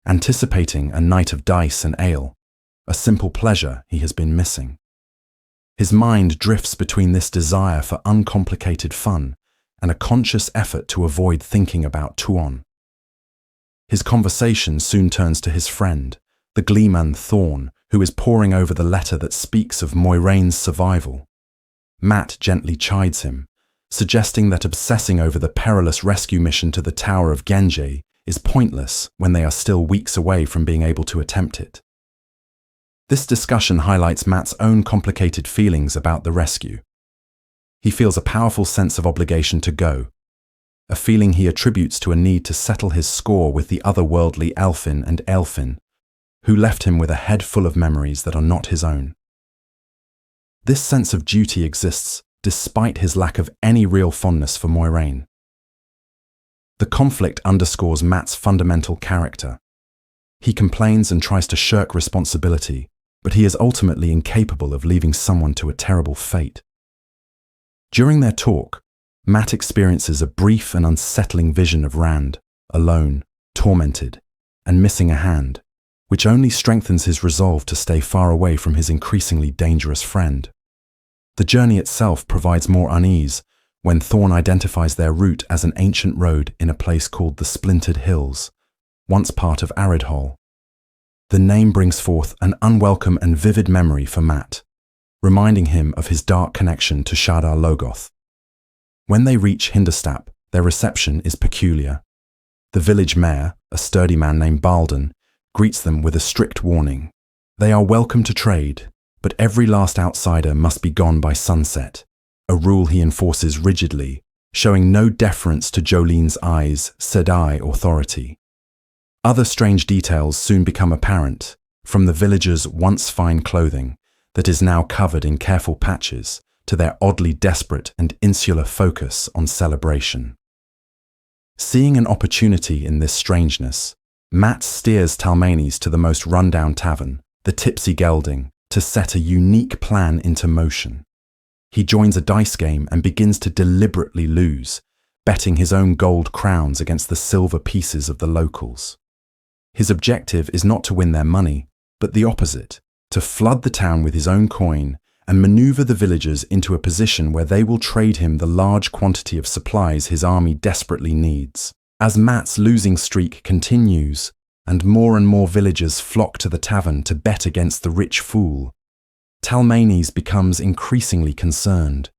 anticipating a night of dice and ale, a simple pleasure he has been missing. His mind drifts between this desire for uncomplicated fun and a conscious effort to avoid thinking about Tuon. His conversation soon turns to his friend, the gleeman Thorn, who is poring over the letter that speaks of Moiraine's survival. Matt gently chides him, suggesting that obsessing over the perilous rescue mission to the Tower of Genji is pointless when they are still weeks away from being able to attempt it. This discussion highlights Matt's own complicated feelings about the rescue. He feels a powerful sense of obligation to go, a feeling he attributes to a need to settle his score with the otherworldly Elfin and Elfin, who left him with a head full of memories that are not his own. This sense of duty exists despite his lack of any real fondness for Moiraine. The conflict underscores Matt's fundamental character. He complains and tries to shirk responsibility, but he is ultimately incapable of leaving someone to a terrible fate. During their talk, Matt experiences a brief and unsettling vision of Rand, alone, tormented, and missing a hand, which only strengthens his resolve to stay far away from his increasingly dangerous friend. The journey itself provides more unease when Thorn identifies their route as an ancient road in a place called the Splintered Hills, once part of Aridhol. The name brings forth an unwelcome and vivid memory for Matt, reminding him of his dark connection to Shadar Logoth. When they reach Hinderstap, their reception is peculiar. The village mayor, a sturdy man named Balden, greets them with a strict warning. They are welcome to trade, but every last outsider must be gone by sunset, a rule he enforces rigidly, showing no deference to Jolene's Aes Sedai authority. Other strange details soon become apparent, from the villagers' once fine clothing that is now covered in careful patches to their oddly desperate and insular focus on celebration. Seeing an opportunity in this strangeness, Matt steers Talmanis to the most run-down tavern, the Tipsy Gelding, to set a unique plan into motion. He joins a dice game and begins to deliberately lose, betting his own gold crowns against the silver pieces of the locals. His objective is not to win their money, but the opposite, to flood the town with his own coin and maneuver the villagers into a position where they will trade him the large quantity of supplies his army desperately needs. As Matt's losing streak continues, and more villagers flock to the tavern to bet against the rich fool, Talmanis becomes increasingly concerned.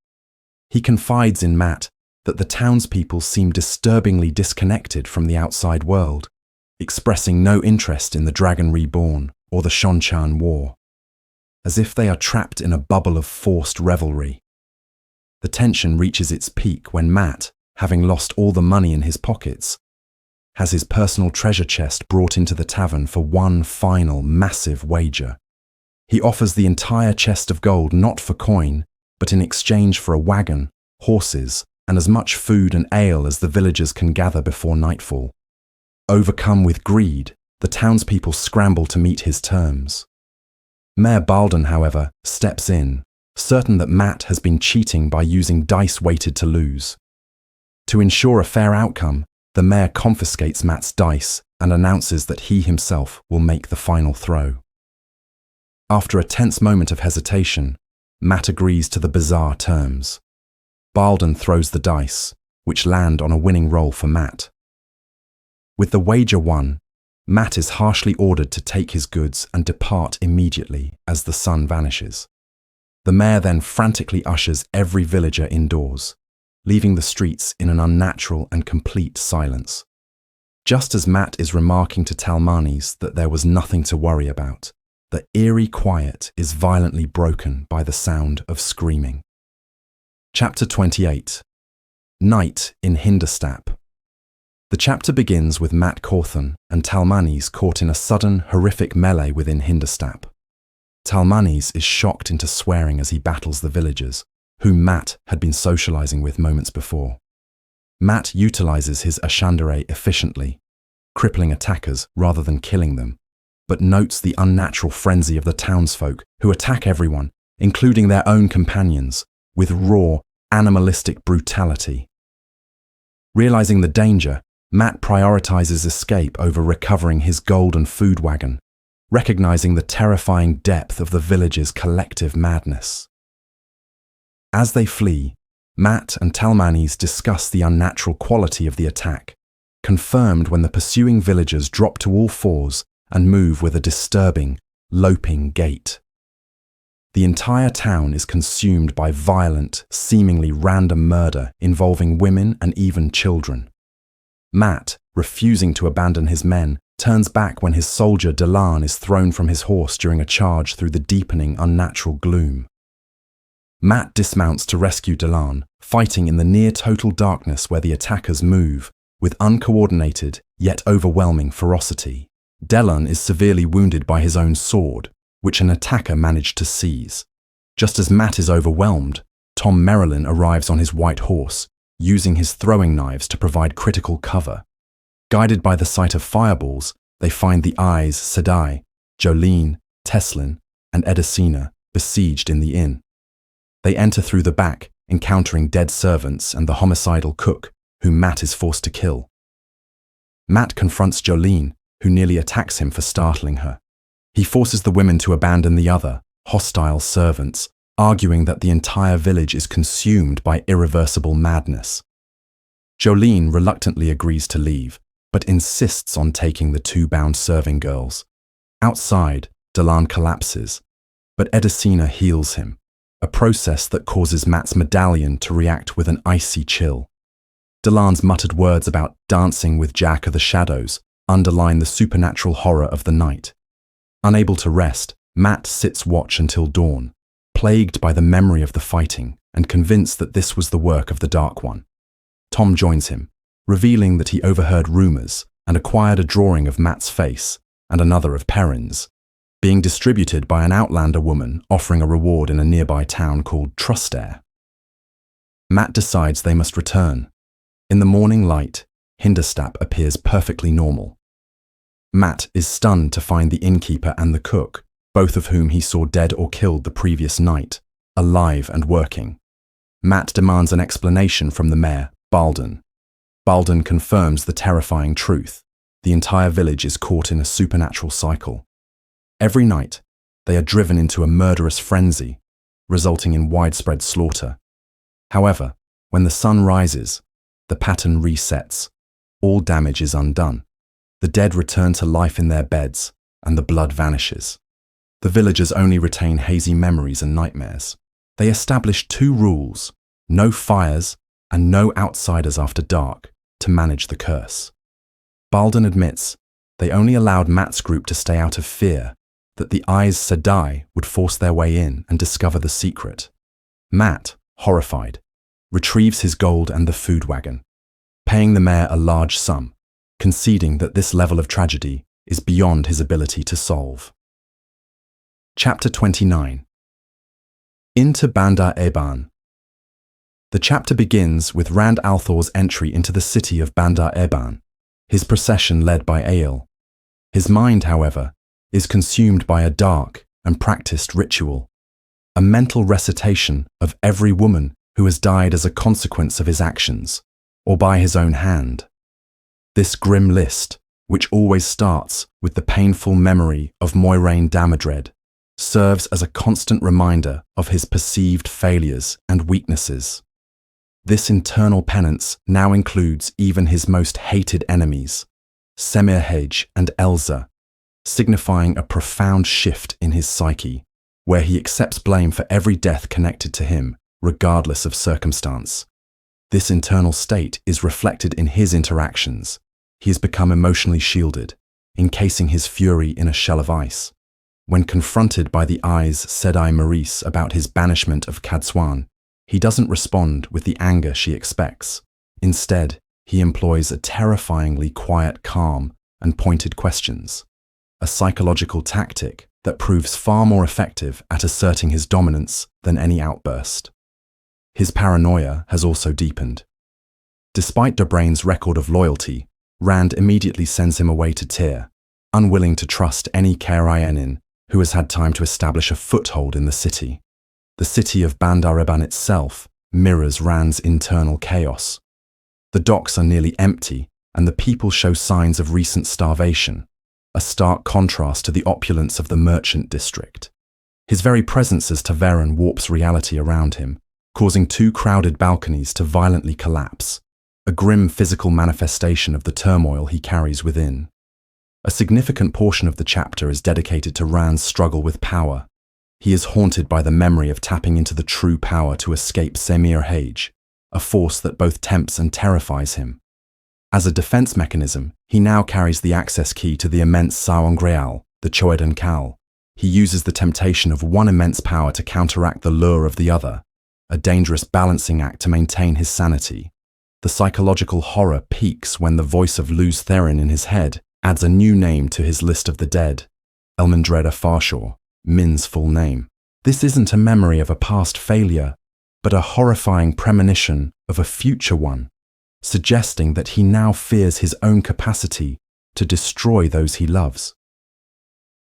He confides in Matt that the townspeople seem disturbingly disconnected from the outside world, expressing no interest in the Dragon Reborn or the Shonchan War, as if they are trapped in a bubble of forced revelry. The tension reaches its peak when Matt, having lost all the money in his pockets, has his personal treasure chest brought into the tavern for one final massive wager. He offers the entire chest of gold not for coin, but in exchange for a wagon, horses, and as much food and ale as the villagers can gather before nightfall. Overcome with greed, the townspeople scramble to meet his terms. Mayor Balden, however, steps in, certain that Matt has been cheating by using dice weighted to lose. To ensure a fair outcome, the mayor confiscates Matt's dice and announces that he himself will make the final throw. After a tense moment of hesitation, Matt agrees to the bizarre terms. Balden throws the dice, which land on a winning roll for Matt. With the wager won, Matt is harshly ordered to take his goods and depart immediately as the sun vanishes. The mayor then frantically ushers every villager indoors, leaving the streets in an unnatural and complete silence. Just as Matt is remarking to Talmanis that there was nothing to worry about, the eerie quiet is violently broken by the sound of screaming. Chapter 28. Night in Hindustap. The chapter begins with Mat Cawthon and Talmanes caught in a sudden, horrific melee within Hindustap. Talmanes is shocked into swearing as he battles the villagers, whom Mat had been socializing with moments before. Mat utilizes his Ashandare efficiently, crippling attackers rather than killing them, but notes the unnatural frenzy of the townsfolk who attack everyone, including their own companions, with raw, animalistic brutality. Realizing the danger, Mat prioritizes escape over recovering his gold and food wagon, recognizing the terrifying depth of the village's collective madness. As they flee, Mat and Talmanes discuss the unnatural quality of the attack, confirmed when the pursuing villagers drop to all fours and move with a disturbing, loping gait. The entire town is consumed by violent, seemingly random murder involving women and even children. Mat, refusing to abandon his men, turns back when his soldier Delan is thrown from his horse during a charge through the deepening unnatural gloom. Mat dismounts to rescue Delan, fighting in the near-total darkness where the attackers move, with uncoordinated yet overwhelming ferocity. Delan is severely wounded by his own sword, which an attacker managed to seize. Just as Mat is overwhelmed, Tom Merrilin arrives on his white horse, using his throwing knives to provide critical cover. Guided by the sight of fireballs, they find the eyes Sedai, Jolene, Teslin, and Edicina besieged in the inn. They enter through the back, encountering dead servants and the homicidal cook, whom Mat is forced to kill. Mat confronts Jolene, who nearly attacks him for startling her. He forces the women to abandon the other, hostile servants, arguing that the entire village is consumed by irreversible madness. Jolene reluctantly agrees to leave, but insists on taking the two bound serving girls. Outside, Delan collapses, but Edicina heals him, a process that causes Mat's medallion to react with an icy chill. Delan's muttered words about dancing with Jack of the Shadows underline the supernatural horror of the night. Unable to rest, Mat sits watch until dawn, plagued by the memory of the fighting and convinced that this was the work of the Dark One. Tom joins him, revealing that he overheard rumors and acquired a drawing of Mat's face and another of Perrin's, being distributed by an outlander woman offering a reward in a nearby town called Trustair. Mat decides they must return. In the morning light, Hindustap appears perfectly normal. Mat is stunned to find the innkeeper and the cook, both of whom he saw dead or killed the previous night, alive and working. Mat demands an explanation from the mayor, Balden. Balden confirms the terrifying truth. The entire village is caught in a supernatural cycle. Every night, they are driven into a murderous frenzy, resulting in widespread slaughter. However, when the sun rises, the pattern resets. All damage is undone. The dead return to life in their beds, and the blood vanishes. The villagers only retain hazy memories and nightmares. They establish two rules: no fires and no outsiders after dark, to manage the curse. Balden admits they only allowed Mat's group to stay out of fear that the Eyes Sedai would force their way in and discover the secret. Mat, horrified, retrieves his gold and the food wagon, paying the mayor a large sum, conceding that this level of tragedy is beyond his ability to solve. Chapter 29. Into Bandar Eban. The chapter begins with Rand al'Thor's entry into the city of Bandar Eban, his procession led by Ael. His mind, however, is consumed by a dark and practiced ritual, a mental recitation of every woman who has died as a consequence of his actions, or by his own hand. This grim list, which always starts with the painful memory of Moiraine Damodred, serves as a constant reminder of his perceived failures and weaknesses. This internal penance now includes even his most hated enemies, Semirhage and Elza, signifying a profound shift in his psyche, where he accepts blame for every death connected to him, regardless of circumstance. This internal state is reflected in his interactions. He has become emotionally shielded, encasing his fury in a shell of ice. When confronted by the Eyes Sedai Maurice about his banishment of Cadsuan, He doesn't respond with the anger she expects. Instead, he employs a terrifyingly quiet calm and pointed questions, a psychological tactic that proves far more effective at asserting his dominance than any outburst. His paranoia has also deepened. Despite Dobrain's record of loyalty, Rand immediately sends him away to Tyr, unwilling to trust any Karayanin who has had time to establish a foothold in the city. The city of Bandar-Eban itself mirrors Rand's internal chaos. The docks are nearly empty, and the people show signs of recent starvation, a stark contrast to the opulence of the merchant district. His very presence as Ta'veren warps reality around him, causing 2 crowded balconies to violently collapse, a grim physical manifestation of the turmoil he carries within. A significant portion of the chapter is dedicated to Rand's struggle with power. He is haunted by the memory of tapping into the true power to escape Semir Hage, a force that both tempts and terrifies him. As a defense mechanism, he now carries the access key to the immense Sawangreal, the Choedan Kal. He uses the temptation of one immense power to counteract the lure of the other, a dangerous balancing act to maintain his sanity. The psychological horror peaks when the voice of Luz Therin in his head adds a new name to his list of the dead, Elmendreda Farshaw, Min's full name. This isn't a memory of a past failure, but a horrifying premonition of a future one, suggesting that he now fears his own capacity to destroy those he loves.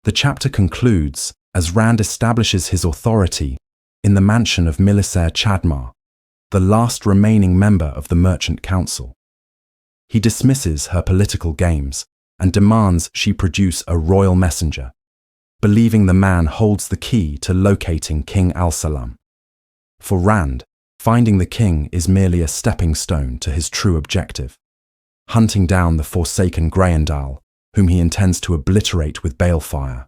The chapter concludes as Rand establishes his authority in the mansion of Milisaire Chadmar, the last remaining member of the Merchant Council. He dismisses her political games and demands she produce a royal messenger, believing the man holds the key to locating King Al-Salam. For Rand, finding the king is merely a stepping stone to his true objective, hunting down the forsaken Greyendal, whom he intends to obliterate with balefire,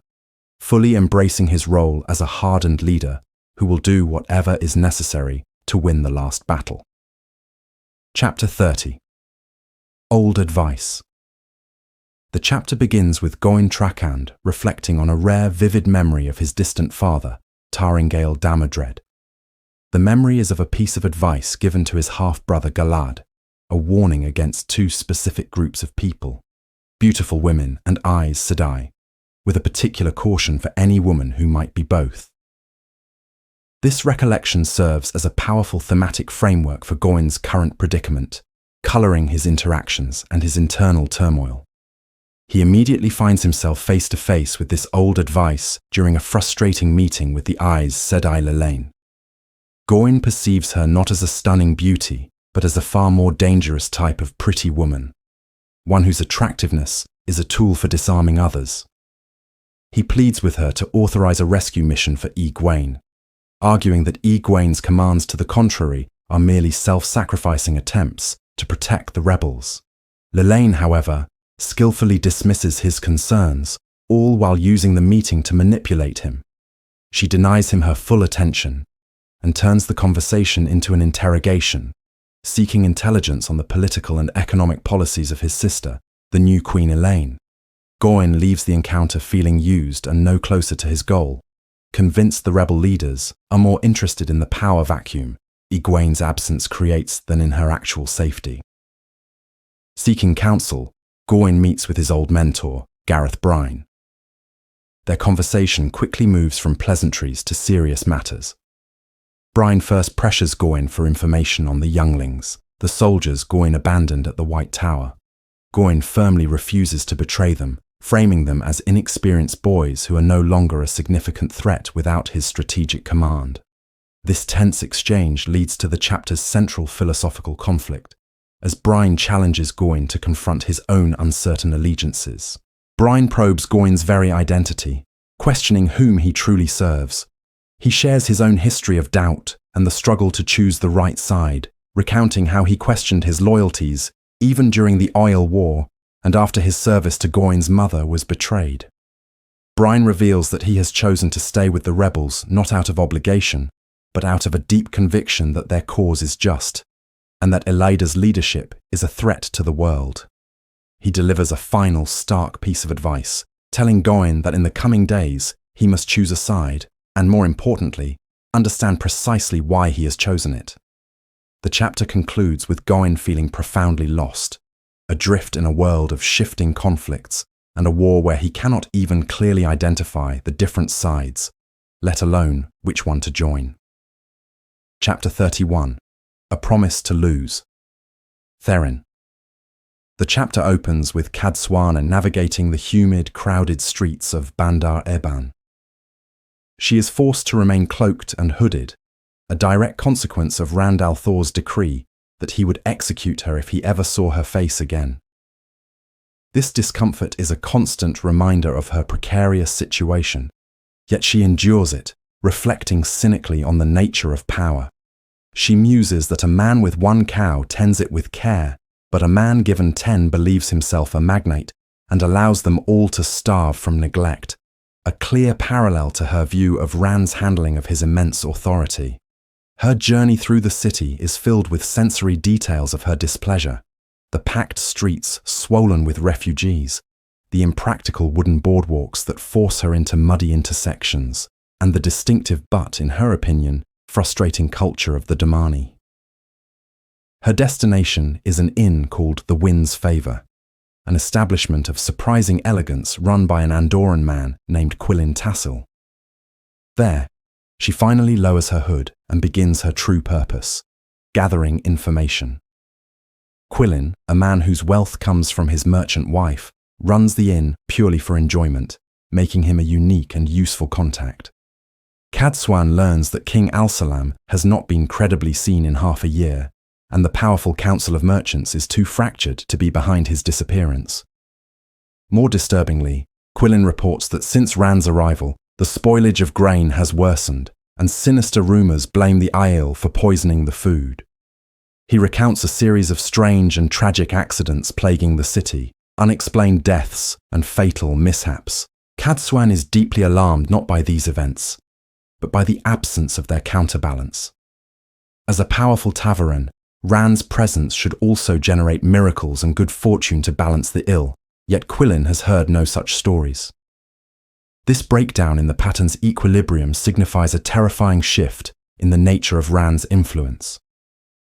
fully embracing his role as a hardened leader who will do whatever is necessary to win the last battle. Chapter 30. Old Advice. The chapter begins with Goin Trakand reflecting on a rare, vivid memory of his distant father, Taringale Damodred. The memory is of a piece of advice given to his half-brother Galad, a warning against 2 specific groups of people, beautiful women and Aes Sedai, with a particular caution for any woman who might be both. This recollection serves as a powerful thematic framework for Goin's current predicament, colouring his interactions and his internal turmoil. He immediately finds himself face to face with this old advice during a frustrating meeting with the Aes Sedai Lelaine. Goin perceives her not as a stunning beauty, but as a far more dangerous type of pretty woman, one whose attractiveness is a tool for disarming others. He pleads with her to authorize a rescue mission for Egwene, arguing that Egwene's commands to the contrary are merely self-sacrificing attempts to protect the rebels. Lelaine, however, skillfully dismisses his concerns, all while using the meeting to manipulate him. She denies him her full attention and turns the conversation into an interrogation, seeking intelligence on the political and economic policies of his sister, the new Queen Elaine. Goin leaves the encounter feeling used and no closer to his goal, convinced the rebel leaders are more interested in the power vacuum Egwene's absence creates than in her actual safety. Seeking counsel, Goin meets with his old mentor, Gareth Bryne. Their conversation quickly moves from pleasantries to serious matters. Bryne first pressures Goin for information on the younglings, the soldiers Goin abandoned at the White Tower. Goin firmly refuses to betray them, framing them as inexperienced boys who are no longer a significant threat without his strategic command. This tense exchange leads to the chapter's central philosophical conflict, as Bryne challenges Goin to confront his own uncertain allegiances. Bryne probes Goin's very identity, questioning whom he truly serves. He shares his own history of doubt and the struggle to choose the right side, recounting how he questioned his loyalties even during the Oil War and after his service to Goin's mother was betrayed. Bryne reveals that he has chosen to stay with the rebels not out of obligation, but out of a deep conviction that their cause is just, and that Elaida's leadership is a threat to the world. He delivers a final stark piece of advice, telling Goin that in the coming days he must choose a side, and more importantly, understand precisely why he has chosen it. The chapter concludes with Gawain feeling profoundly lost, adrift in a world of shifting conflicts and a war where he cannot even clearly identify the different sides, let alone which one to join. Chapter 31. A Promise to Lose. Therin. The chapter opens with Cadsuana navigating the humid, crowded streets of Bandar Eban. She is forced to remain cloaked and hooded, a direct consequence of Rand al'Thor's decree that he would execute her if he ever saw her face again. This discomfort is a constant reminder of her precarious situation, yet she endures it, reflecting cynically on the nature of power. She muses that a man with 1 cow tends it with care, but a man given 10 believes himself a magnate and allows them all to starve from neglect, a clear parallel to her view of Rand's handling of his immense authority. Her journey through the city is filled with sensory details of her displeasure: the packed streets swollen with refugees, the impractical wooden boardwalks that force her into muddy intersections, and the distinctive but, in her opinion, frustrating culture of the Damani. Her destination is an inn called the Wind's Favour, an establishment of surprising elegance run by an Andorran man named Quillin Tassel. There, she finally lowers her hood and begins her true purpose: gathering information. Quillin, a man whose wealth comes from his merchant wife, runs the inn purely for enjoyment, making him a unique and useful contact. Cadsuan learns that King Al-Salam has not been credibly seen in half a year, and the powerful Council of Merchants is too fractured to be behind his disappearance. More disturbingly, Quillin reports that since Rand's arrival, the spoilage of grain has worsened, and sinister rumours blame the Aiel for poisoning the food. He recounts a series of strange and tragic accidents plaguing the city, unexplained deaths and fatal mishaps. Cadsuan is deeply alarmed not by these events, but by the absence of their counterbalance. As a powerful Tavaran, Rand's presence should also generate miracles and good fortune to balance the ill, yet Quillin has heard no such stories. This breakdown in the pattern's equilibrium signifies a terrifying shift in the nature of Rand's influence.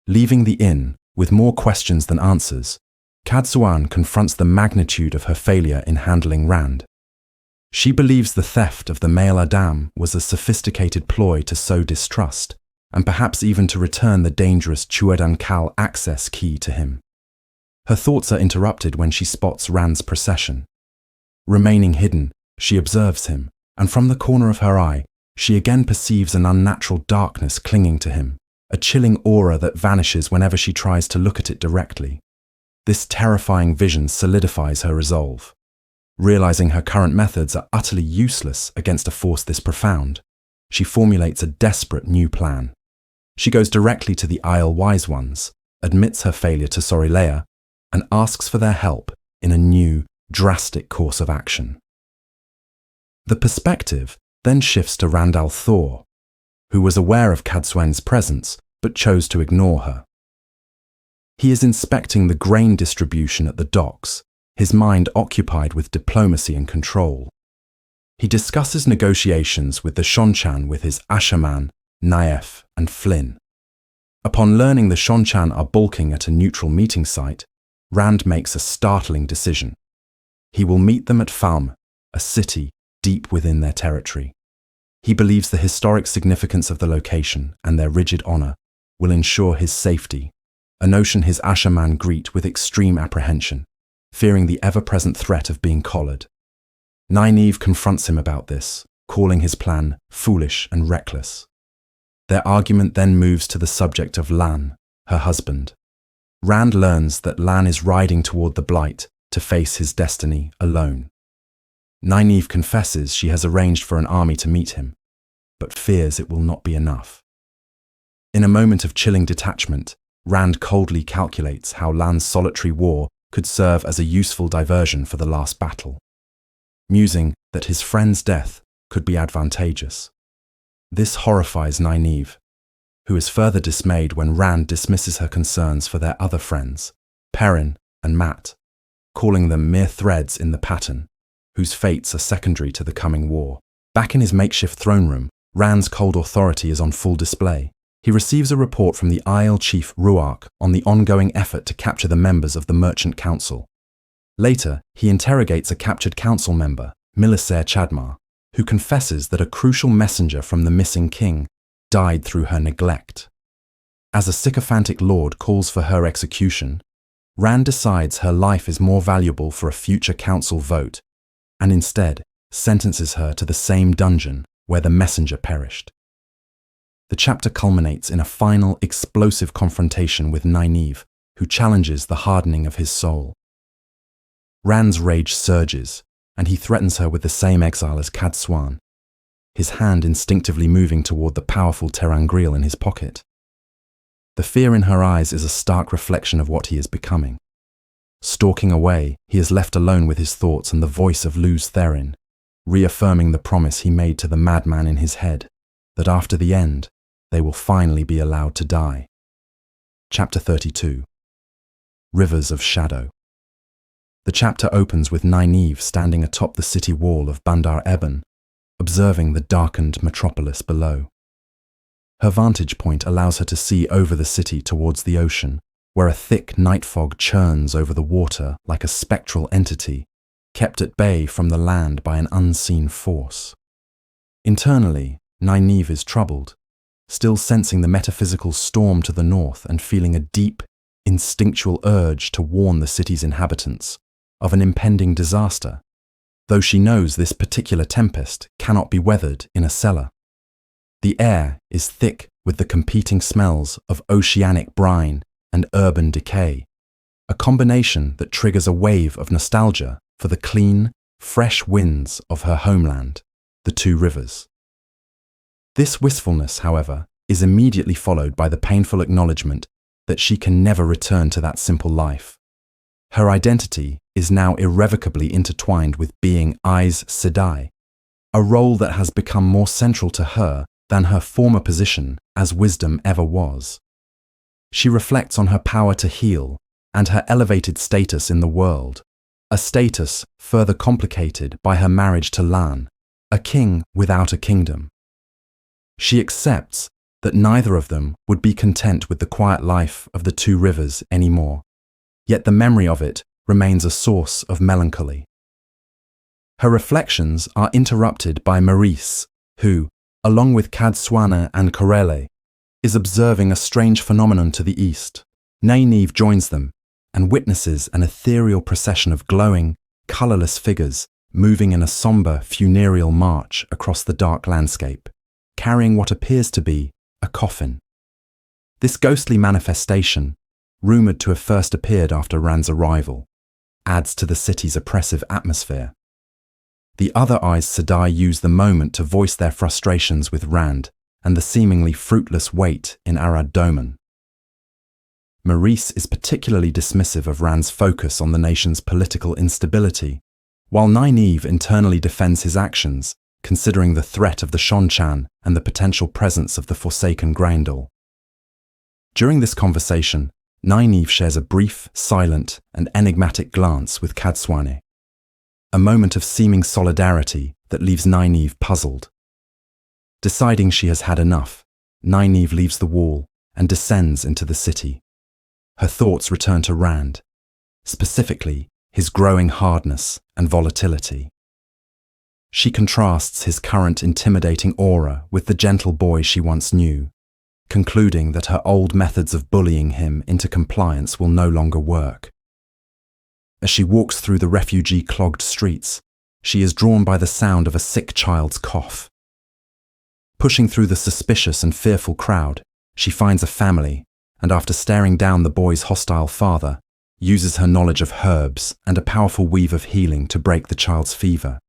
Leaving the inn with more questions than answers, Cadsuan confronts the magnitude of her failure in handling Rand. She believes the theft of the male Adam was a sophisticated ploy to sow distrust, and perhaps even to return the dangerous Chuedankal access key to him. Her thoughts are interrupted when she spots Rand's procession. Remaining hidden, she observes him, and from the corner of her eye, she again perceives an unnatural darkness clinging to him, a chilling aura that vanishes whenever she tries to look at it directly. This terrifying vision solidifies her resolve. Realizing her current methods are utterly useless against a force this profound, she formulates a desperate new plan. She goes directly to the Aiel Wise Ones, admits her failure to Sorilea, and asks for their help in a new, drastic course of action. The perspective then shifts to Rand al'Thor, who was aware of Cadsuan's presence but chose to ignore her. He is inspecting the grain distribution at the docks, his mind occupied with diplomacy and control. He discusses negotiations with the Shonchan with his Ashaman, Naef, and Flynn. Upon learning the Shonchan are bulking at a neutral meeting site, Rand makes a startling decision. He will meet them at Falm, a city deep within their territory. He believes the historic significance of the location and their rigid honor will ensure his safety, a notion his Ashaman greet with extreme apprehension, fearing the ever-present threat of being collared. Nynaeve confronts him about this, calling his plan foolish and reckless. Their argument then moves to the subject of Lan, her husband. Rand learns that Lan is riding toward the Blight to face his destiny alone. Nynaeve confesses she has arranged for an army to meet him, but fears it will not be enough. In a moment of chilling detachment, Rand coldly calculates how Lan's solitary war could serve as a useful diversion for the last battle, musing that his friend's death could be advantageous. This horrifies Nynaeve, who is further dismayed when Rand dismisses her concerns for their other friends, Perrin and Mat, calling them mere threads in the pattern, whose fates are secondary to the coming war. Back in his makeshift throne room, Rand's cold authority is on full display. He receives a report from the Isle Chief Ruark on the ongoing effort to capture the members of the Merchant Council. Later, he interrogates a captured council member, Milisaire Chadmar, who confesses that a crucial messenger from the missing king died through her neglect. As a sycophantic lord calls for her execution, Rand decides her life is more valuable for a future council vote, and instead sentences her to the same dungeon where the messenger perished. The chapter culminates in a final explosive confrontation with Nynaeve, who challenges the hardening of his soul. Rand's rage surges, and he threatens her with the same exile as Cadsuane, his hand instinctively moving toward the powerful ter'angreal in his pocket. The fear in her eyes is a stark reflection of what he is becoming. Stalking away, he is left alone with his thoughts and the voice of Luz Therin, reaffirming the promise he made to the madman in his head, that after the end, they will finally be allowed to die. Chapter 32. Rivers of Shadow. The chapter opens with Nynaeve standing atop the city wall of Bandar Eben, observing the darkened metropolis below. Her vantage point allows her to see over the city towards the ocean, where a thick night fog churns over the water like a spectral entity, kept at bay from the land by an unseen force. Internally, Nynaeve is troubled, still sensing the metaphysical storm to the north and feeling a deep, instinctual urge to warn the city's inhabitants of an impending disaster, though she knows this particular tempest cannot be weathered in a cellar. The air is thick with the competing smells of oceanic brine and urban decay, a combination that triggers a wave of nostalgia for the clean, fresh winds of her homeland, the Two Rivers. This wistfulness, however, is immediately followed by the painful acknowledgement that she can never return to that simple life. Her identity is now irrevocably intertwined with being Aes Sedai, a role that has become more central to her than her former position as wisdom ever was. She reflects on her power to heal and her elevated status in the world, a status further complicated by her marriage to Lan, a king without a kingdom. She accepts that neither of them would be content with the quiet life of the Two Rivers anymore, yet the memory of it remains a source of melancholy. Her reflections are interrupted by Maurice, who, along with Cadsuane and Corelle, is observing a strange phenomenon to the east. Nynaeve joins them and witnesses an ethereal procession of glowing, colourless figures moving in a sombre funereal march across the dark landscape, carrying what appears to be a coffin. This ghostly manifestation, rumoured to have first appeared after Rand's arrival, adds to the city's oppressive atmosphere. The other Aes Sedai use the moment to voice their frustrations with Rand and the seemingly fruitless wait in Arad Doman. Maurice is particularly dismissive of Rand's focus on the nation's political instability, while Nynaeve internally defends his actions, considering the threat of the Shonchan and the potential presence of the Forsaken Graendal. During this conversation, Nynaeve shares a brief, silent, and enigmatic glance with Cadsuane, a moment of seeming solidarity that leaves Nynaeve puzzled. Deciding she has had enough, Nynaeve leaves the wall and descends into the city. Her thoughts return to Rand, specifically his growing hardness and volatility. She contrasts his current intimidating aura with the gentle boy she once knew, concluding that her old methods of bullying him into compliance will no longer work. As she walks through the refugee-clogged streets, she is drawn by the sound of a sick child's cough. Pushing through the suspicious and fearful crowd, she finds a family, and after staring down the boy's hostile father, uses her knowledge of herbs and a powerful weave of healing to break the child's fever.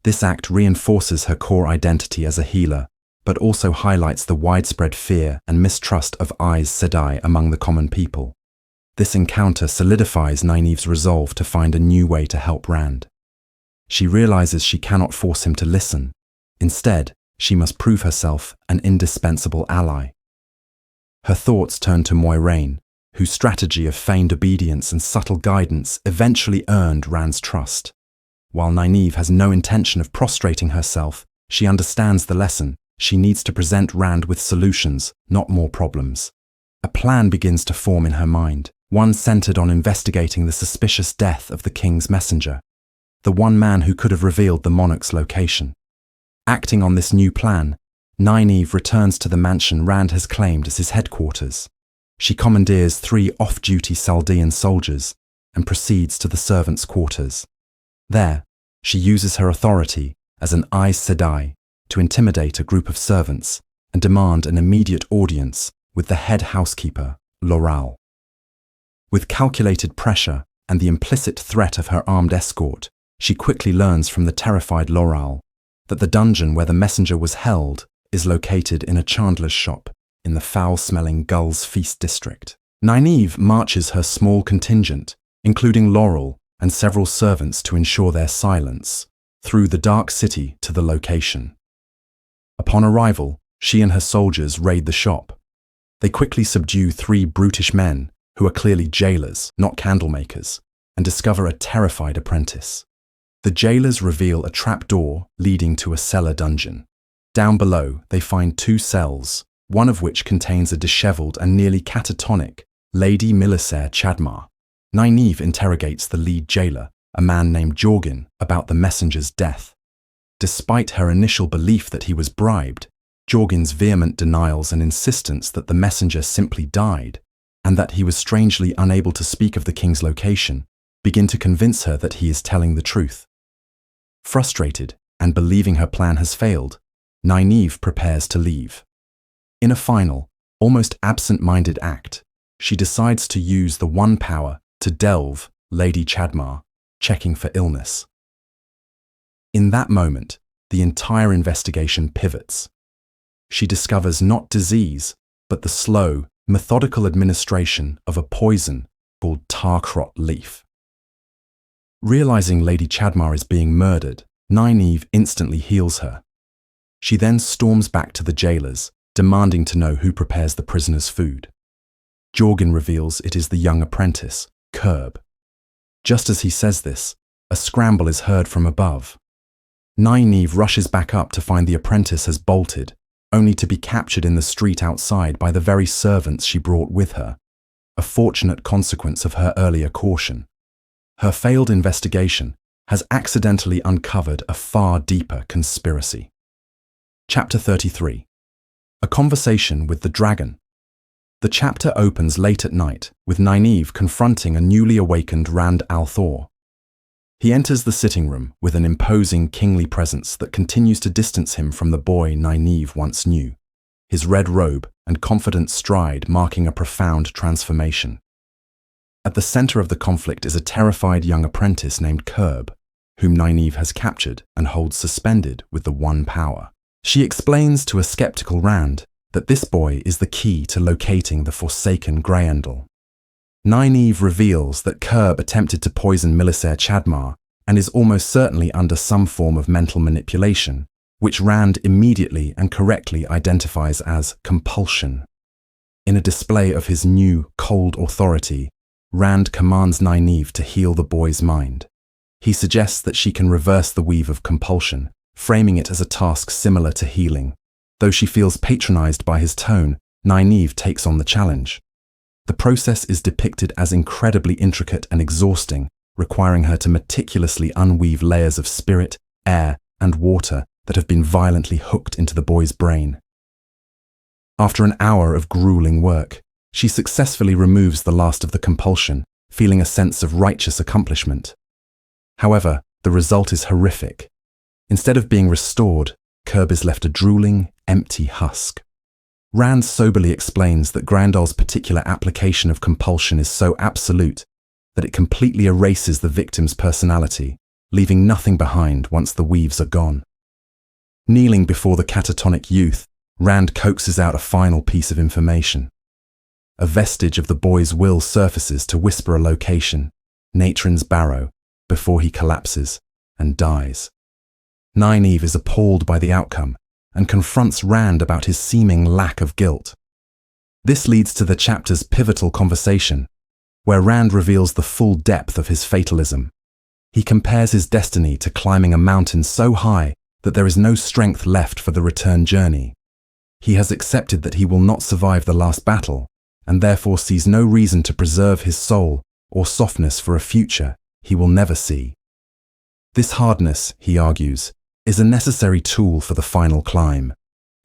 This act reinforces her core identity as a healer, but also highlights the widespread fear and mistrust of Aes Sedai among the common people. This encounter solidifies Nynaeve's resolve to find a new way to help Rand. She realizes she cannot force him to listen. Instead, she must prove herself an indispensable ally. Her thoughts turn to Moiraine, whose strategy of feigned obedience and subtle guidance eventually earned Rand's trust. While Nynaeve has no intention of prostrating herself, she understands the lesson she needs to present Rand with solutions, not more problems. A plan begins to form in her mind, one centered on investigating the suspicious death of the king's messenger, the one man who could have revealed the monarch's location. Acting on this new plan, Nynaeve returns to the mansion Rand has claimed as his headquarters. She commandeers 3 off-duty Saldean soldiers and proceeds to the servants' quarters. There, she uses her authority as an Aes Sedai to intimidate a group of servants and demand an immediate audience with the head housekeeper, Loral. With calculated pressure and the implicit threat of her armed escort, she quickly learns from the terrified Loral that the dungeon where the messenger was held is located in a chandler's shop in the foul-smelling Gull's Feast district. Nynaeve marches her small contingent, including Laurel and several servants to ensure their silence, through the dark city to the location. Upon arrival, she and her soldiers raid the shop. They quickly subdue 3 brutish men who are clearly jailers, not candlemakers, and discover a terrified apprentice. The jailers reveal a trapdoor leading to a cellar dungeon. Down below, they find 2 cells, one of which contains a disheveled and nearly catatonic Lady Milisair Chadmar. Nynaeve interrogates the lead jailer, a man named Jorgin, about the messenger's death. Despite her initial belief that he was bribed, Jorgin's vehement denials and insistence that the messenger simply died, and that he was strangely unable to speak of the king's location, begin to convince her that he is telling the truth. Frustrated and believing her plan has failed, Nynaeve prepares to leave. In a final, almost absent-minded act, she decides to use the one power to delve Lady Chadmar, checking for illness. In that moment, the entire investigation pivots. She discovers not disease, but the slow, methodical administration of a poison called Tarkrot leaf. Realizing Lady Chadmar is being murdered, Nynaeve instantly heals her. She then storms back to the jailers, demanding to know who prepares the prisoner's food. Jorgin reveals it is the young apprentice, Curb. Just as he says this, a scramble is heard from above. Nynaeve rushes back up to find the apprentice has bolted, only to be captured in the street outside by the very servants she brought with her, a fortunate consequence of her earlier caution. Her failed investigation has accidentally uncovered a far deeper conspiracy. Chapter 33. A Conversation with the Dragon. The chapter opens late at night, with Nynaeve confronting a newly awakened Rand al'Thor. He enters the sitting room with an imposing kingly presence that continues to distance him from the boy Nynaeve once knew, his red robe and confident stride marking a profound transformation. At the center of the conflict is a terrified young apprentice named Curb, whom Nynaeve has captured and holds suspended with the one power. She explains to a skeptical Rand that this boy is the key to locating the forsaken Greyendel. Nynaeve reveals that Curb attempted to poison Milisair Chadmar and is almost certainly under some form of mental manipulation, which Rand immediately and correctly identifies as compulsion. In a display of his new, cold authority, Rand commands Nynaeve to heal the boy's mind. He suggests that she can reverse the weave of compulsion, framing it as a task similar to healing. Though she feels patronized by his tone, Nynaeve takes on the challenge. The process is depicted as incredibly intricate and exhausting, requiring her to meticulously unweave layers of spirit, air, and water that have been violently hooked into the boy's brain. After an hour of grueling work, she successfully removes the last of the compulsion, feeling a sense of righteous accomplishment. However, the result is horrific. Instead of being restored, Curb is left a drooling, empty husk. Rand soberly explains that Grandel's particular application of compulsion is so absolute that it completely erases the victim's personality, leaving nothing behind once the weaves are gone. Kneeling before the catatonic youth, Rand coaxes out a final piece of information. A vestige of the boy's will surfaces to whisper a location, Natron's Barrow, before he collapses and dies. Nynaeve is appalled by the outcome and confronts Rand about his seeming lack of guilt. This leads to the chapter's pivotal conversation, where Rand reveals the full depth of his fatalism. He compares his destiny to climbing a mountain so high that there is no strength left for the return journey. He has accepted that he will not survive the last battle, and therefore sees no reason to preserve his soul or softness for a future he will never see. This hardness, he argues, is a necessary tool for the final climb.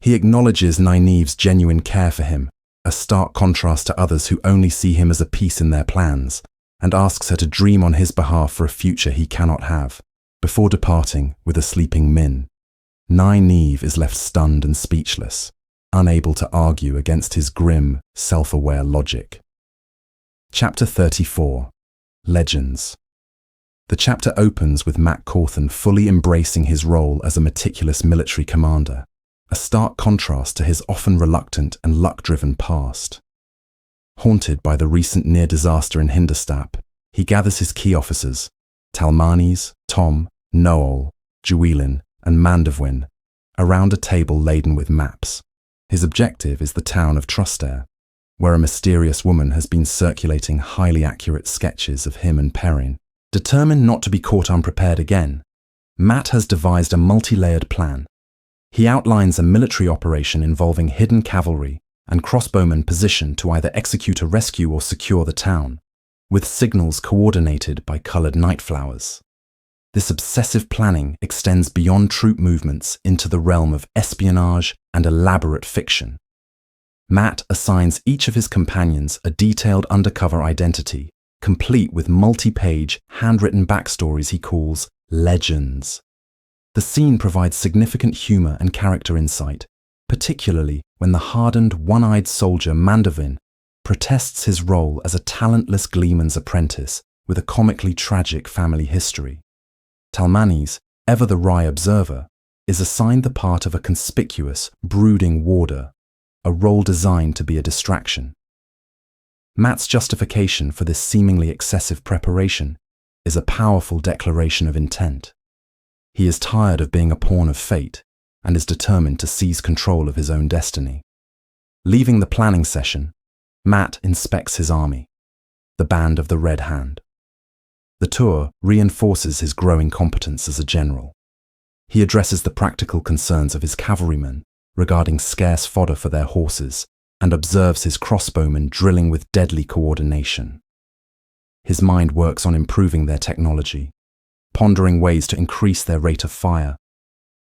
He acknowledges Nynaeve's genuine care for him, a stark contrast to others who only see him as a piece in their plans, and asks her to dream on his behalf for a future he cannot have. Before departing with a sleeping Min, Nynaeve is left stunned and speechless, unable to argue against his grim, self-aware logic. Chapter 34. Legends. The chapter opens with Mat Cawthon fully embracing his role as a meticulous military commander, a stark contrast to his often reluctant and luck-driven past. Haunted by the recent near disaster in Hindustap, he gathers his key officers, Talmanes, Tom, Noel, Juilin, and Mandavwin, around a table laden with maps. His objective is the town of Trustair, where a mysterious woman has been circulating highly accurate sketches of him and Perrin. Determined not to be caught unprepared again, Mat has devised a multi-layered plan. He outlines a military operation involving hidden cavalry and crossbowmen positioned to either execute a rescue or secure the town, with signals coordinated by coloured night flowers. This obsessive planning extends beyond troop movements into the realm of espionage and elaborate fiction. Mat assigns each of his companions a detailed undercover identity, complete with multi-page, handwritten backstories he calls legends. The scene provides significant humour and character insight, particularly when the hardened, one-eyed soldier Mandavin protests his role as a talentless gleeman's apprentice with a comically tragic family history. Talmanes, ever the wry observer, is assigned the part of a conspicuous, brooding warder, a role designed to be a distraction. Mat's justification for this seemingly excessive preparation is a powerful declaration of intent. He is tired of being a pawn of fate and is determined to seize control of his own destiny. Leaving the planning session, Mat inspects his army, the Band of the Red Hand. The tour reinforces his growing competence as a general. He addresses the practical concerns of his cavalrymen regarding scarce fodder for their horses and observes his crossbowmen drilling with deadly coordination. His mind works on improving their technology, pondering ways to increase their rate of fire,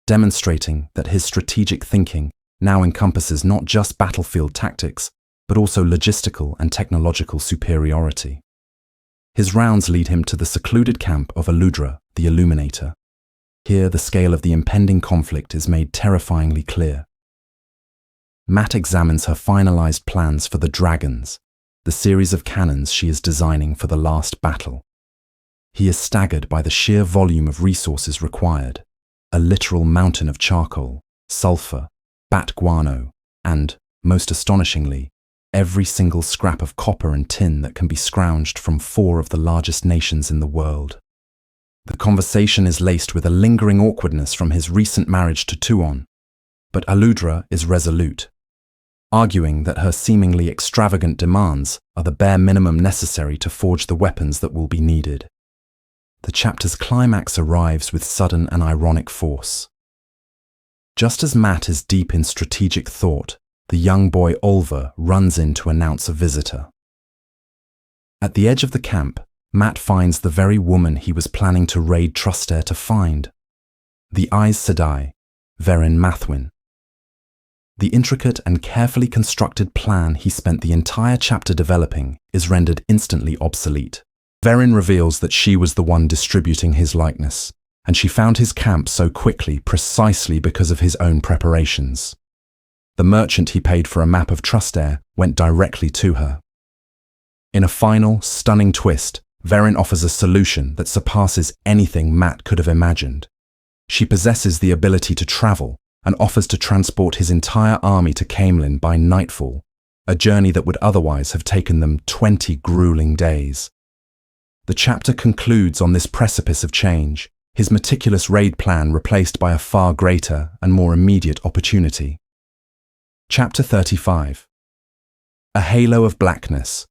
demonstrating that his strategic thinking now encompasses not just battlefield tactics, but also logistical and technological superiority. His rounds lead him to the secluded camp of Aludra, the Illuminator. Here the scale of the impending conflict is made terrifyingly clear. Mat examines her finalized plans for the Dragons, the series of cannons she is designing for the last battle. He is staggered by the sheer volume of resources required, a literal mountain of charcoal, sulfur, bat guano, and, most astonishingly, every single scrap of copper and tin that can be scrounged from 4 of the largest nations in the world. The conversation is laced with a lingering awkwardness from his recent marriage to Tuon, but Aludra is resolute, arguing that her seemingly extravagant demands are the bare minimum necessary to forge the weapons that will be needed. The chapter's climax arrives with sudden and ironic force. Just as Mat is deep in strategic thought, the young boy Olver runs in to announce a visitor. At the edge of the camp, Mat finds the very woman he was planning to raid Trustair to find, the Aes Sedai, Verin Mathwin. The intricate and carefully constructed plan he spent the entire chapter developing is rendered instantly obsolete. Verin reveals that she was the one distributing his likeness, and she found his camp so quickly precisely because of his own preparations. The merchant he paid for a map of Trustair went directly to her. In a final, stunning twist, Verin offers a solution that surpasses anything Mat could have imagined. She possesses the ability to travel and offers to transport his entire army to Caemlyn by nightfall, a journey that would otherwise have taken them 20 grueling days. The chapter concludes on this precipice of change, his meticulous raid plan replaced by a far greater and more immediate opportunity. Chapter 35. A halo of blackness.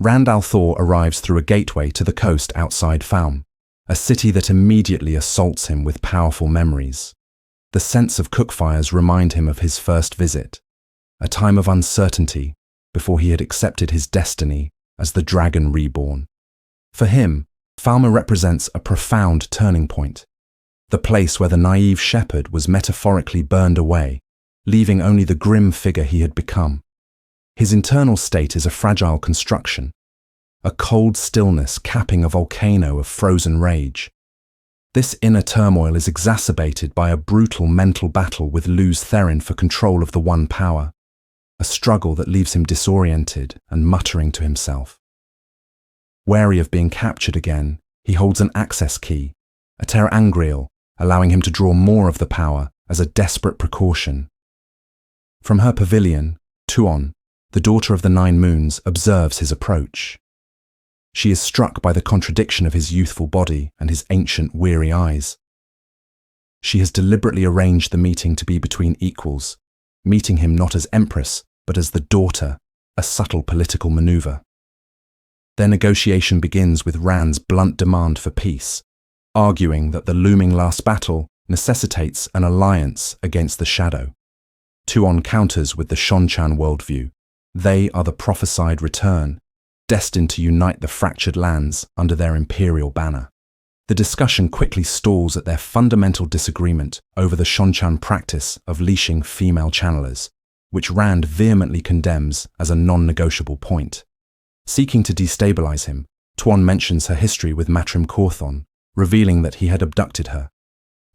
Rand al'Thor arrives through a gateway to the coast outside Falm, a city that immediately assaults him with powerful memories. The scents of cookfires remind him of his first visit, a time of uncertainty before he had accepted his destiny as the Dragon Reborn. For him, Falmer represents a profound turning point, the place where the naive shepherd was metaphorically burned away, leaving only the grim figure he had become. His internal state is a fragile construction, a cold stillness capping a volcano of frozen rage. This inner turmoil is exacerbated by a brutal mental battle with Luz Therin for control of the One Power, a struggle that leaves him disoriented and muttering to himself. Wary of being captured again, he holds an access key, a terra angrial, allowing him to draw more of the power as a desperate precaution. From her pavilion, Tuon, the daughter of the Nine Moons, observes his approach. She is struck by the contradiction of his youthful body and his ancient, weary eyes. She has deliberately arranged the meeting to be between equals, meeting him not as empress, but as the daughter, a subtle political maneuver. Their negotiation begins with Rand's blunt demand for peace, arguing that the looming last battle necessitates an alliance against the Shadow. Tuon counters with the Shonchan worldview. They are the prophesied return, destined to unite the fractured lands under their imperial banner. The discussion quickly stalls at their fundamental disagreement over the Shonchan practice of leashing female channelers, which Rand vehemently condemns as a non-negotiable point. Seeking to destabilize him, Tuon mentions her history with Matrim Cawthon, revealing that he had abducted her.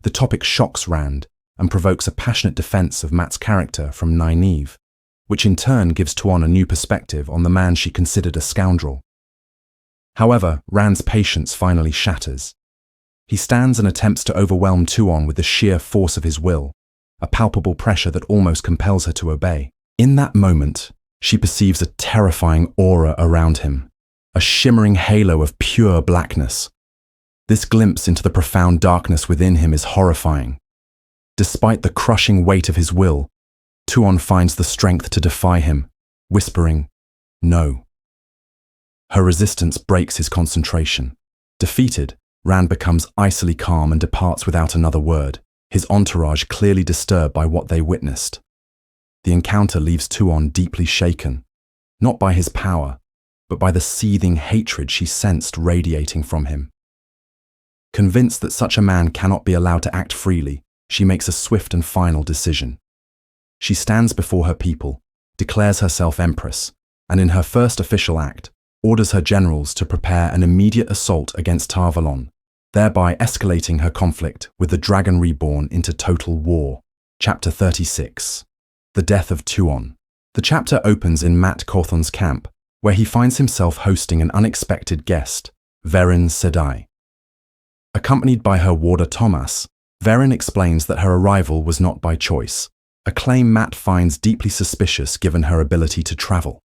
The topic shocks Rand and provokes a passionate defense of Mat's character from Nynaeve, which in turn gives Tuon a new perspective on the man she considered a scoundrel. However, Rand's patience finally shatters. He stands and attempts to overwhelm Tuon with the sheer force of his will, a palpable pressure that almost compels her to obey. In that moment, she perceives a terrifying aura around him, a shimmering halo of pure blackness. This glimpse into the profound darkness within him is horrifying. Despite the crushing weight of his will, Tuon finds the strength to defy him, whispering, "No." Her resistance breaks his concentration. Defeated, Rand becomes icily calm and departs without another word, his entourage clearly disturbed by what they witnessed. The encounter leaves Tuon deeply shaken, not by his power, but by the seething hatred she sensed radiating from him. Convinced that such a man cannot be allowed to act freely, she makes a swift and final decision. She stands before her people, declares herself empress, and in her first official act, orders her generals to prepare an immediate assault against Tar Valon, thereby escalating her conflict with the Dragon Reborn into total war. Chapter 36. The Death of Tuon. The chapter opens in Mat Cawthon's camp, where he finds himself hosting an unexpected guest, Verin Sedai. Accompanied by her warder Thomas, Verin explains that her arrival was not by choice, a claim Mat finds deeply suspicious given her ability to travel.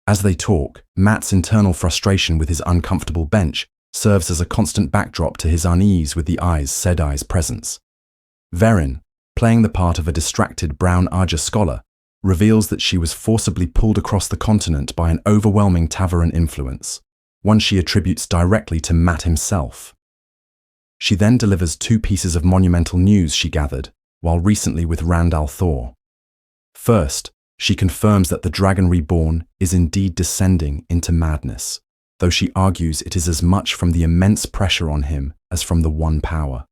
As they talk, Mat's internal frustration with his uncomfortable bench serves as a constant backdrop to his unease with the Aes Sedai's presence. Verin, playing the part of a distracted brown Aja scholar, reveals that she was forcibly pulled across the continent by an overwhelming Tavaran influence, one she attributes directly to Mat himself. She then delivers two pieces of monumental news she gathered while recently with Rand al'Thor. First, she confirms that the Dragon Reborn is indeed descending into madness, though she argues it is as much from the immense pressure on him as from the One Power.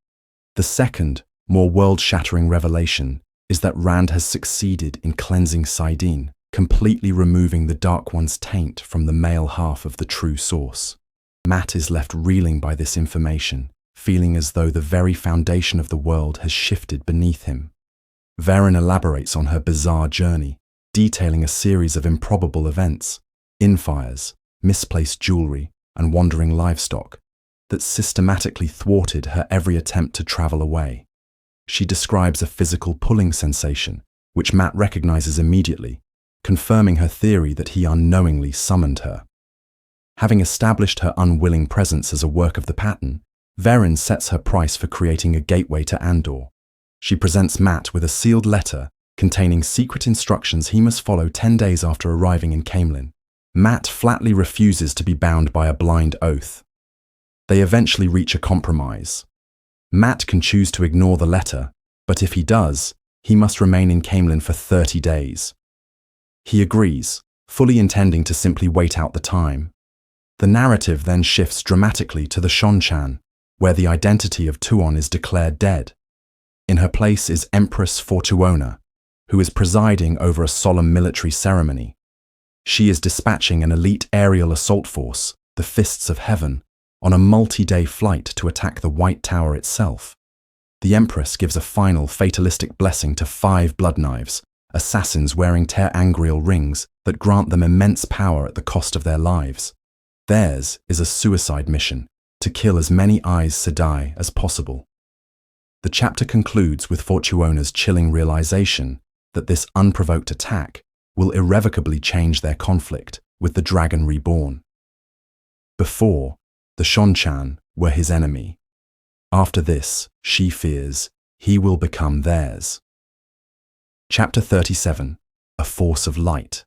The second, more world-shattering revelation is that Rand has succeeded in cleansing saidin, completely removing the Dark One's taint from the male half of the true source. Mat is left reeling by this information, feeling as though the very foundation of the world has shifted beneath him. Verin elaborates on her bizarre journey, detailing a series of improbable events, infires, misplaced jewelry, and wandering livestock, that systematically thwarted her every attempt to travel away. She describes a physical pulling sensation, which Mat recognizes immediately, confirming her theory that he unknowingly summoned her. Having established her unwilling presence as a work of the pattern, Verin sets her price for creating a gateway to Andor. She presents Mat with a sealed letter containing secret instructions he must follow 10 days after arriving in Caemlyn. Mat flatly refuses to be bound by a blind oath. They eventually reach a compromise. Mat can choose to ignore the letter, but if he does, he must remain in Camelin for 30 days. He agrees, fully intending to simply wait out the time. The narrative then shifts dramatically to the Shonchan, where the identity of Tuon is declared dead. In her place is Empress Fortuona, who is presiding over a solemn military ceremony. She is dispatching an elite aerial assault force, the Fists of Heaven, on a multi-day flight to attack the White Tower itself. The Empress gives a final fatalistic blessing to 5 blood knives, assassins wearing ter-angrial rings that grant them immense power at the cost of their lives. Theirs is a suicide mission, to kill as many Aes Sedai as possible. The chapter concludes with Fortuona's chilling realization that this unprovoked attack will irrevocably change their conflict with the Dragon Reborn. Before, the Shonchan were his enemy. After this, she fears, he will become theirs. Chapter 37, A Force of Light.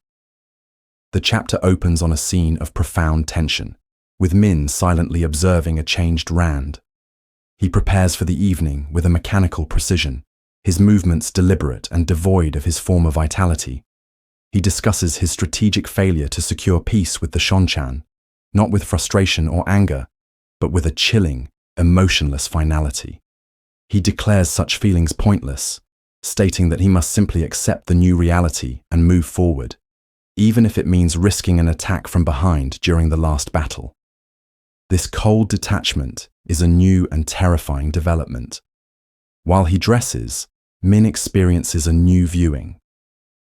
The chapter opens on a scene of profound tension, with Min silently observing a changed Rand. He prepares for the evening with a mechanical precision, his movements deliberate and devoid of his former vitality. He discusses his strategic failure to secure peace with the Shonchan, not with frustration or anger, but with a chilling, emotionless finality. He declares such feelings pointless, stating that he must simply accept the new reality and move forward, even if it means risking an attack from behind during the last battle. This cold detachment is a new and terrifying development. While he dresses, Min experiences a new viewing.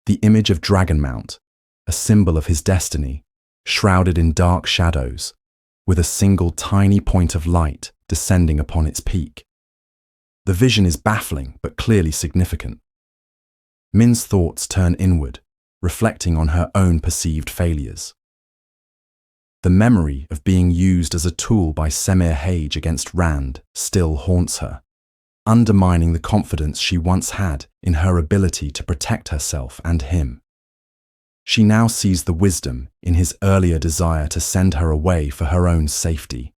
The image of Dragonmount, a symbol of his destiny, shrouded in dark shadows, with a single tiny point of light descending upon its peak. The vision is baffling but clearly significant. Min's thoughts turn inward, reflecting on her own perceived failures. The memory of being used as a tool by Semir Hage against Rand still haunts her, undermining the confidence she once had in her ability to protect herself and him. She now sees the wisdom in his earlier desire to send her away for her own safety,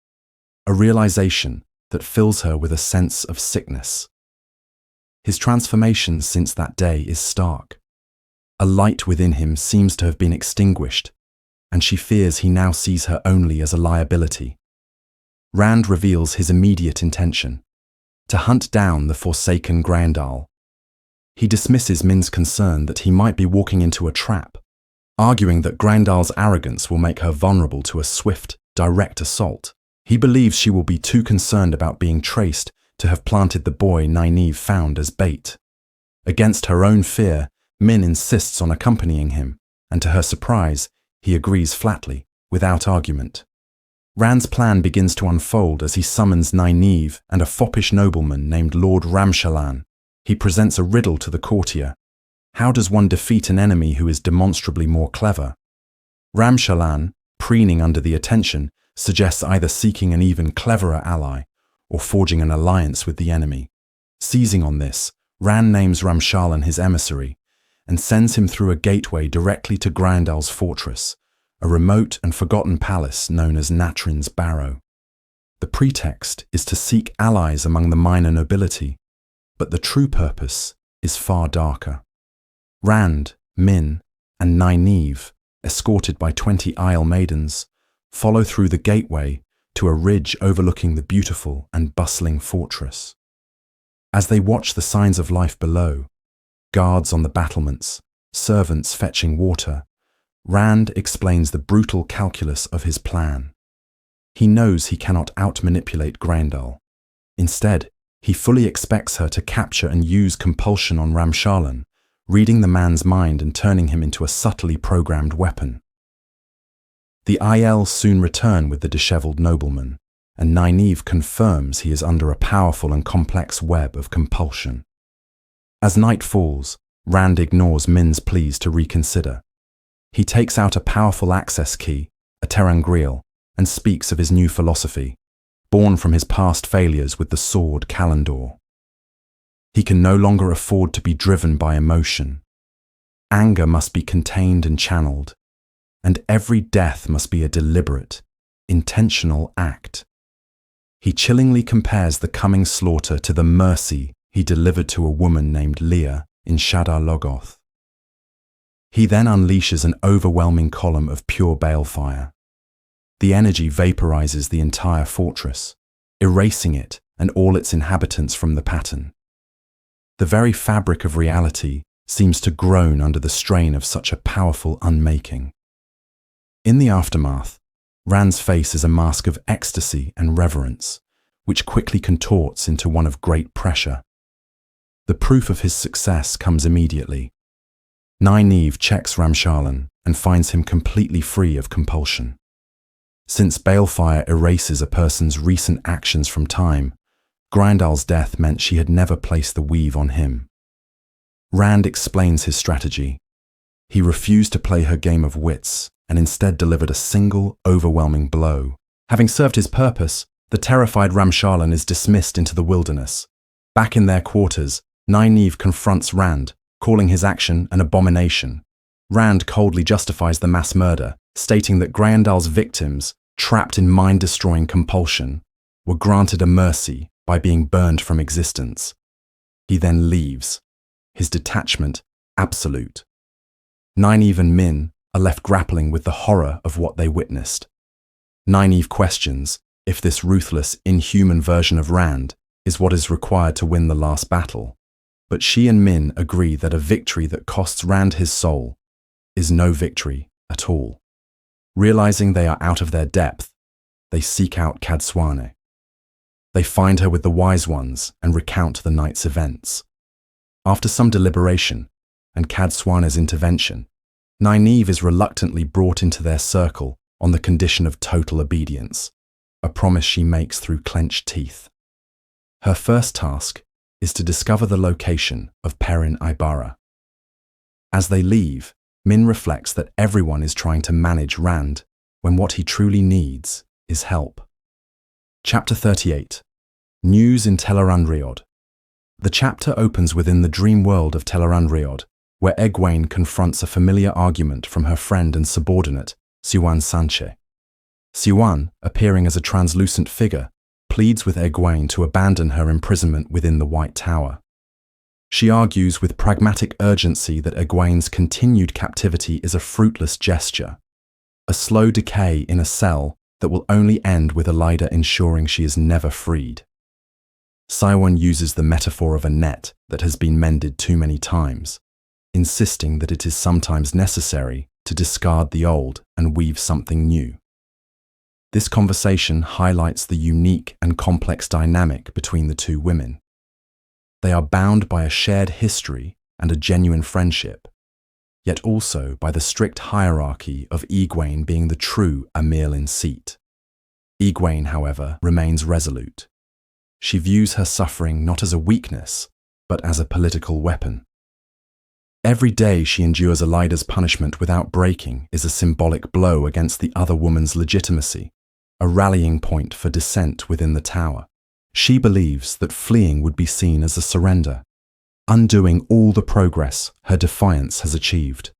a realization that fills her with a sense of sickness. His transformation since that day is stark. A light within him seems to have been extinguished, and she fears he now sees her only as a liability. Rand reveals his immediate intention: to hunt down the forsaken Grandal. He dismisses Min's concern that he might be walking into a trap, arguing that Grandal's arrogance will make her vulnerable to a swift, direct assault. He believes she will be too concerned about being traced to have planted the boy Nynaeve found as bait. Against her own fear, Min insists on accompanying him, and to her surprise, he agrees flatly, without argument. Rand's plan begins to unfold as he summons Nynaeve and a foppish nobleman named Lord Ramshalan. He presents a riddle to the courtier. How does one defeat an enemy who is demonstrably more clever? Ramshalan, preening under the attention, suggests either seeking an even cleverer ally or forging an alliance with the enemy. Seizing on this, Rand names Ramshalan his emissary and sends him through a gateway directly to Grandal's fortress, a remote and forgotten palace known as Natrin's Barrow. The pretext is to seek allies among the minor nobility, but the true purpose is far darker. Rand, Min, and Nynaeve, escorted by 20 Isle maidens, follow through the gateway to a ridge overlooking the beautiful and bustling fortress. As they watch the signs of life below, guards on the battlements, servants fetching water, Rand explains the brutal calculus of his plan. He knows he cannot out-manipulate Grendel. Instead, he fully expects her to capture and use compulsion on Ramshalan, reading the man's mind and turning him into a subtly programmed weapon. The Aiel soon return with the disheveled nobleman, and Nynaeve confirms he is under a powerful and complex web of compulsion. As night falls, Rand ignores Min's pleas to reconsider. He takes out a powerful access key, a terangriel, and speaks of his new philosophy, born from his past failures with the sword Kalandor. He can no longer afford to be driven by emotion. Anger must be contained and channeled, and every death must be a deliberate, intentional act. He chillingly compares the coming slaughter to the mercy he delivered to a woman named Leah in Shadar Logoth. He then unleashes an overwhelming column of pure balefire. The energy vaporizes the entire fortress, erasing it and all its inhabitants from the pattern. The very fabric of reality seems to groan under the strain of such a powerful unmaking. In the aftermath, Rand's face is a mask of ecstasy and reverence, which quickly contorts into one of great pressure. The proof of his success comes immediately. Nynaeve checks Ramsharlan and finds him completely free of compulsion. Since balefire erases a person's recent actions from time, Grindal's death meant she had never placed the weave on him. Rand explains his strategy. He refused to play her game of wits and instead delivered a single, overwhelming blow. Having served his purpose, the terrified Ramsharlan is dismissed into the wilderness. Back in their quarters, Nynaeve confronts Rand, calling his action an abomination. Rand coldly justifies the mass murder, stating that Grindal's victims, trapped in mind-destroying compulsion, were granted a mercy by being burned from existence. He then leaves, his detachment absolute. Nynaeve and Min are left grappling with the horror of what they witnessed. Nynaeve questions if this ruthless, inhuman version of Rand is what is required to win the last battle, but she and Min agree that a victory that costs Rand his soul is no victory at all. Realizing they are out of their depth, they seek out Cadsuane. They find her with the Wise Ones and recount the night's events. After some deliberation and Cadsuane's intervention, Nynaeve is reluctantly brought into their circle on the condition of total obedience, a promise she makes through clenched teeth. Her first task is to discover the location of Perrin Ibarra. As they leave, Min reflects that everyone is trying to manage Rand when what he truly needs is help. Chapter 38. News in Tel'aran'rhiod. The chapter opens within the dream world of Tel'aran'rhiod, where Egwene confronts a familiar argument from her friend and subordinate, Siuan Sanche. Siuan, appearing as a translucent figure, pleads with Egwene to abandon her imprisonment within the White Tower. She argues with pragmatic urgency that Egwene's continued captivity is a fruitless gesture, a slow decay in a cell that will only end with Elaida ensuring she is never freed. Siuan uses the metaphor of a net that has been mended too many times, insisting that it is sometimes necessary to discard the old and weave something new. This conversation highlights the unique and complex dynamic between the two women. They are bound by a shared history and a genuine friendship, yet also by the strict hierarchy of Egwene being the true Amyrlin in seat. Egwene, however, remains resolute. She views her suffering not as a weakness, but as a political weapon. Every day she endures Elaida's punishment without breaking is a symbolic blow against the other woman's legitimacy, a rallying point for dissent within the tower. She believes that fleeing would be seen as a surrender, undoing all the progress her defiance has achieved.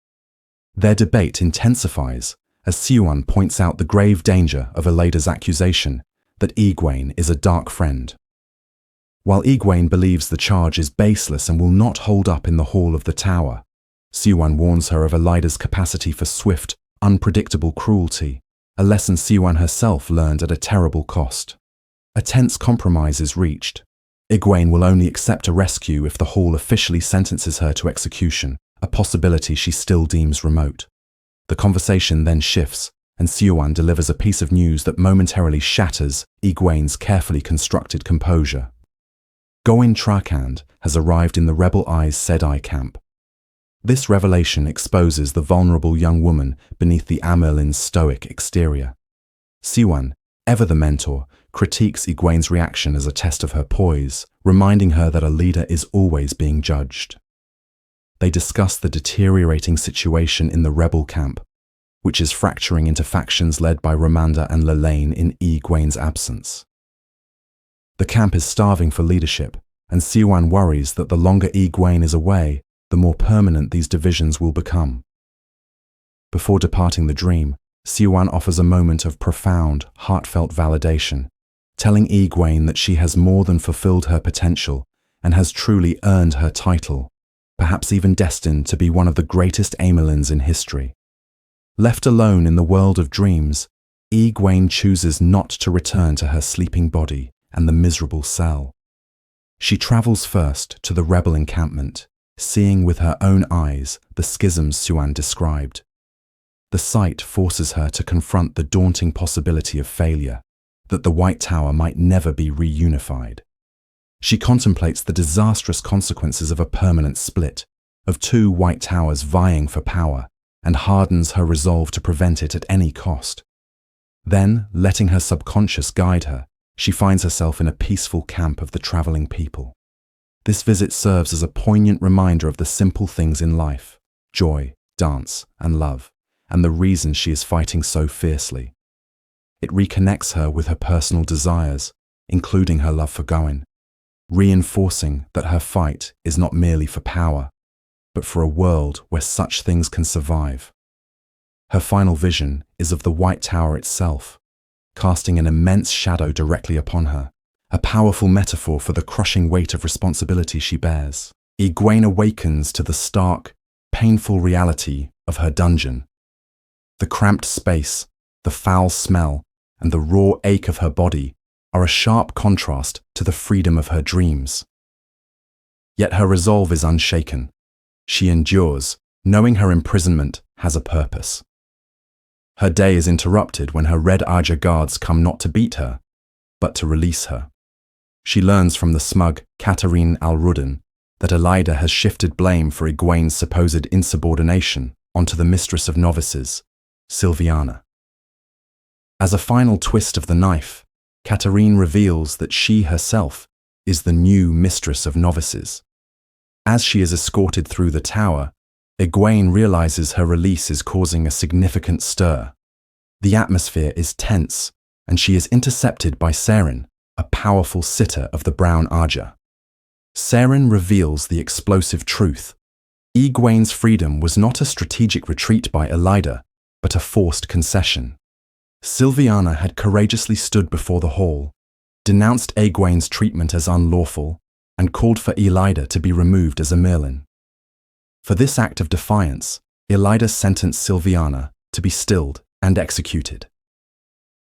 Their debate intensifies as Siuan points out the grave danger of Elaida's accusation that Egwene is a dark friend. While Egwene believes the charge is baseless and will not hold up in the hall of the tower, Siuan warns her of Elaida's capacity for swift, unpredictable cruelty, a lesson Siuan herself learned at a terrible cost. A tense compromise is reached. Egwene will only accept a rescue if the hall officially sentences her to execution, a possibility she still deems remote. The conversation then shifts, and Siuan delivers a piece of news that momentarily shatters Egwene's carefully constructed composure. Goin Trakand has arrived in the Rebel Eyes Sedai camp. This revelation exposes the vulnerable young woman beneath the Amyrlin's stoic exterior. Siuan, ever the mentor, critiques Egwene's reaction as a test of her poise, reminding her that a leader is always being judged. They discuss the deteriorating situation in the rebel camp, which is fracturing into factions led by Ramanda and Lelaine in Egwene's absence. The camp is starving for leadership, and Siuan worries that the longer Egwene is away, the more permanent these divisions will become. Before departing the dream, Siuan offers a moment of profound, heartfelt validation, telling Egwene that she has more than fulfilled her potential and has truly earned her title, perhaps even destined to be one of the greatest Amelins in history. Left alone in the world of dreams, Egwene chooses not to return to her sleeping body and the miserable cell. She travels first to the rebel encampment, seeing with her own eyes the schisms Siuan described. The sight forces her to confront the daunting possibility of failure, that the White Tower might never be reunified. She contemplates the disastrous consequences of a permanent split, of two White Towers vying for power, and hardens her resolve to prevent it at any cost. Then, letting her subconscious guide her, she finds herself in a peaceful camp of the traveling people. This visit serves as a poignant reminder of the simple things in life: joy, dance, and love, and the reasons she is fighting so fiercely. It reconnects her with her personal desires, including her love for Gawain, reinforcing that her fight is not merely for power, but for a world where such things can survive. Her final vision is of the White Tower itself, casting an immense shadow directly upon her, a powerful metaphor for the crushing weight of responsibility she bears. Egwene awakens to the stark, painful reality of her dungeon. The cramped space, the foul smell, and the raw ache of her body are a sharp contrast to the freedom of her dreams. Yet her resolve is unshaken. She endures, knowing her imprisonment has a purpose. Her day is interrupted when her Red Aja guards come not to beat her, but to release her. She learns from the smug Katarine Alrudden that Elaida has shifted blame for Egwene's supposed insubordination onto the mistress of novices, Silviana. As a final twist of the knife, Katarine reveals that she herself is the new mistress of novices. As she is escorted through the tower, Egwene realizes her release is causing a significant stir. The atmosphere is tense, and she is intercepted by Seren, a powerful sitter of the Brown Aja. Seren reveals the explosive truth. Egwene's freedom was not a strategic retreat by Elaida, but a forced concession. Silviana had courageously stood before the hall, denounced Egwene's treatment as unlawful, and called for Elaida to be removed as a Merlin. For this act of defiance, Elaida sentenced Silviana to be stilled and executed.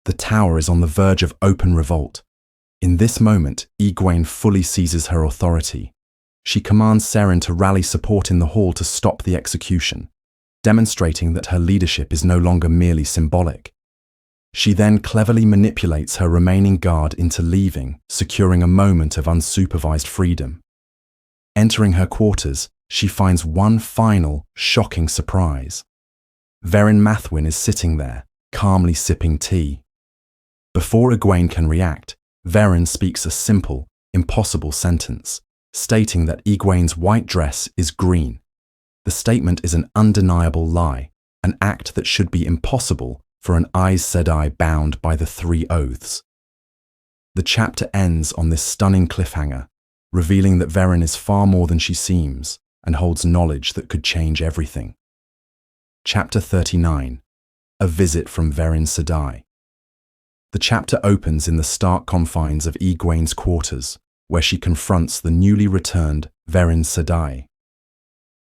The tower is on the verge of open revolt. In this moment, Egwene fully seizes her authority. She commands Seren to rally support in the hall to stop the execution, demonstrating that her leadership is no longer merely symbolic. She then cleverly manipulates her remaining guard into leaving, securing a moment of unsupervised freedom. Entering her quarters, she finds one final, shocking surprise. Verin Mathwin is sitting there, calmly sipping tea. Before Egwene can react, Verin speaks a simple, impossible sentence, stating that Egwene's white dress is green. The statement is an undeniable lie, an act that should be impossible for an Aes Sedai bound by the 3 oaths. The chapter ends on this stunning cliffhanger, revealing that Verin is far more than she seems and holds knowledge that could change everything. Chapter 39. A Visit from Verin Sedai. The chapter opens in the stark confines of Egwene's quarters, where she confronts the newly returned Verin Sedai.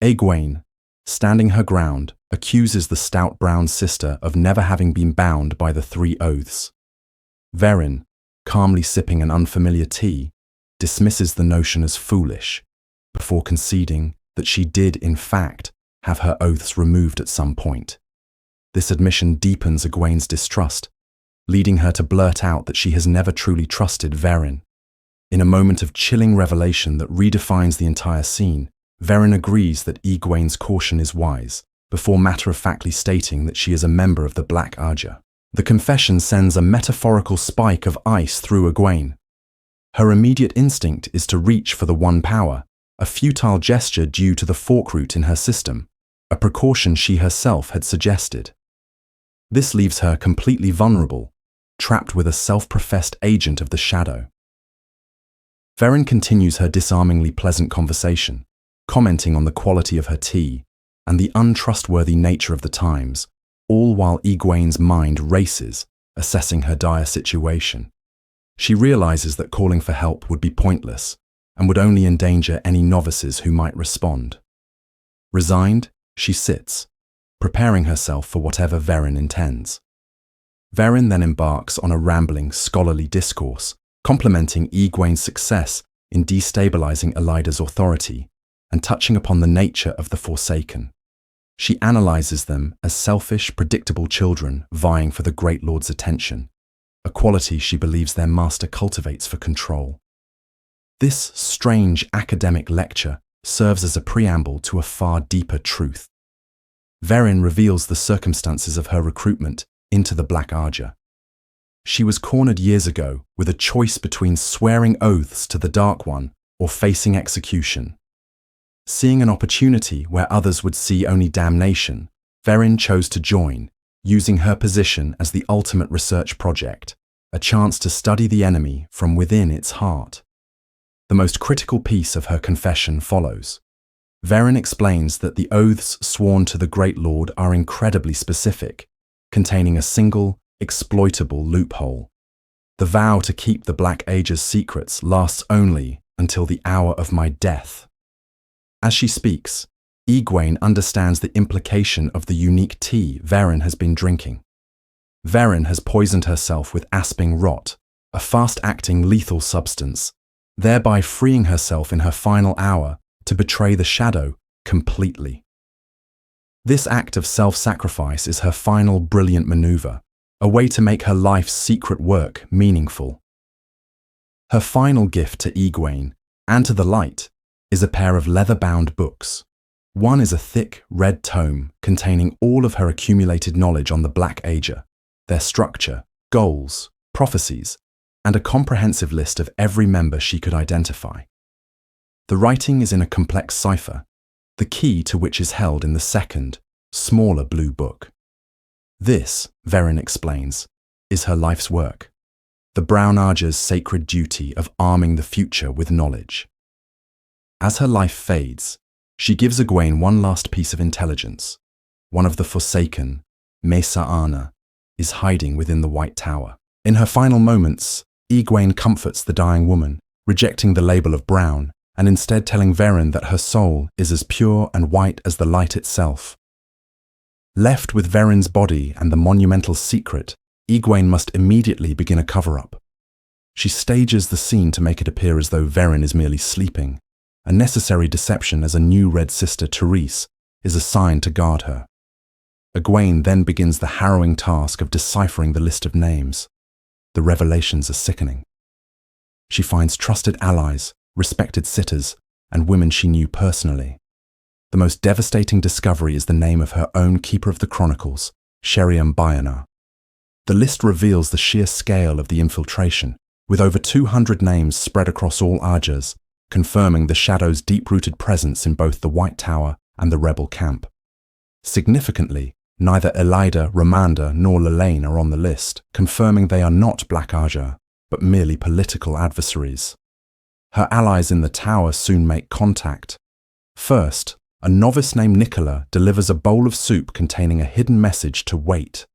Egwene, standing her ground, accuses the stout brown sister of never having been bound by the 3 oaths. Verin, calmly sipping an unfamiliar tea, dismisses the notion as foolish, before conceding that she did, in fact, have her oaths removed at some point. This admission deepens Egwene's distrust, leading her to blurt out that she has never truly trusted Verin. In a moment of chilling revelation that redefines the entire scene, Verin agrees that Egwene's caution is wise, before matter-of-factly stating that she is a member of the Black Aja. The confession sends a metaphorical spike of ice through Egwene. Her immediate instinct is to reach for the One Power, a futile gesture due to the fork root in her system, a precaution she herself had suggested. This leaves her completely vulnerable, trapped with a self-professed agent of the shadow. Verin continues her disarmingly pleasant conversation, commenting on the quality of her tea and the untrustworthy nature of the times, all while Egwene's mind races, assessing her dire situation. She realizes that calling for help would be pointless, and would only endanger any novices who might respond. Resigned, she sits, preparing herself for whatever Verin intends. Verin then embarks on a rambling, scholarly discourse, complimenting Egwene's success in destabilizing Elida's authority and touching upon the nature of the Forsaken. She analyzes them as selfish, predictable children vying for the Great Lord's attention, a quality she believes their master cultivates for control. This strange academic lecture serves as a preamble to a far deeper truth. Verin reveals the circumstances of her recruitment into the Black Arja. She was cornered years ago with a choice between swearing oaths to the Dark One or facing execution. Seeing an opportunity where others would see only damnation, Verin chose to join, using her position as the ultimate research project, a chance to study the enemy from within its heart. The most critical piece of her confession follows. Verin explains that the oaths sworn to the Great Lord are incredibly specific, containing a single, exploitable loophole. The vow to keep the Black Age's secrets lasts only until the hour of my death. As she speaks, Egwene understands the implication of the unique tea Verin has been drinking. Verin has poisoned herself with asping rot, a fast-acting lethal substance, thereby freeing herself in her final hour to betray the shadow completely. This act of self-sacrifice is her final brilliant maneuver, a way to make her life's secret work meaningful. Her final gift to Egwene, and to the light, is a pair of leather-bound books. One is a thick, red tome containing all of her accumulated knowledge on the Black Aja, their structure, goals, prophecies, and a comprehensive list of every member she could identify. The writing is in a complex cipher, the key to which is held in the second, smaller blue book. This, Verin explains, is her life's work, the Brown Arja's sacred duty of arming the future with knowledge. As her life fades, she gives Egwene one last piece of intelligence. One of the Forsaken, Mesa Ana, is hiding within the White Tower. In her final moments, Egwene comforts the dying woman, rejecting the label of brown, and instead telling Verin that her soul is as pure and white as the light itself. Left with Verin's body and the monumental secret, Egwene must immediately begin a cover-up. She stages the scene to make it appear as though Verin is merely sleeping, a necessary deception as a new Red Sister, Therese, is assigned to guard her. Egwene then begins the harrowing task of deciphering the list of names. The revelations are sickening. She finds trusted allies, respected sitters, and women she knew personally. The most devastating discovery is the name of her own Keeper of the Chronicles, Sheriam Bayana. The list reveals the sheer scale of the infiltration, with over 200 names spread across all Arjas, confirming the Shadow's deep-rooted presence in both the White Tower and the rebel camp. Significantly, neither Elida, Ramanda, nor Lelaine are on the list, confirming they are not Black Arja, but merely political adversaries. Her allies in the tower soon make contact. First, a novice named Nicola delivers a bowl of soup containing a hidden message to wait.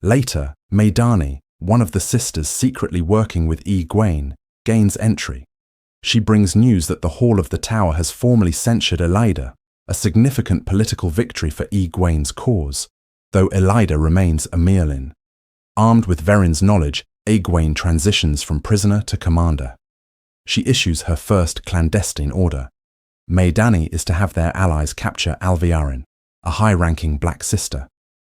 Later, Maidani, one of the sisters secretly working with Egwene, gains entry. She brings news that the Hall of the Tower has formally censured Elida, a significant political victory for Egwene's cause, though Elida remains a Merlin. Armed with Verin's knowledge, Egwene transitions from prisoner to commander. She issues her first clandestine order. Maidani is to have their allies capture Alviarin, a high-ranking Black Sister.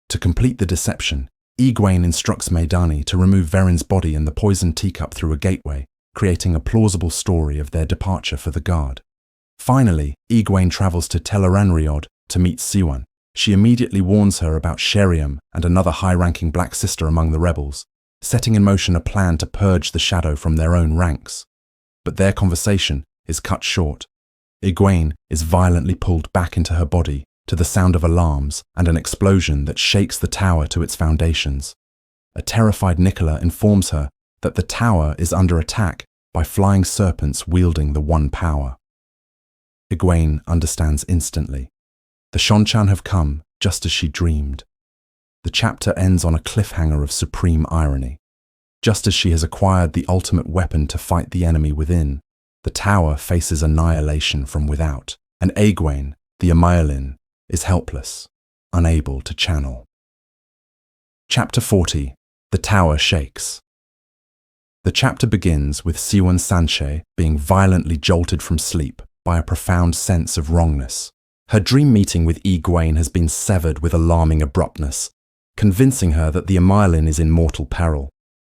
To complete the deception, Egwene instructs Maidani to remove Verin's body in the poisoned teacup through a gateway, creating a plausible story of their departure for the Guard. Finally, Egwene travels to Tel'aran'rhiod to meet Siwan. She immediately warns her about Sheriam and another high-ranking Black Sister among the rebels, setting in motion a plan to purge the Shadow from their own ranks. But their conversation is cut short. Egwene is violently pulled back into her body to the sound of alarms and an explosion that shakes the tower to its foundations. A terrified Nicola informs her that the tower is under attack by flying serpents wielding the One Power. Egwene understands instantly. The Shonchan have come just as she dreamed. The chapter ends on a cliffhanger of supreme irony. Just as she has acquired the ultimate weapon to fight the enemy within, The tower faces annihilation from without, and Egwene, the Amailin, is helpless, unable to channel. Chapter 40. The Tower Shakes. The chapter begins with Siwan Sanche being violently jolted from sleep by a profound sense of wrongness. Her dream meeting with Egwene has been severed with alarming abruptness, convincing her that the Amailin is in mortal peril.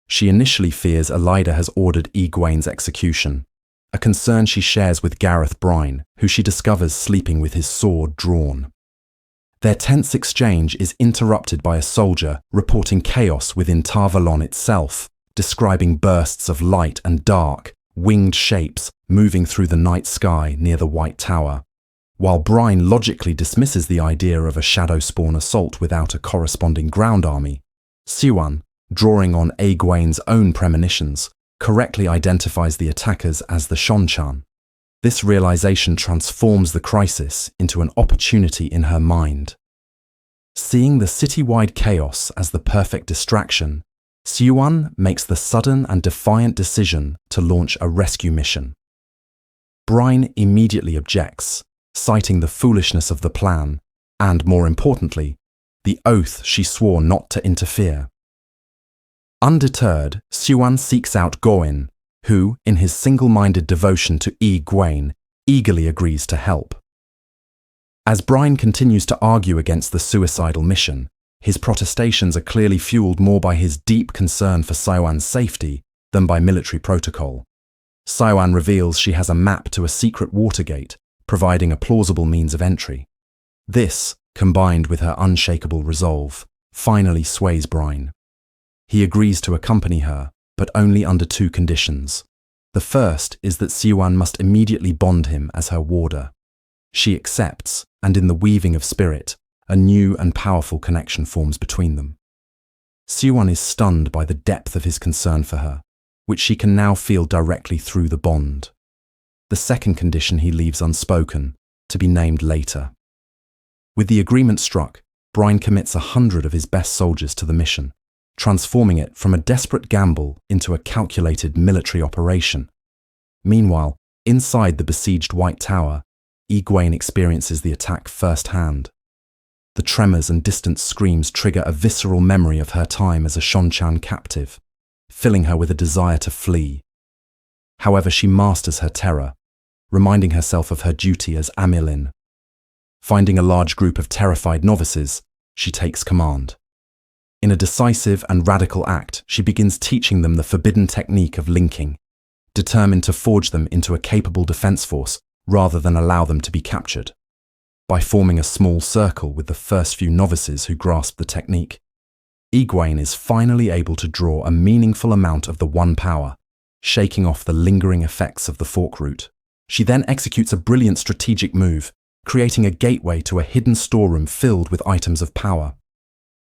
She initially fears Elida has ordered Egwene's execution, a concern she shares with Gareth Bryne, who she discovers sleeping with his sword drawn. Their tense exchange is interrupted by a soldier reporting chaos within Tar Valon itself, describing bursts of light and dark, winged shapes moving through the night sky near the White Tower. While Bryne logically dismisses the idea of a shadow spawn assault without a corresponding ground army, Siwan, drawing on Egwene's own premonitions, correctly identifies the attackers as the Shonchan. This realization transforms the crisis into an opportunity in her mind. Seeing the citywide chaos as the perfect distraction, Siwan makes the sudden and defiant decision to launch a rescue mission. Bryne immediately objects, citing the foolishness of the plan and, more importantly, the oath she swore not to interfere. Undeterred, Siwan seeks out Gawain, who, in his single-minded devotion to Egwene, eagerly agrees to help. As Bryne continues to argue against the suicidal mission, his protestations are clearly fueled more by his deep concern for Siwan's safety than by military protocol. Siwan reveals she has a map to a secret watergate, providing a plausible means of entry. This, combined with her unshakable resolve, finally sways Bryne. He agrees to accompany her, but only under two conditions. The first is that Siwan must immediately bond him as her warder. She accepts, and in the weaving of spirit, a new and powerful connection forms between them. Siwan is stunned by the depth of his concern for her, which she can now feel directly through the bond. The second condition he leaves unspoken, to be named later. With the agreement struck, Bryne commits 100 of his best soldiers to the mission, transforming it from a desperate gamble into a calculated military operation. Meanwhile, inside the besieged White Tower, Egwene experiences the attack firsthand. The tremors and distant screams trigger a visceral memory of her time as a Shonchan captive, filling her with a desire to flee. However, she masters her terror, reminding herself of her duty as Amailin. Finding a large group of terrified novices, she takes command. In a decisive and radical act, she begins teaching them the forbidden technique of linking, determined to forge them into a capable defense force rather than allow them to be captured. By forming a small circle with the first few novices who grasp the technique, Egwene is finally able to draw a meaningful amount of the One Power, shaking off the lingering effects of the fork root. She then executes a brilliant strategic move, creating a gateway to a hidden storeroom filled with items of power.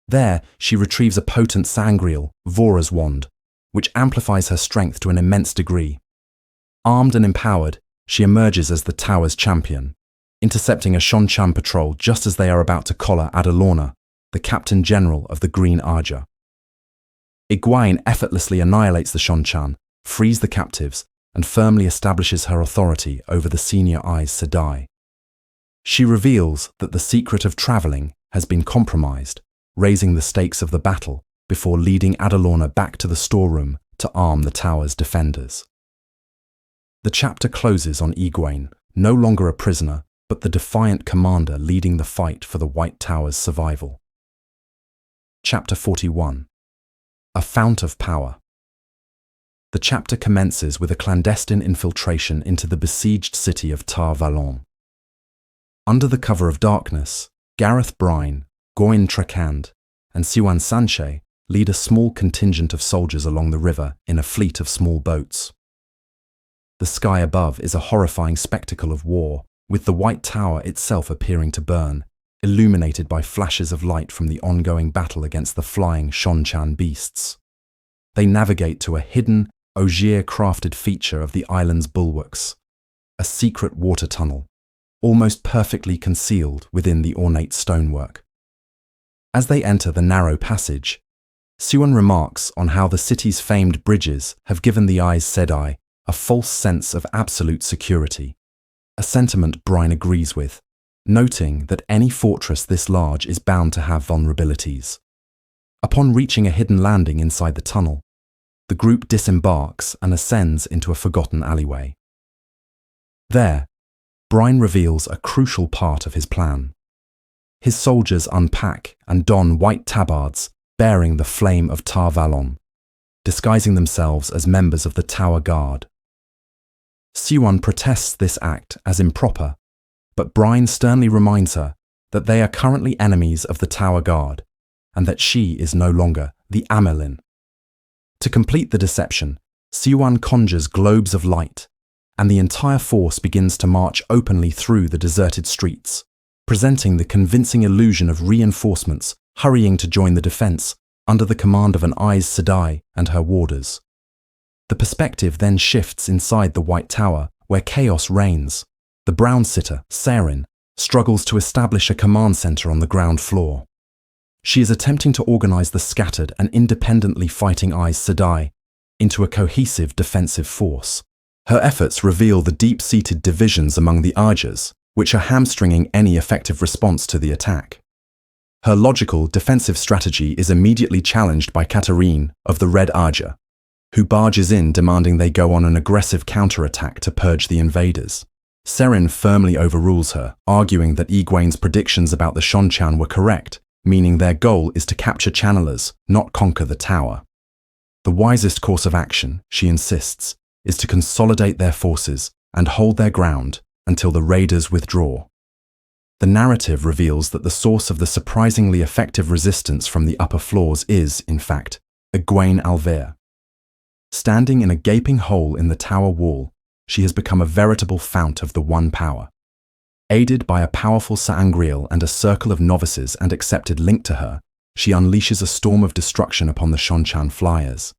There, she retrieves a potent sangreal, Vora's wand, which amplifies her strength to an immense degree. Armed and empowered, she emerges as the tower's champion, intercepting a Shonchan patrol just as they are about to collar Adalorna, the captain general of the Green Arja. Egwene effortlessly annihilates the Shonchan, frees the captives, and firmly establishes her authority over the senior Aes Sedai. She reveals that the secret of travelling has been compromised, raising the stakes of the battle before leading Adalorna back to the storeroom to arm the tower's defenders. The chapter closes on Egwene, no longer a prisoner, but the defiant commander leading the fight for the White Tower's survival. Chapter 41. A Fount of Power. The chapter commences with a clandestine infiltration into the besieged city of Tar Valon. Under the cover of darkness, Gareth Bryne, Gawain Trakand, and Siwan Sanche lead a small contingent of soldiers along the river in a fleet of small boats. The sky above is a horrifying spectacle of war, with the White Tower itself appearing to burn, illuminated by flashes of light from the ongoing battle against the flying Shonchan beasts. They navigate to a hidden, Ogier-crafted feature of the island's bulwarks, a secret water tunnel, almost perfectly concealed within the ornate stonework. As they enter the narrow passage, Siwan remarks on how the city's famed bridges have given the Aes Sedai a false sense of absolute security, a sentiment Brine agrees with, noting that any fortress this large is bound to have vulnerabilities. Upon reaching a hidden landing inside the tunnel, the group disembarks and ascends into a forgotten alleyway. There, Brine reveals a crucial part of his plan. His soldiers unpack and don white tabards bearing the flame of Tar Valon, disguising themselves as members of the Tower Guard. Siwon protests this act as improper, but Brine sternly reminds her that they are currently enemies of the Tower Guard and that she is no longer the Amelin. To complete the deception, Siwon conjures globes of light, and the entire force begins to march openly through the deserted streets, presenting the convincing illusion of reinforcements hurrying to join the defense under the command of an Aes Sedai and her warders. The perspective then shifts inside the White Tower, where chaos reigns. The brown sitter, Saren, struggles to establish a command center on the ground floor. She is attempting to organize the scattered and independently fighting Aes Sedai into a cohesive defensive force. Her efforts reveal the deep-seated divisions among the Arjas, which are hamstringing any effective response to the attack. Her logical defensive strategy is immediately challenged by Katarine of the Red Arja, who barges in demanding they go on an aggressive counterattack to purge the invaders. Seren firmly overrules her, arguing that Egwene's predictions about the Shonchan were correct, meaning their goal is to capture channelers, not conquer the tower. The wisest course of action, she insists, is to consolidate their forces and hold their ground until the raiders withdraw. The narrative reveals that the source of the surprisingly effective resistance from the upper floors is, in fact, Egwene Alver. Standing in a gaping hole in the tower wall, she has become a veritable fount of the One Power. Aided by a powerful Sa'angreal and a circle of novices and accepted linked to her, she unleashes a storm of destruction upon the Shonchan flyers.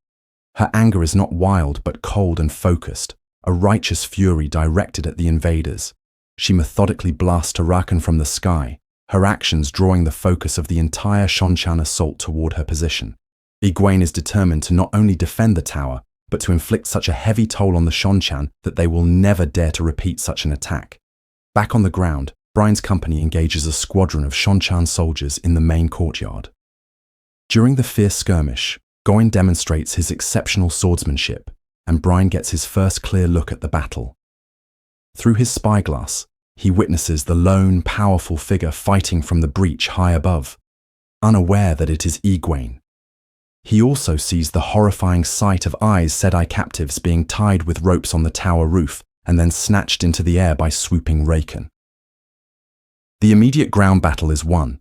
Her anger is not wild but cold and focused, a righteous fury directed at the invaders. She methodically blasts Tarakan from the sky, her actions drawing the focus of the entire Shonchan assault toward her position. Egwene is determined to not only defend the tower, but to inflict such a heavy toll on the Shonchan that they will never dare to repeat such an attack. Back on the ground, Brine's company engages a squadron of Shonchan soldiers in the main courtyard. During the fierce skirmish, Goin demonstrates his exceptional swordsmanship, and Brine gets his first clear look at the battle. Through his spyglass, he witnesses the lone, powerful figure fighting from the breach high above, unaware that it is Egwene. He also sees the horrifying sight of Aes Sedai captives being tied with ropes on the tower roof and then snatched into the air by swooping Raken. The immediate ground battle is won,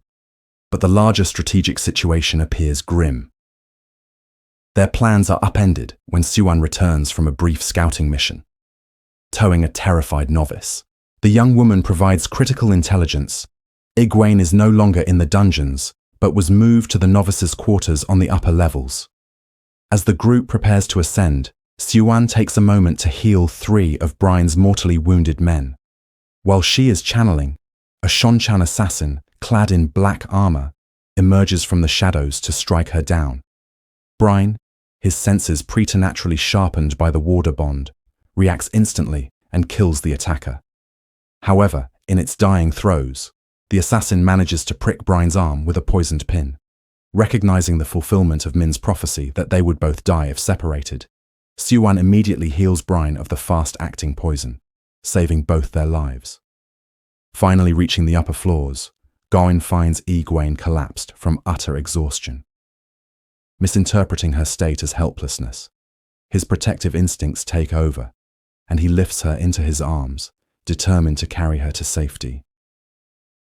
but the larger strategic situation appears grim. Their plans are upended when Siwon returns from a brief scouting mission. Towing a terrified novice, the young woman provides critical intelligence. Egwene is no longer in the dungeons, but was moved to the novices' quarters on the upper levels. As the group prepares to ascend, Siwon takes a moment to heal 3 of Brine's mortally wounded men. While she is channeling, a Shonchan assassin, clad in black armor, emerges from the shadows to strike her down. Brine, his senses preternaturally sharpened by the warder bond, reacts instantly and kills the attacker. However, in its dying throes, the assassin manages to prick Brine's arm with a poisoned pin. Recognizing the fulfillment of Min's prophecy that they would both die if separated, Siwon immediately heals Brine of the fast-acting poison, saving both their lives. Finally reaching the upper floors, Goin finds Egwene collapsed from utter exhaustion. Misinterpreting her state as helplessness, his protective instincts take over, and he lifts her into his arms, determined to carry her to safety.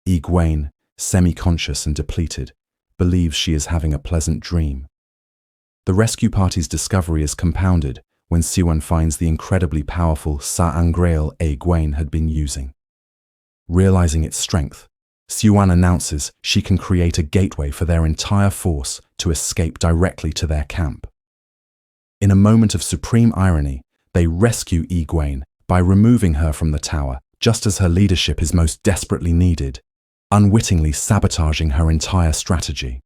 Egwene, semi-conscious and depleted, believes she is having a pleasant dream. The rescue party's discovery is compounded when Siwon finds the incredibly powerful Sa'angreal Egwene had been using. Realizing its strength, Siwon announces she can create a gateway for their entire force to escape directly to their camp. In a moment of supreme irony, they rescue Egwene by removing her from the tower just as her leadership is most desperately needed, unwittingly sabotaging her entire strategy.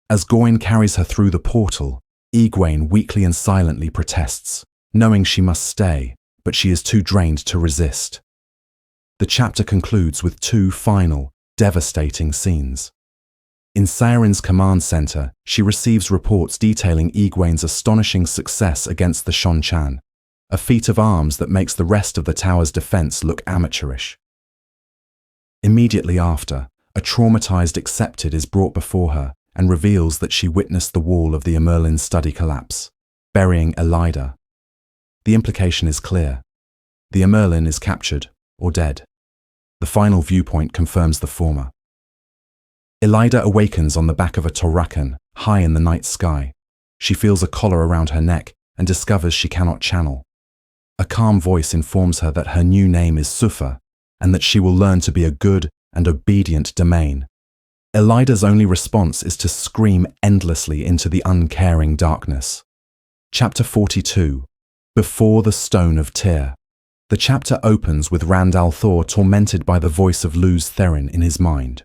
As Goin carries her through the portal, Egwene weakly and silently protests, knowing she must stay, but she is too drained to resist. The chapter concludes with two final, devastating scenes. In Saren's command center, she receives reports detailing Egwene's astonishing success against the Shonchan, a feat of arms that makes the rest of the tower's defense look amateurish. Immediately after, a traumatized Accepted is brought before her and reveals that she witnessed the wall of the Emerlin's study collapse, burying Elida. The implication is clear. The Emerlin is captured or dead. The final viewpoint confirms the former. Elida awakens on the back of a Torakan, high in the night sky. She feels a collar around her neck and discovers she cannot channel. A calm voice informs her that her new name is Sufa and that she will learn to be a good and obedient domain. Elida's only response is to scream endlessly into the uncaring darkness. Chapter 42. Before the Stone of Tyr. The chapter opens with Rand al'Thor tormented by the voice of Luz Therin in his mind.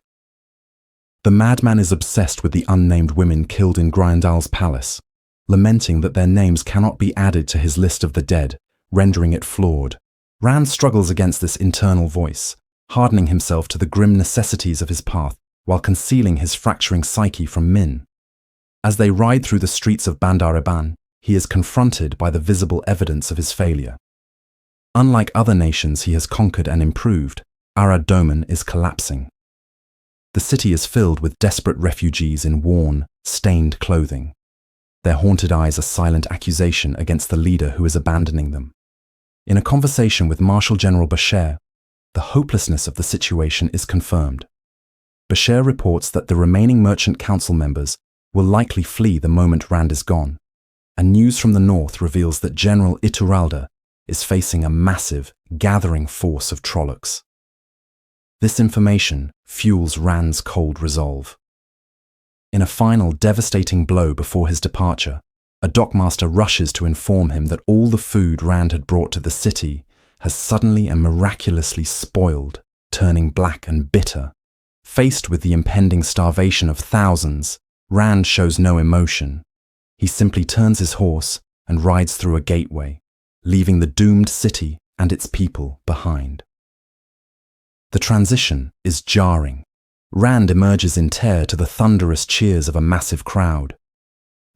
The madman is obsessed with the unnamed women killed in Gryndal's palace, lamenting that their names cannot be added to his list of the dead, rendering it flawed. Rand struggles against this internal voice, hardening himself to the grim necessities of his path while concealing his fracturing psyche from Min. As they ride through the streets of Bandar Eban, he is confronted by the visible evidence of his failure. Unlike other nations he has conquered and improved, Arad Doman is collapsing. The city is filled with desperate refugees in worn, stained clothing. Their haunted eyes a silent accusation against the leader who is abandoning them. In a conversation with Marshal General Bashir, the hopelessness of the situation is confirmed. Bashir reports that the remaining Merchant Council members will likely flee the moment Rand is gone, and news from the north reveals that General Ituralde is facing a massive, gathering force of Trollocs. This information fuels Rand's cold resolve. In a final devastating blow before his departure, a dockmaster rushes to inform him that all the food Rand had brought to the city has suddenly and miraculously spoiled, turning black and bitter. Faced with the impending starvation of thousands, Rand shows no emotion. He simply turns his horse and rides through a gateway, leaving the doomed city and its people behind. The transition is jarring. Rand emerges in Tyr to the thunderous cheers of a massive crowd.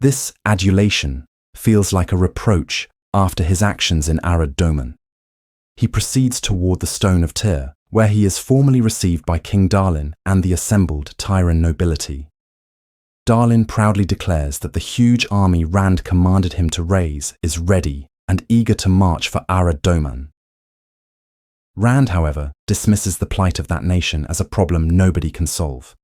This adulation feels like a reproach after his actions in Arad Doman. He proceeds toward the Stone of Tyr, where he is formally received by King Darlin and the assembled Tyran nobility. Darlin proudly declares that the huge army Rand commanded him to raise is ready and eager to march for Arad Doman. Rand, however, dismisses the plight of that nation as a problem nobody can solve.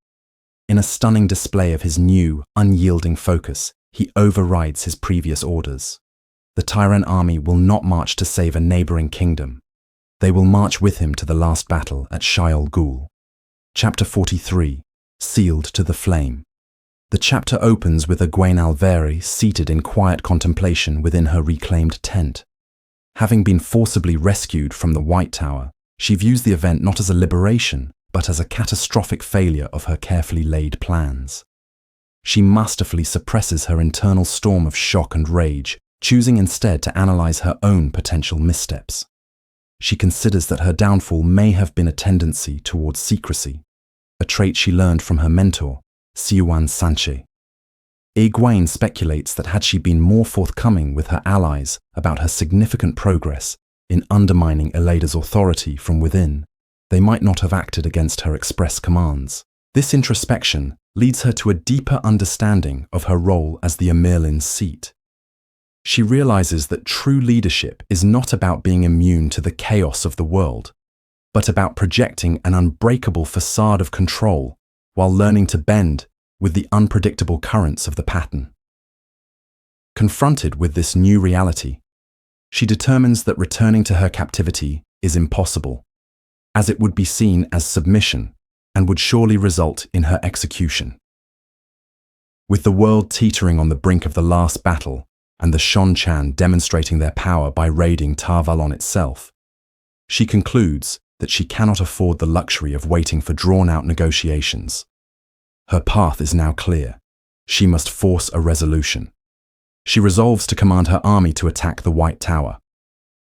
In a stunning display of his new, unyielding focus, he overrides his previous orders. The Tyran army will not march to save a neighboring kingdom. They will march with him to the last battle at Shayol Ghul. Chapter 43. Sealed to the Flame. The chapter opens with Egwene Alveri seated in quiet contemplation within her reclaimed tent. Having been forcibly rescued from the White Tower, she views the event not as a liberation, but as a catastrophic failure of her carefully laid plans. She masterfully suppresses her internal storm of shock and rage, choosing instead to analyze her own potential missteps. She considers that her downfall may have been a tendency towards secrecy, a trait she learned from her mentor, Siuan Sanche. Egwene speculates that had she been more forthcoming with her allies about her significant progress in undermining Elida's authority from within, they might not have acted against her express commands. This introspection leads her to a deeper understanding of her role as the Emerlin's seat. She realizes that true leadership is not about being immune to the chaos of the world, but about projecting an unbreakable facade of control while learning to bend with the unpredictable currents of the pattern. Confronted with this new reality, she determines that returning to her captivity is impossible, as it would be seen as submission and would surely result in her execution. With the world teetering on the brink of the last battle and the Shonchan demonstrating their power by raiding Tar Valon itself, she concludes that she cannot afford the luxury of waiting for drawn-out negotiations. Her path is now clear. She must force a resolution. She resolves to command her army to attack the White Tower.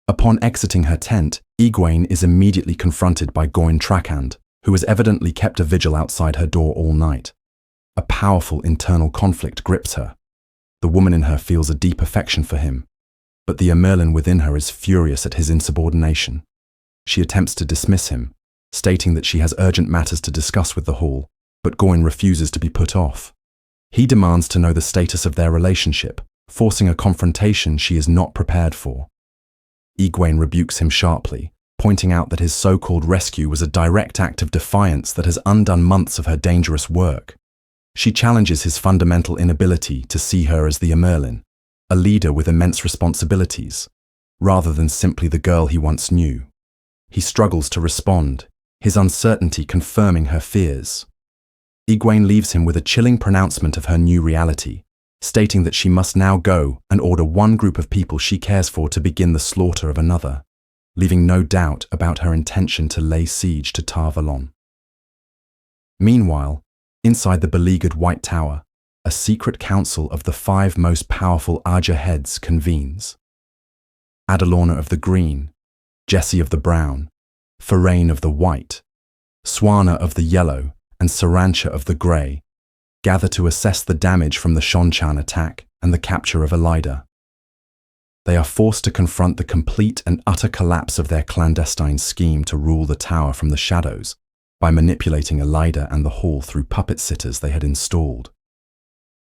Upon exiting her tent, Egwene is immediately confronted by Goin Trakand, who has evidently kept a vigil outside her door all night. A powerful internal conflict grips her. The woman in her feels a deep affection for him, but the Merlin within her is furious at his insubordination. She attempts to dismiss him, stating that she has urgent matters to discuss with the Hall, but Goin refuses to be put off. He demands to know the status of their relationship, forcing a confrontation she is not prepared for. Egwene rebukes him sharply, pointing out that his so-called rescue was a direct act of defiance that has undone months of her dangerous work. She challenges his fundamental inability to see her as the Merlin, a leader with immense responsibilities, rather than simply the girl he once knew. He struggles to respond, his uncertainty confirming her fears. Egwene leaves him with a chilling pronouncement of her new reality, stating that she must now go and order one group of people she cares for to begin the slaughter of another, leaving no doubt about her intention to lay siege to Tar Valon. Meanwhile, inside the beleaguered White Tower, a secret council of the 5 most powerful Aja heads convenes. Adalorna of the Green, Jessie of the Brown, Ferain of the White, Swana of the Yellow, and Sarancha of the Grey gather to assess the damage from the Shonchan attack and the capture of Elida. They are forced to confront the complete and utter collapse of their clandestine scheme to rule the tower from the shadows by manipulating Elida and the Hall through puppet sitters they had installed.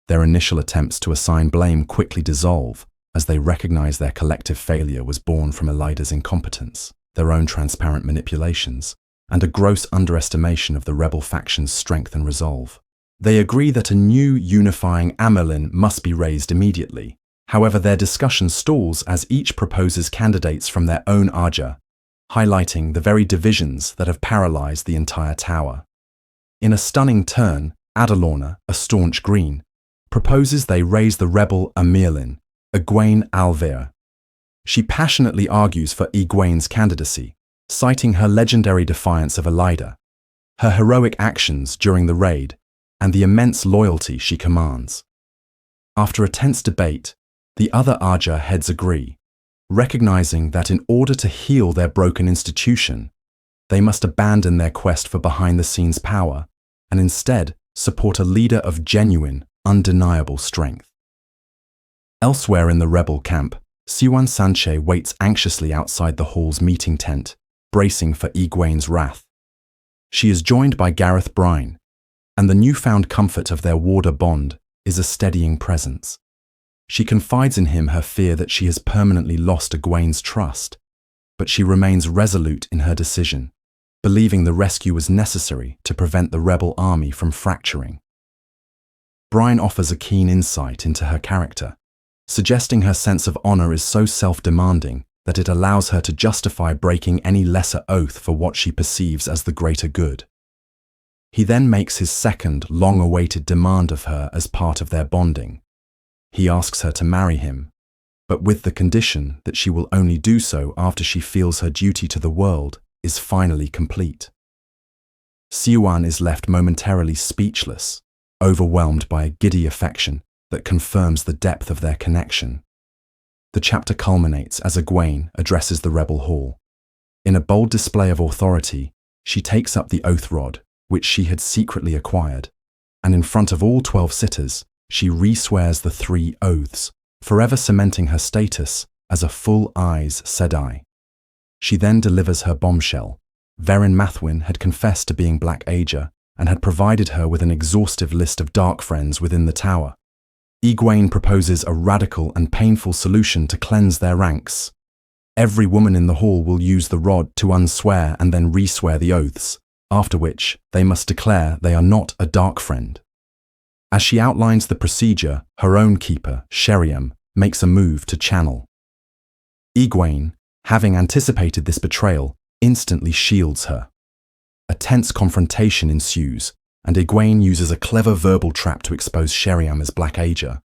Their initial attempts to assign blame quickly dissolve as they recognize their collective failure was born from Elida's incompetence, their own transparent manipulations, and a gross underestimation of the rebel faction's strength and resolve. They agree that a new unifying Amyrlin must be raised immediately. However, their discussion stalls as each proposes candidates from their own Aja, highlighting the very divisions that have paralyzed the entire tower. In a stunning turn, Adalorna, a staunch Green, proposes they raise the rebel Amyrlin, Egwene Alvear. She passionately argues for Egwene's candidacy, citing her legendary defiance of Elida, her heroic actions during the raid, and the immense loyalty she commands. After a tense debate, the other Aja heads agree, recognizing that in order to heal their broken institution, they must abandon their quest for behind-the-scenes power and instead support a leader of genuine, undeniable strength. Elsewhere in the rebel camp, Siwan Sanche waits anxiously outside the Hall's meeting tent, bracing for Egwene's wrath. She is joined by Gareth Bryne, and the newfound comfort of their warder bond is a steadying presence. She confides in him her fear that she has permanently lost Egwene's trust, but she remains resolute in her decision, believing the rescue was necessary to prevent the rebel army from fracturing. Bryne offers a keen insight into her character, suggesting her sense of honor is so self-demanding that it allows her to justify breaking any lesser oath for what she perceives as the greater good. He then makes his second, long-awaited demand of her as part of their bonding. He asks her to marry him, but with the condition that she will only do so after she feels her duty to the world is finally complete. Siwan is left momentarily speechless, overwhelmed by a giddy affection that confirms the depth of their connection. The chapter culminates as Egwene addresses the rebel hall. In a bold display of authority, she takes up the oath rod, which she had secretly acquired, and in front of all 12 sitters, she re-swears the 3 oaths, forever cementing her status as a full-eyes Sedai. She then delivers her bombshell. Verin Mathwin had confessed to being Black Aja and had provided her with an exhaustive list of dark friends within the tower. Egwene proposes a radical and painful solution to cleanse their ranks. Every woman in the hall will use the rod to unswear and then re-swear the oaths, after which they must declare they are not a dark friend. As she outlines the procedure, her own keeper, Sheriam, makes a move to channel. Egwene, having anticipated this betrayal, instantly shields her. A tense confrontation ensues, and Egwene uses a clever verbal trap to expose Sheriam as Black Aja.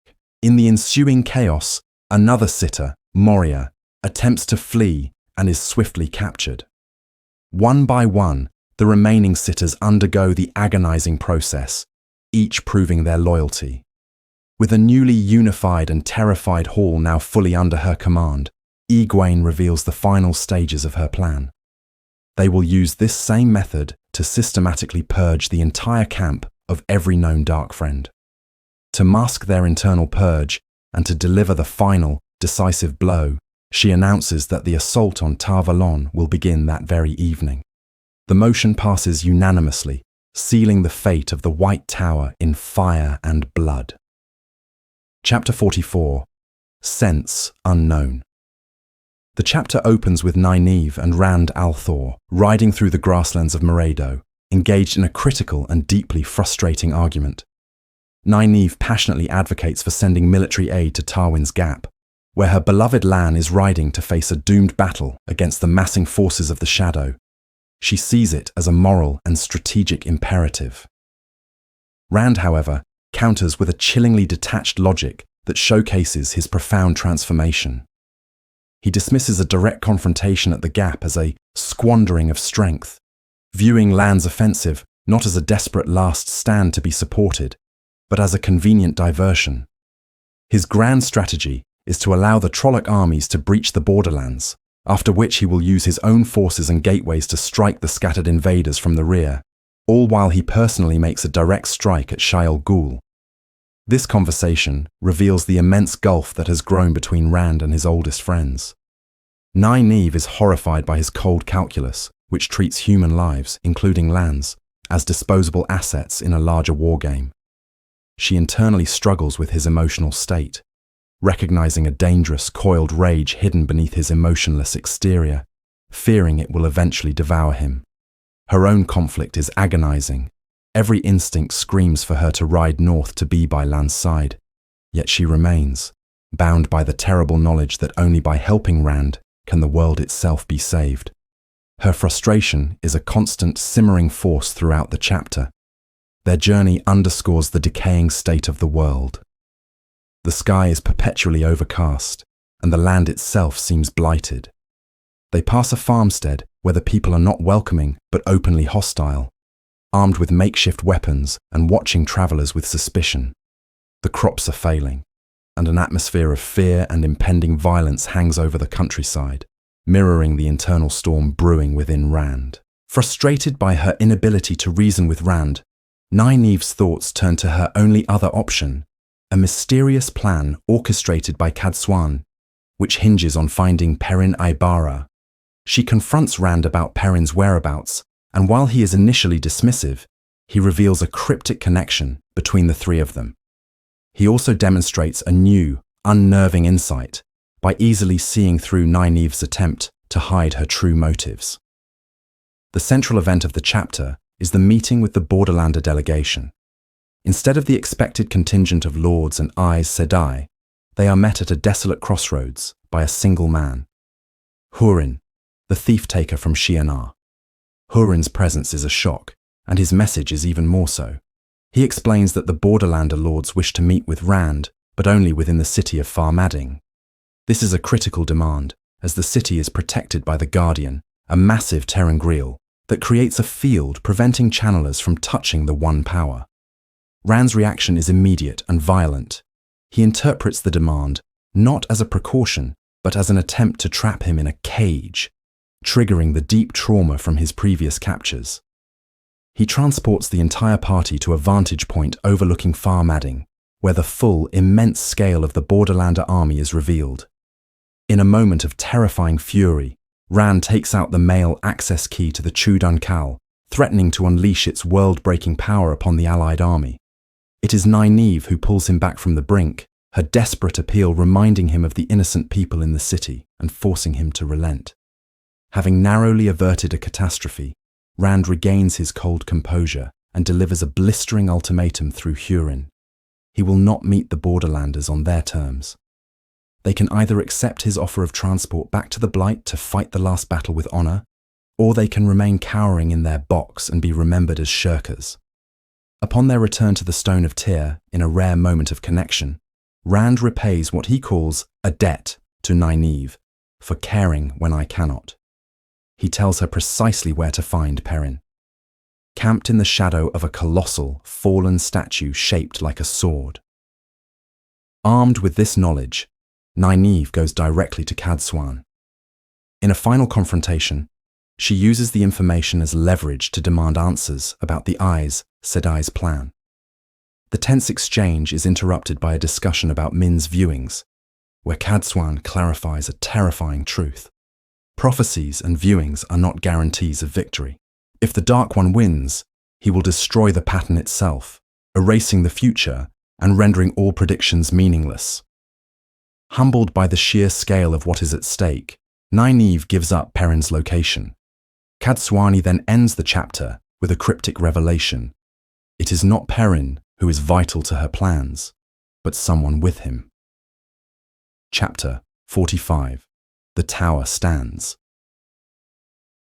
In the ensuing chaos, another sitter, Moria, attempts to flee and is swiftly captured. One by one, the remaining sitters undergo the agonizing process, each proving their loyalty. With a newly unified and terrified Hall now fully under her command, Egwene reveals the final stages of her plan. They will use this same method to systematically purge the entire camp of every known dark friend. To mask their internal purge and to deliver the final, decisive blow, she announces that the assault on Tar Valon will begin that very evening. The motion passes unanimously, sealing the fate of the White Tower in fire and blood. Chapter 44. Sense Unknown. The chapter opens with Nynaeve and Rand al'Thor riding through the grasslands of Meriadoc, engaged in a critical and deeply frustrating argument. Nynaeve passionately advocates for sending military aid to Tarwin's Gap, where her beloved Lan is riding to face a doomed battle against the massing forces of the Shadow. She sees it as a moral and strategic imperative. Rand, however, counters with a chillingly detached logic that showcases his profound transformation. He dismisses a direct confrontation at the Gap as a squandering of strength, viewing Lan's offensive not as a desperate last stand to be supported, but as a convenient diversion. His grand strategy is to allow the Trolloc armies to breach the borderlands, after which he will use his own forces and gateways to strike the scattered invaders from the rear, all while he personally makes a direct strike at Shaiol Ghul. This conversation reveals the immense gulf that has grown between Rand and his oldest friends. Nynaeve is horrified by his cold calculus, which treats human lives, including Lan's, as disposable assets in a larger wargame. She internally struggles with his emotional state, recognizing a dangerous, coiled rage hidden beneath his emotionless exterior, fearing it will eventually devour him. Her own conflict is agonizing. Every instinct screams for her to ride north to be by Lan's side, yet she remains, bound by the terrible knowledge that only by helping Rand can the world itself be saved. Her frustration is a constant simmering force throughout the chapter. Their journey underscores the decaying state of the world. The sky is perpetually overcast, and the land itself seems blighted. They pass a farmstead where the people are not welcoming but openly hostile, armed with makeshift weapons and watching travelers with suspicion. The crops are failing, and an atmosphere of fear and impending violence hangs over the countryside, mirroring the internal storm brewing within Rand. Frustrated by her inability to reason with Rand, Nynaeve's thoughts turn to her only other option, a mysterious plan orchestrated by Cadsuane, which hinges on finding Perrin Aybara. She confronts Rand about Perrin's whereabouts, and while he is initially dismissive, he reveals a cryptic connection between the three of them. He also demonstrates a new, unnerving insight by easily seeing through Nynaeve's attempt to hide her true motives. The central event of the chapter is the meeting with the Borderlander delegation. Instead of the expected contingent of lords and Aes Sedai, they are met at a desolate crossroads by a single man, Hurin, the thief-taker from Shi'Enar. Hurin's presence is a shock, and his message is even more so. He explains that the Borderlander lords wish to meet with Rand, but only within the city of Farmading. This is a critical demand, as the city is protected by the Guardian, a massive ter'angreal that creates a field preventing channelers from touching the One Power. Rand's reaction is immediate and violent. He interprets the demand not as a precaution, but as an attempt to trap him in a cage, triggering the deep trauma from his previous captures. He transports the entire party to a vantage point overlooking Farmading, where the full, immense scale of the Borderlander army is revealed. In a moment of terrifying fury, Rand takes out the mail access key to the Chudan Kal, threatening to unleash its world-breaking power upon the allied army. It is Nynaeve who pulls him back from the brink, her desperate appeal reminding him of the innocent people in the city and forcing him to relent. Having narrowly averted a catastrophe, Rand regains his cold composure and delivers a blistering ultimatum through Hurin. He will not meet the Borderlanders on their terms. They can either accept his offer of transport back to the Blight to fight the last battle with honor, or they can remain cowering in their box and be remembered as shirkers. Upon their return to the Stone of Tyr, in a rare moment of connection, Rand repays what he calls a debt to Nynaeve for caring when I cannot. He tells her precisely where to find Perrin. Camped in the shadow of a colossal, fallen statue shaped like a sword. Armed with this knowledge, Nynaeve goes directly to Cadsuan. In a final confrontation, she uses the information as leverage to demand answers about the Aes Sedai's plan. The tense exchange is interrupted by a discussion about Min's viewings, where Cadsuan clarifies a terrifying truth. Prophecies and viewings are not guarantees of victory. If the Dark One wins, he will destroy the pattern itself, erasing the future and rendering all predictions meaningless. Humbled by the sheer scale of what is at stake, Nynaeve gives up Perrin's location. Cadsuani then ends the chapter with a cryptic revelation. It is not Perrin who is vital to her plans, but someone with him. Chapter 45. The Tower Stands.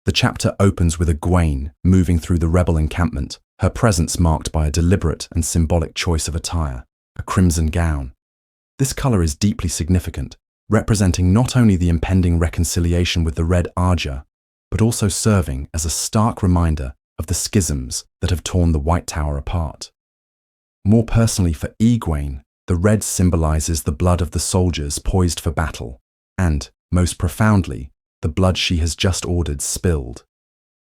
The chapter opens with Egwene moving through the rebel encampment, her presence marked by a deliberate and symbolic choice of attire, a crimson gown. This colour is deeply significant, representing not only the impending reconciliation with the Red Arja, but also serving as a stark reminder of the schisms that have torn the White Tower apart. More personally for Egwene, the red symbolises the blood of the soldiers poised for battle, and, most profoundly, the blood she has just ordered spilled,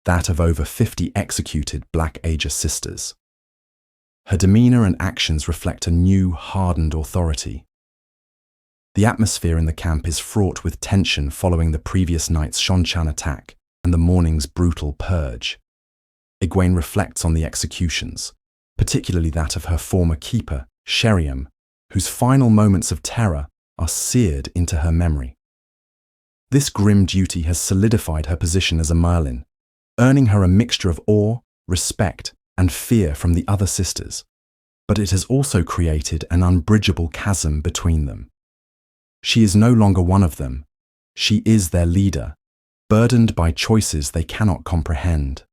that of over 50 executed Black Aja sisters. Her demeanour and actions reflect a new, hardened authority. The atmosphere in the camp is fraught with tension following the previous night's Shonchan attack and the morning's brutal purge. Egwene reflects on the executions, particularly that of her former keeper, Sheriam, whose final moments of terror are seared into her memory. This grim duty has solidified her position as a Merlin, earning her a mixture of awe, respect, and fear from the other sisters, but it has also created an unbridgeable chasm between them. She is no longer one of them. She is their leader, burdened by choices they cannot comprehend.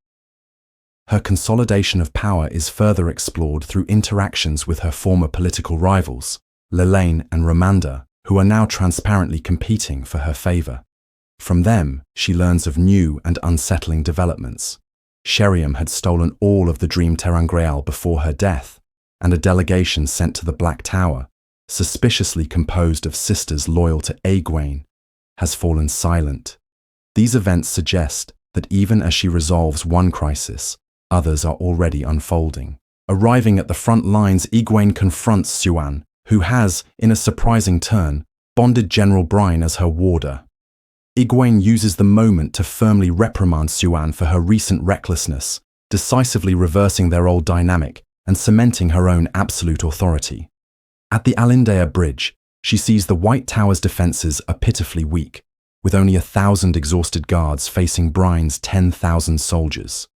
Her consolidation of power is further explored through interactions with her former political rivals, Lelaine and Ramanda, who are now transparently competing for her favour. From them, she learns of new and unsettling developments. Sheriam had stolen all of the Dream Terangreal before her death, and a delegation sent to the Black Tower, suspiciously composed of sisters loyal to Egwene, has fallen silent. These events suggest that even as she resolves one crisis, others are already unfolding. Arriving at the front lines, Egwene confronts Siuan, who has, in a surprising turn, bonded General Brine as her warder. Egwene uses the moment to firmly reprimand Siuan for her recent recklessness, decisively reversing their old dynamic and cementing her own absolute authority. At the Alindea Bridge, she sees the White Tower's defences are pitifully weak, with only 1,000 exhausted guards facing Brine's 10,000 soldiers.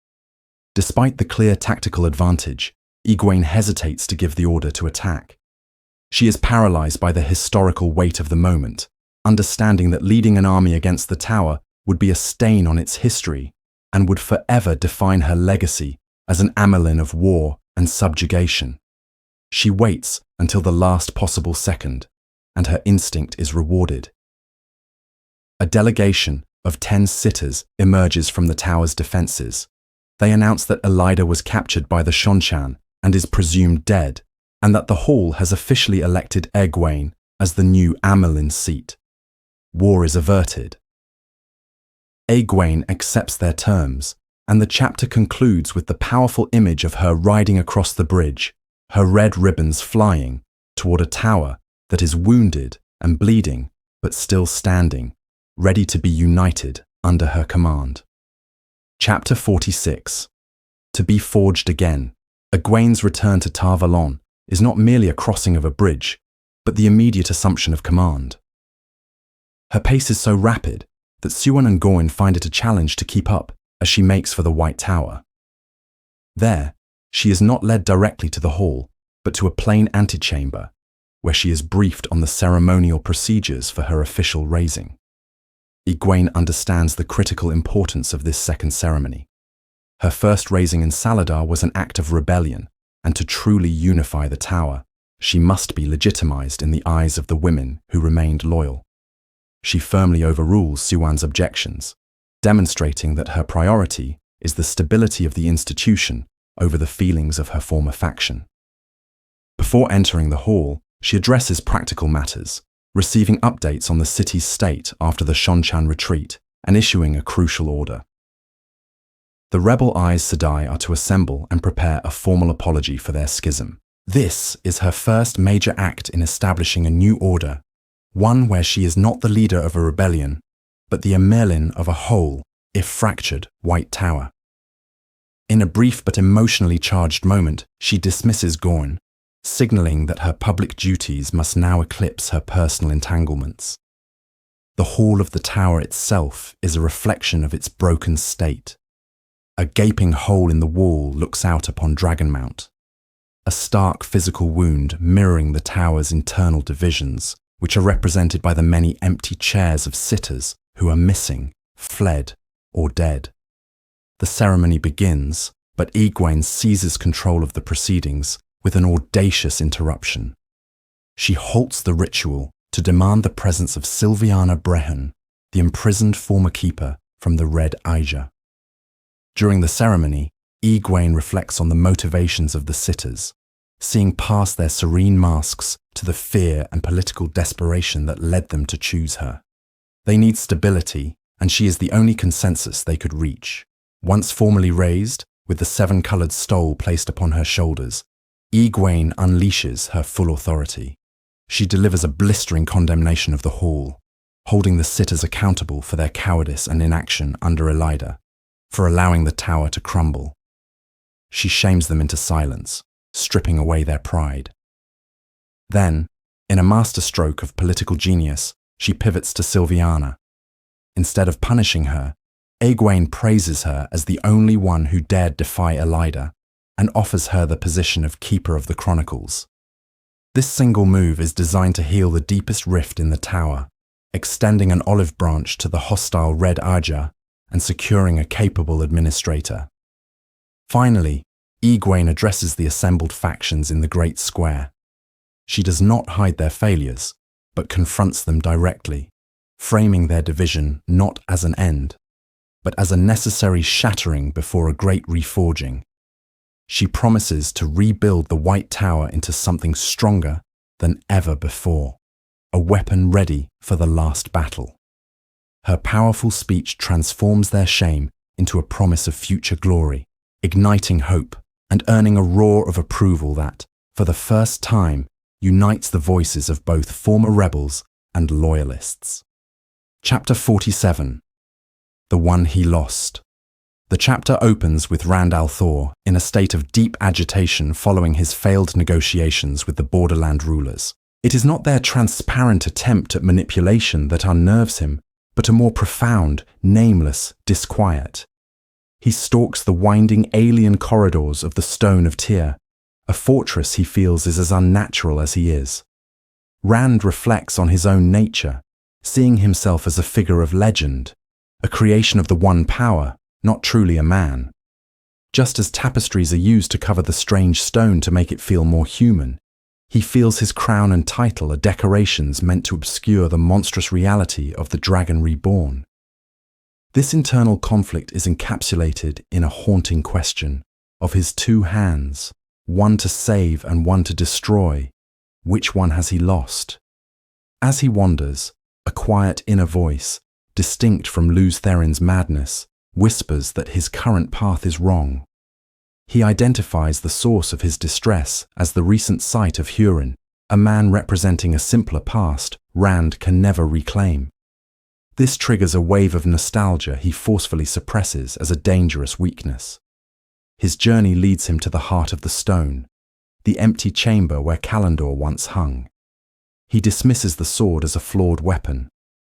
Despite the clear tactical advantage, Egwene hesitates to give the order to attack. She is paralysed by the historical weight of the moment, understanding that leading an army against the tower would be a stain on its history and would forever define her legacy as an Amelin of war and subjugation. She waits until the last possible second, and her instinct is rewarded. A delegation of 10 sitters emerges from the tower's defences. They announce that Elida was captured by the Shonchan and is presumed dead, and that the Hall has officially elected Egwene as the new Amelin seat. War is averted. Egwene accepts their terms, and the chapter concludes with the powerful image of her riding across the bridge, her red ribbons flying toward a tower that is wounded and bleeding, but still standing, ready to be united under her command. Chapter 46. To be forged again. Egwene's return to Tar Valon is not merely a crossing of a bridge, but the immediate assumption of command. Her pace is so rapid that Siuan and Gorn find it a challenge to keep up as she makes for the White Tower. There, she is not led directly to the hall, but to a plain antechamber, where she is briefed on the ceremonial procedures for her official raising. Egwene understands the critical importance of this second ceremony. Her first raising in Saladar was an act of rebellion, and to truly unify the tower, she must be legitimized in the eyes of the women who remained loyal. She firmly overrules Siuan's objections, demonstrating that her priority is the stability of the institution over the feelings of her former faction. Before entering the hall, she addresses practical matters, receiving updates on the city's state after the Shonchan retreat and issuing a crucial order. The rebel Aes Sedai are to assemble and prepare a formal apology for their schism. This is her first major act in establishing a new order, one where she is not the leader of a rebellion, but the Emerlin of a whole, if fractured, White Tower. In a brief but emotionally charged moment, she dismisses Gorn, signaling that her public duties must now eclipse her personal entanglements. The hall of the tower itself is a reflection of its broken state. A gaping hole in the wall looks out upon Dragonmount, a stark physical wound mirroring the tower's internal divisions, which are represented by the many empty chairs of sitters who are missing, fled, or dead. The ceremony begins, but Egwene seizes control of the proceedings with an audacious interruption. She halts the ritual to demand the presence of Sylviana Brehon, the imprisoned former keeper from the Red Aja. During the ceremony, Egwene reflects on the motivations of the sitters, seeing past their serene masks to the fear and political desperation that led them to choose her. They need stability, and she is the only consensus they could reach. Once formally raised, with the seven-coloured stole placed upon her shoulders, Egwene unleashes her full authority. She delivers a blistering condemnation of the hall, holding the sitters accountable for their cowardice and inaction under Elida, for allowing the tower to crumble. She shames them into silence, stripping away their pride. Then, in a masterstroke of political genius, she pivots to Sylviana. Instead of punishing her, Egwene praises her as the only one who dared defy Elida and offers her the position of Keeper of the Chronicles. This single move is designed to heal the deepest rift in the tower, extending an olive branch to the hostile Red Aja and securing a capable administrator. Finally, Egwene addresses the assembled factions in the Great Square. She does not hide their failures, but confronts them directly, framing their division not as an end, but as a necessary shattering before a great reforging. She promises to rebuild the White Tower into something stronger than ever before, a weapon ready for the last battle. Her powerful speech transforms their shame into a promise of future glory, igniting hope and earning a roar of approval that, for the first time, unites the voices of both former rebels and loyalists. Chapter 47. The One He Lost. The chapter opens with Rand al'Thor in a state of deep agitation following his failed negotiations with the borderland rulers. It is not their transparent attempt at manipulation that unnerves him, but a more profound, nameless disquiet. He stalks the winding alien corridors of the Stone of Tyr, a fortress he feels is as unnatural as he is. Rand reflects on his own nature, seeing himself as a figure of legend, a creation of the One Power, not truly a man. Just as tapestries are used to cover the strange stone to make it feel more human, he feels his crown and title are decorations meant to obscure the monstrous reality of the dragon reborn. This internal conflict is encapsulated in a haunting question of his two hands, one to save and one to destroy. Which one has he lost? As he wanders, a quiet inner voice, distinct from Lews Therin's madness, whispers that his current path is wrong. He identifies the source of his distress as the recent sight of Hurin, a man representing a simpler past Rand can never reclaim. This triggers a wave of nostalgia he forcefully suppresses as a dangerous weakness. His journey leads him to the heart of the stone, the empty chamber where Callandor once hung. He dismisses the sword as a flawed weapon,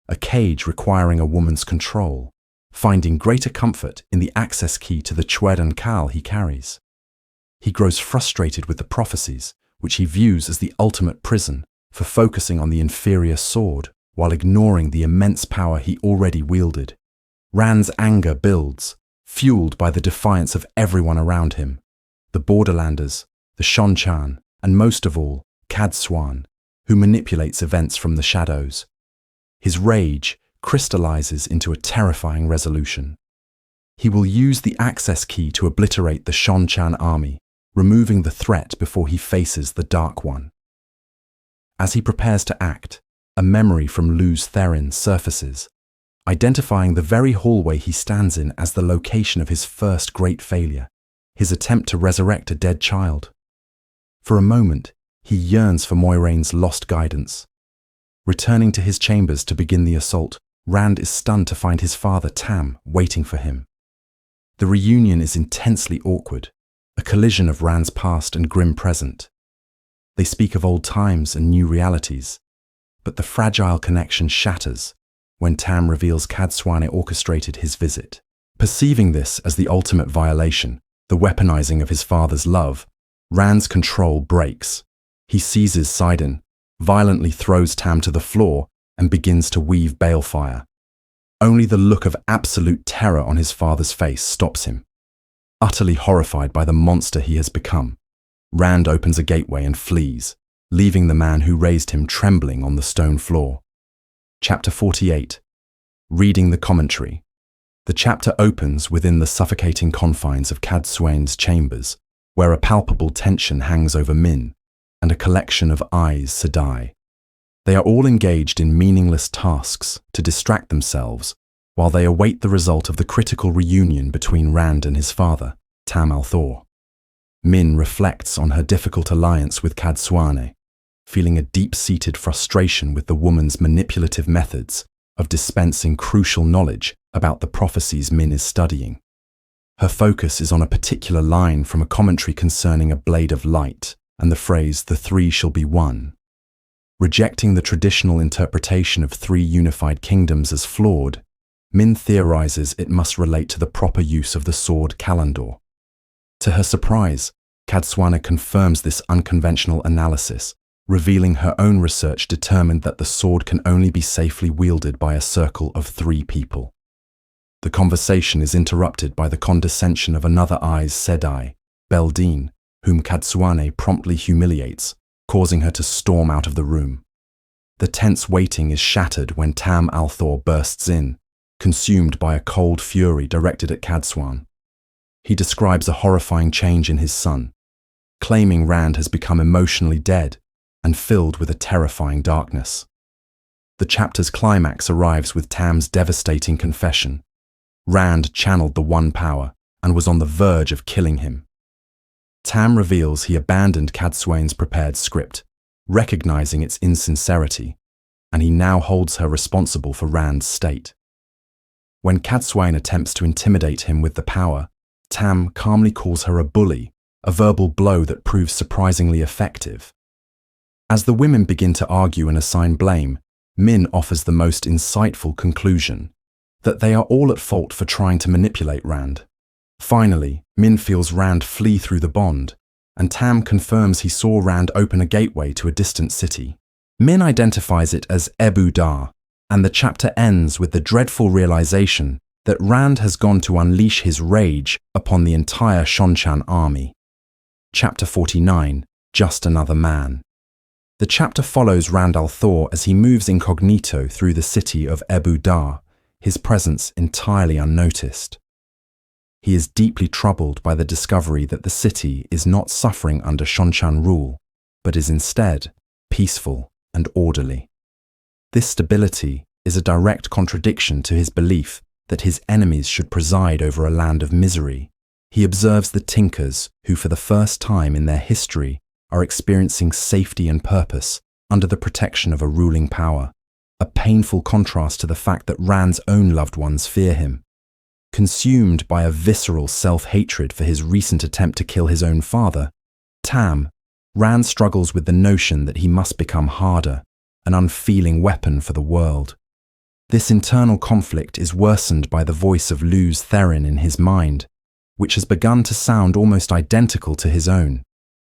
a cage requiring a woman's control, finding greater comfort in the access key to the Chwedan Kal he carries. He grows frustrated with the prophecies, which he views as the ultimate prison for focusing on the inferior sword while ignoring the immense power he already wielded. Rand's anger builds, fueled by the defiance of everyone around him, the Borderlanders, the Shonchan, and most of all, Cadswan, who manipulates events from the shadows. His rage crystallizes into a terrifying resolution. He will use the access key to obliterate the Shonchan army, removing the threat before he faces the Dark One. As he prepares to act, a memory from Lu's Therin surfaces, identifying the very hallway he stands in as the location of his first great failure, his attempt to resurrect a dead child. For a moment, he yearns for Moiraine's lost guidance. Returning to his chambers to begin the assault, Rand is stunned to find his father, Tam, waiting for him. The reunion is intensely awkward, a collision of Rand's past and grim present. They speak of old times and new realities, but the fragile connection shatters when Tam reveals Cadsuane orchestrated his visit. Perceiving this as the ultimate violation, the weaponizing of his father's love, Rand's control breaks. He seizes Sidon, violently throws Tam to the floor, and begins to weave balefire. Only the look of absolute terror on his father's face stops him. Utterly horrified by the monster he has become, Rand opens a gateway and flees, leaving the man who raised him trembling on the stone floor. Chapter 48. Reading the commentary. The chapter opens within the suffocating confines of Cadsuane's chambers, where a palpable tension hangs over Min and a collection of Aes Sedai. They are all engaged in meaningless tasks to distract themselves while they await the result of the critical reunion between Rand and his father, Tam al'Thor. Min reflects on her difficult alliance with Cadsuane, feeling a deep-seated frustration with the woman's manipulative methods of dispensing crucial knowledge about the prophecies Min is studying. Her focus is on a particular line from a commentary concerning a blade of light and the phrase, "the three shall be one." Rejecting the traditional interpretation of three unified kingdoms as flawed, Min theorizes it must relate to the proper use of the sword Kalandor. To her surprise, Cadsuane confirms this unconventional analysis, revealing her own research determined that the sword can only be safely wielded by a circle of 3 people. The conversation is interrupted by the condescension of another Aes Sedai, Beldine, whom Cadsuane promptly humiliates, causing her to storm out of the room. The tense waiting is shattered when Tam al'Thor bursts in, consumed by a cold fury directed at Cadsuane. He describes a horrifying change in his son, claiming Rand has become emotionally dead and filled with a terrifying darkness. The chapter's climax arrives with Tam's devastating confession. Rand channeled the One Power and was on the verge of killing him. Tam reveals he abandoned Cadsuane's prepared script, recognizing its insincerity, and he now holds her responsible for Rand's state. When Cadsuane attempts to intimidate him with the power, Tam calmly calls her a bully, a verbal blow that proves surprisingly effective. As the women begin to argue and assign blame, Min offers the most insightful conclusion, that they are all at fault for trying to manipulate Rand. Finally, Min feels Rand flee through the bond, and Tam confirms he saw Rand open a gateway to a distant city. Min identifies it as Ebu Dar, and the chapter ends with the dreadful realization that Rand has gone to unleash his rage upon the entire Shonchan army. Chapter 49, Just Another Man. The chapter follows Rand al'Thor as he moves incognito through the city of Ebu Dar, his presence entirely unnoticed. He is deeply troubled by the discovery that the city is not suffering under Shonchan rule, but is instead peaceful and orderly. This stability is a direct contradiction to his belief that his enemies should preside over a land of misery. He observes the Tinkers, who for the first time in their history are experiencing safety and purpose under the protection of a ruling power, a painful contrast to the fact that Rand's own loved ones fear him. Consumed by a visceral self-hatred for his recent attempt to kill his own father, Rand struggles with the notion that he must become harder, an unfeeling weapon for the world. This internal conflict is worsened by the voice of Lu's Therin in his mind, which has begun to sound almost identical to his own.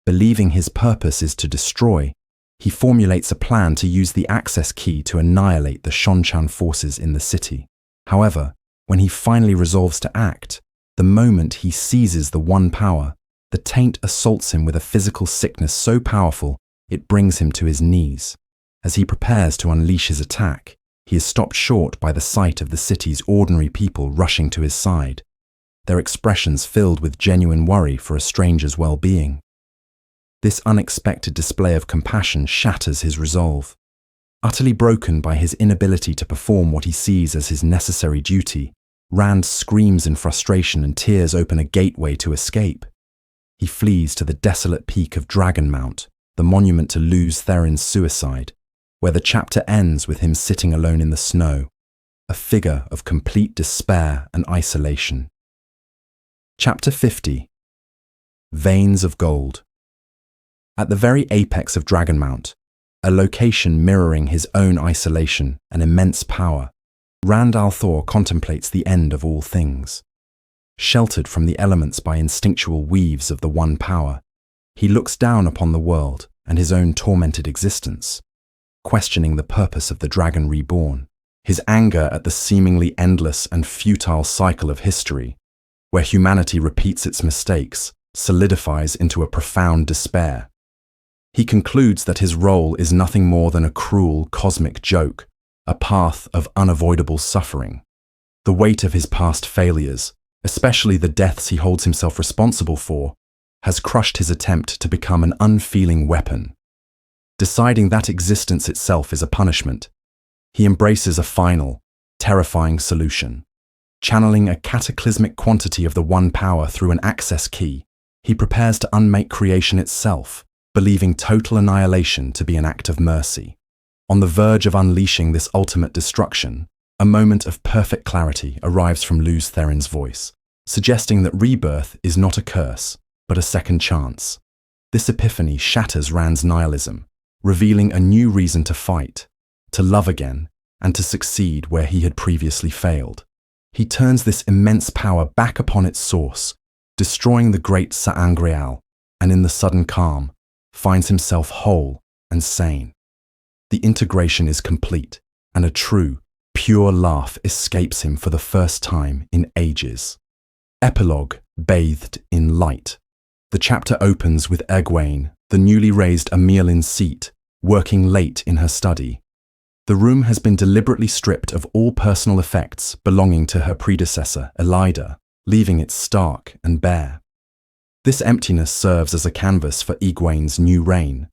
Believing his purpose is to destroy, he formulates a plan to use the access key to annihilate the Shonchan forces in the city. However, when he finally resolves to act, the moment he seizes the One Power, the taint assaults him with a physical sickness so powerful it brings him to his knees. As he prepares to unleash his attack, he is stopped short by the sight of the city's ordinary people rushing to his side, their expressions filled with genuine worry for a stranger's well-being. This unexpected display of compassion shatters his resolve. Utterly broken by his inability to perform what he sees as his necessary duty, Rand screams in frustration and tears open a gateway to escape. He flees to the desolate peak of Dragon Mount, the monument to Lews Therin's suicide, where the chapter ends with him sitting alone in the snow, a figure of complete despair and isolation. Chapter 50. Veins of Gold. At the very apex of Dragon Mount, a location mirroring his own isolation and immense power, Rand al'Thor contemplates the end of all things. Sheltered from the elements by instinctual weaves of the One Power, he looks down upon the world and his own tormented existence, questioning the purpose of the Dragon Reborn, his anger at the seemingly endless and futile cycle of history, where humanity repeats its mistakes, solidifies into a profound despair. He concludes that his role is nothing more than a cruel cosmic joke, a path of unavoidable suffering. The weight of his past failures, especially the deaths he holds himself responsible for, has crushed his attempt to become an unfeeling weapon. Deciding that existence itself is a punishment, he embraces a final, terrifying solution. Channeling a cataclysmic quantity of the One Power through an access key, he prepares to unmake creation itself, believing total annihilation to be an act of mercy. On the verge of unleashing this ultimate destruction, a moment of perfect clarity arrives from Lews Therin's voice, suggesting that rebirth is not a curse, but a second chance. This epiphany shatters Rand's nihilism, revealing a new reason to fight, to love again, and to succeed where he had previously failed. He turns this immense power back upon its source, destroying the great Sa'angreal, and in the sudden calm, finds himself whole and sane. The integration is complete, and a true, pure laugh escapes him for the first time in ages. Epilogue, bathed in light. The chapter opens with Egwene, the newly raised Amelin's seat, working late in her study. The room has been deliberately stripped of all personal effects belonging to her predecessor, Elida, leaving it stark and bare. This emptiness serves as a canvas for Egwene's new reign,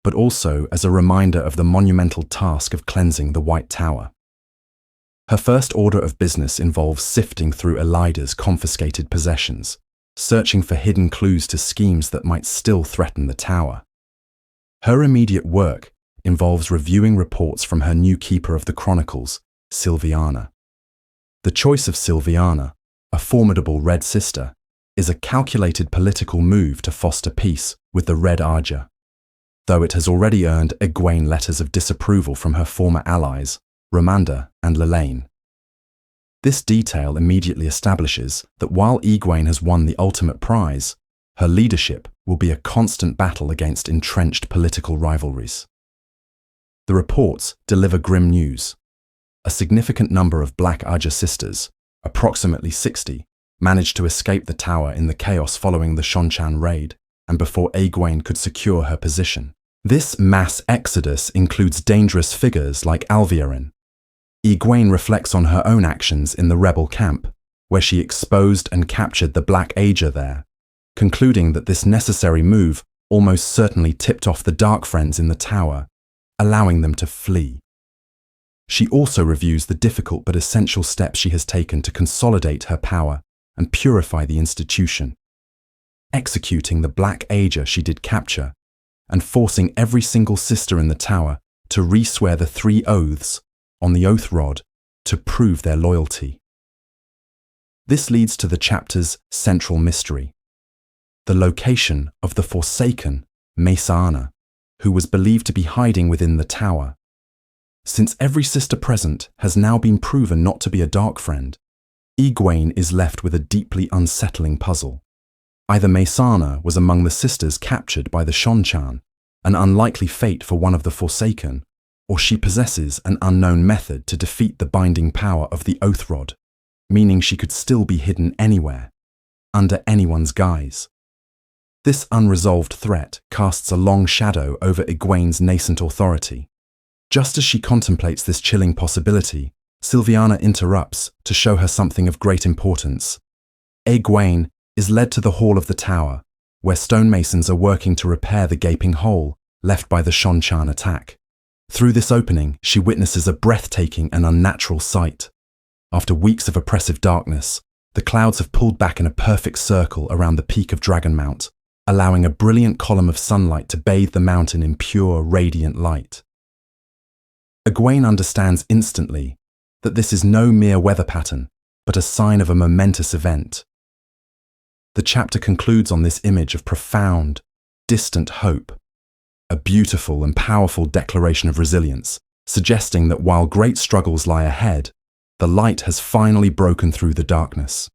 but also as a reminder of the monumental task of cleansing the White Tower. Her first order of business involves sifting through Elida's confiscated possessions, searching for hidden clues to schemes that might still threaten the tower. Her immediate work involves reviewing reports from her new keeper of the chronicles, Sylviana. The choice of Sylviana, a formidable Red Sister, is a calculated political move to foster peace with the Red Arja, though it has already earned Egwene letters of disapproval from her former allies, Ramanda and Lelaine. This detail immediately establishes that while Egwene has won the ultimate prize, her leadership will be a constant battle against entrenched political rivalries. The reports deliver grim news. A significant number of Black Arja sisters, approximately 60, managed to escape the tower in the chaos following the Shonchan raid, and before Egwene could secure her position. This mass exodus includes dangerous figures like Alviarin. Egwene reflects on her own actions in the rebel camp, where she exposed and captured the Black Aja there, concluding that this necessary move almost certainly tipped off the Dark Friends in the tower, allowing them to flee. She also reviews the difficult but essential steps she has taken to consolidate her power and purify the institution, executing the Black Aja she did capture, and forcing every single sister in the tower to re-swear the 3 oaths on the oath rod to prove their loyalty. This leads to the chapter's central mystery, the location of the Forsaken Mesaana, who was believed to be hiding within the tower. Since every sister present has now been proven not to be a Dark Friend, Egwene is left with a deeply unsettling puzzle. Either Mesaana was among the sisters captured by the Shonchan, an unlikely fate for one of the Forsaken, or she possesses an unknown method to defeat the binding power of the Oath Rod, meaning she could still be hidden anywhere, under anyone's guise. This unresolved threat casts a long shadow over Egwene's nascent authority. Just as she contemplates this chilling possibility, Sylviana interrupts to show her something of great importance. Egwene is led to the hall of the tower, where stonemasons are working to repair the gaping hole left by the Shonchan attack. Through this opening, she witnesses a breathtaking and unnatural sight. After weeks of oppressive darkness, the clouds have pulled back in a perfect circle around the peak of Dragon Mount, allowing a brilliant column of sunlight to bathe the mountain in pure, radiant light. Egwene understands instantly that this is no mere weather pattern, but a sign of a momentous event. The chapter concludes on this image of profound, distant hope, a beautiful and powerful declaration of resilience, suggesting that while great struggles lie ahead, the light has finally broken through the darkness.